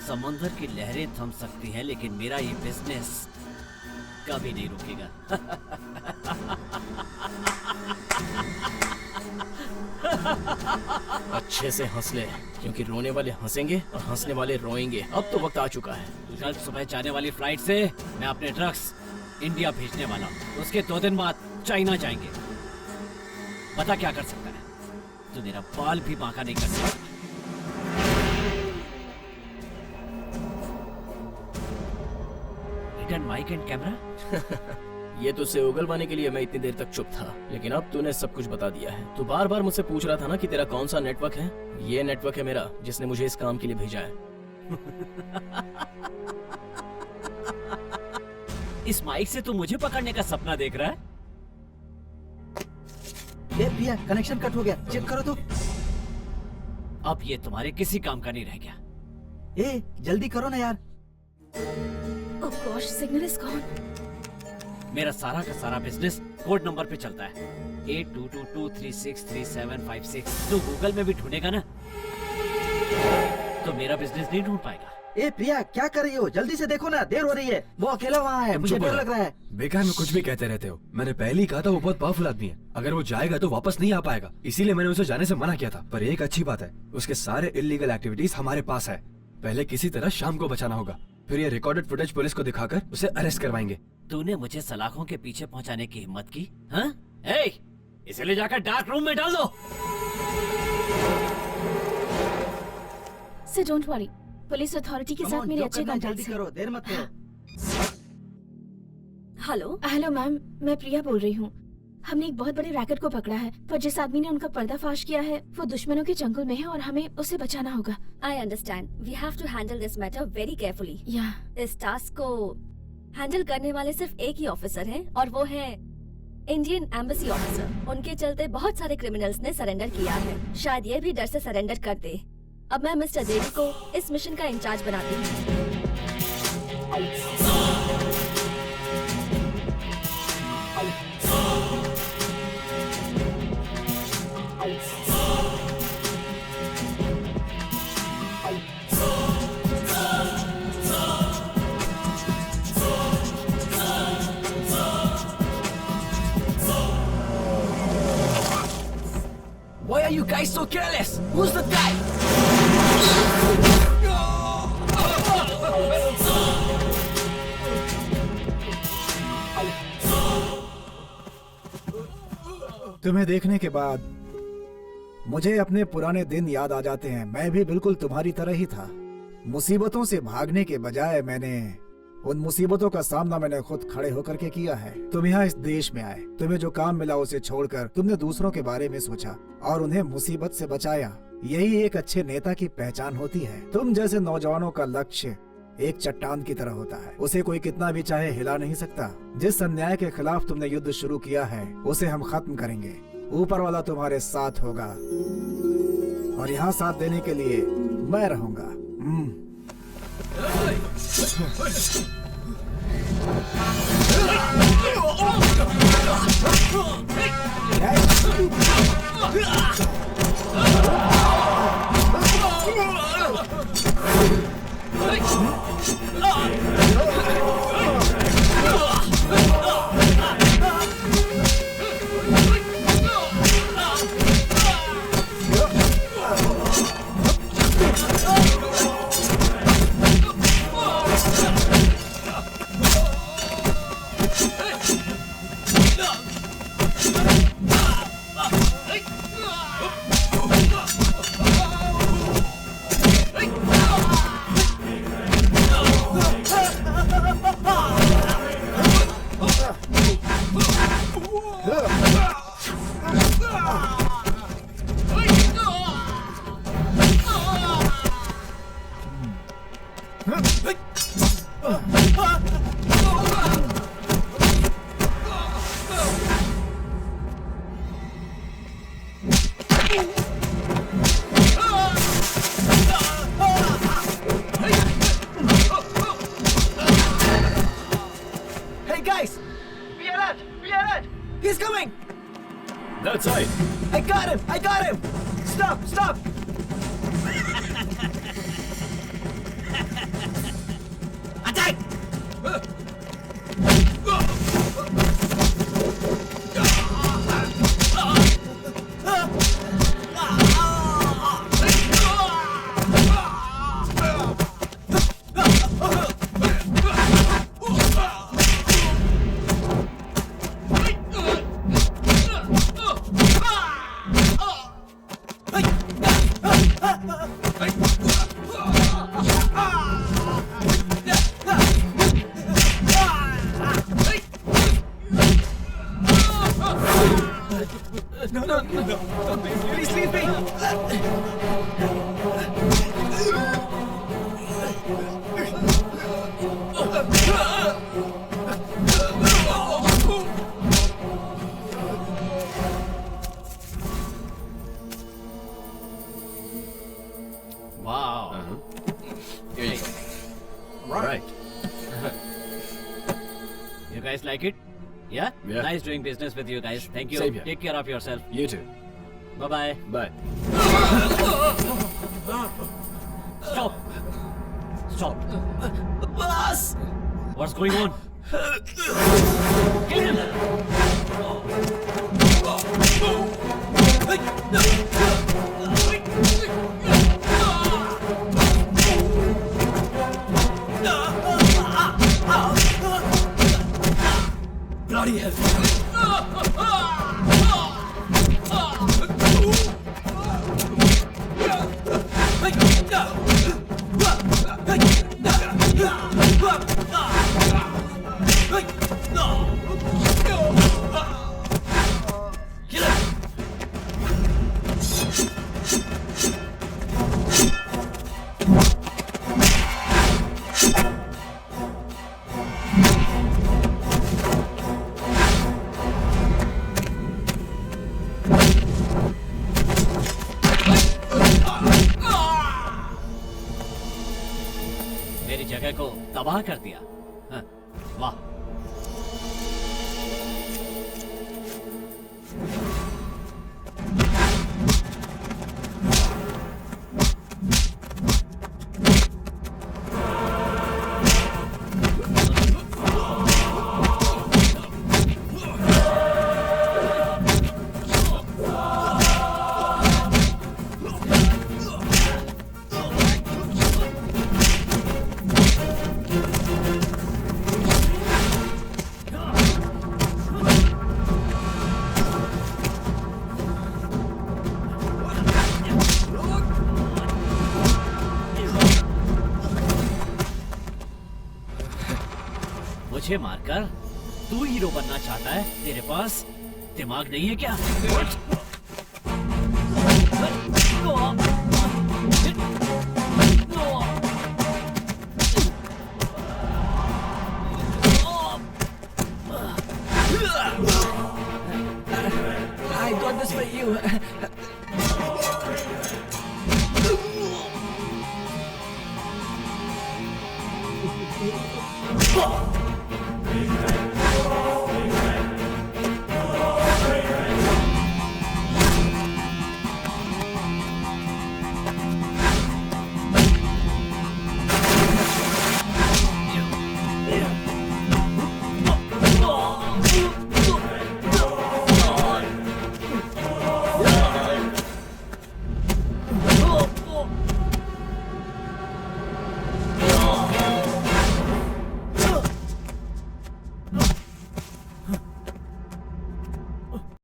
समंदर की लहरें थम सकती हैं, लेकिन मेरा ये बिजनेस कभी नहीं रुकेगा। अच्छे से हंस ले, क्योंकि रोने वाले हंसेंगे और हंसने वाले रोएंगे। अब तो वक्त आ चुका है। कल सुबह जाने वाली फ्लाइट से मैं अपने ड्रग्स इंडिया भेजने वाला हूँ। उसके 2 दिन बाद चाइना जाएंगे। पता क्या कर सकता है? तो मेरा बाल भी बांका नहीं कर सकता। Hidden mic and camera. ये तुझसे उगलवाने के लिए मैं इतनी देर तक चुप था, लेकिन अब तूने सब कुछ बता दिया है। तू बार बार मुझसे पूछ रहा था ना कि तेरा कौन सा नेटवर्क है। ये नेटवर्क है मेरा, जिसने मुझे इस काम के लिए भेजा है। इस माइक से तू मुझे पकड़ने का सपना देख रहा है? ए प्रिया, कनेक्शन कट हो गया, चेक करो तो। अब ये तुम्हारे किसी काम का नहीं रह गया। ए, जल्दी करो ना यार। ओह गॉश, सिग्नल इज गॉन। मेरा सारा का सारा बिजनेस कोड नंबर पे चलता है, 8222363756। तू गूगल में भी ढूंढेगा ना, तो मेरा बिजनेस नहीं ढूंढ पाएगा। ए प्रिया, क्या कर रही हो? जल्दी से देखो ना, देर हो रही है। वो अकेला वहाँ है, मुझे डर लग रहा है। बेकार में कुछ भी कहते रहते हो। मैंने पहले ही कहा था वो बहुत पावरफुल आदमी है। अगर वो जाएगा तो वापस नहीं आ पाएगा, इसीलिए मैंने उसे जाने से मना किया था। पर एक अच्छी बात है, उसके सारे इल्लीगल एक्टिविटीज हमारे पास है। पहले किसी तरह शाम को बचाना होगा, फिर ये रिकॉर्डेड फुटेज पुलिस को दिखाकर उसे अरेस्ट करवाएंगे। तूने मुझे सलाखों के पीछे पहुंचाने की हिम्मत की? हाँ? ए, इसे ले जाकर डार्क रूम में डाल दो। Sir don't worry, police authority के साथ मेरे अच्छे कॉन्टैक्ट्स जल्दी करो, देर मत करो। हेलो हेलो मैम, मैं प्रिया बोल रही हूँ। हमने एक बहुत बड़े रैकेट को पकड़ा है, पर जिस आदमी ने उनका पर्दाफाश किया है वो दुश्मनों के जंगल में है और हमें उसे बचाना होगा। I understand. We have to handle this matter very carefully. या इस टास्क को हैंडल करने वाले सिर्फ एक ही ऑफिसर हैं और वो है इंडियन एम्बेसी ऑफिसर। उनके चलते बहुत सारे क्रिमिनल्स ने सरेंडर किया है। शायद ये भी डर से सरेंडर कर दे। अब मैं मिस्टर देवी को इस मिशन का इंचार्ज बनाती हूँ। Why are you guys so careless? Who's that guy? तुम्हें देखने के बाद मुझे अपने पुराने दिन याद आ जाते हैं। मैं भी बिल्कुल तुम्हारी तरह ही था। मुसीबतों से भागने के बजाय मैंने उन मुसीबतों का सामना मैंने खुद खड़े होकर के किया है। तुम यहाँ इस देश में आए, तुम्हें जो काम मिला उसे छोड़कर तुमने दूसरों के बारे में सोचा और उन्हें मुसीबत से बचाया। यही एक अच्छे नेता की पहचान होती है। तुम जैसे नौजवानों का लक्ष्य एक चट्टान की तरह होता है, उसे कोई कितना भी चाहे हिला नहीं सकता। जिस अन्याय के खिलाफ तुमने युद्ध शुरू किया है उसे हम खत्म करेंगे। ऊपर वाला तुम्हारे साथ होगा और यहाँ साथ देने के लिए मैं रहूंगा। He's coming! That's right. I got him! I got him! Stop! Stop! Attack! Please leave me! Wow. Here you go. Right. You guys like it? Yeah? Yeah. Nice doing business with you guys. Thank you. Same here. Take care of yourself. You too. Bye-bye. Bye. Stop. Stop. Boss! What's going on? Kill him! Bloody hell! मेरी जगह को तबाह कर दिया। हाँ, वाह। मुझे मारकर तू हीरो बनना चाहता है? तेरे पास दिमाग नहीं है क्या?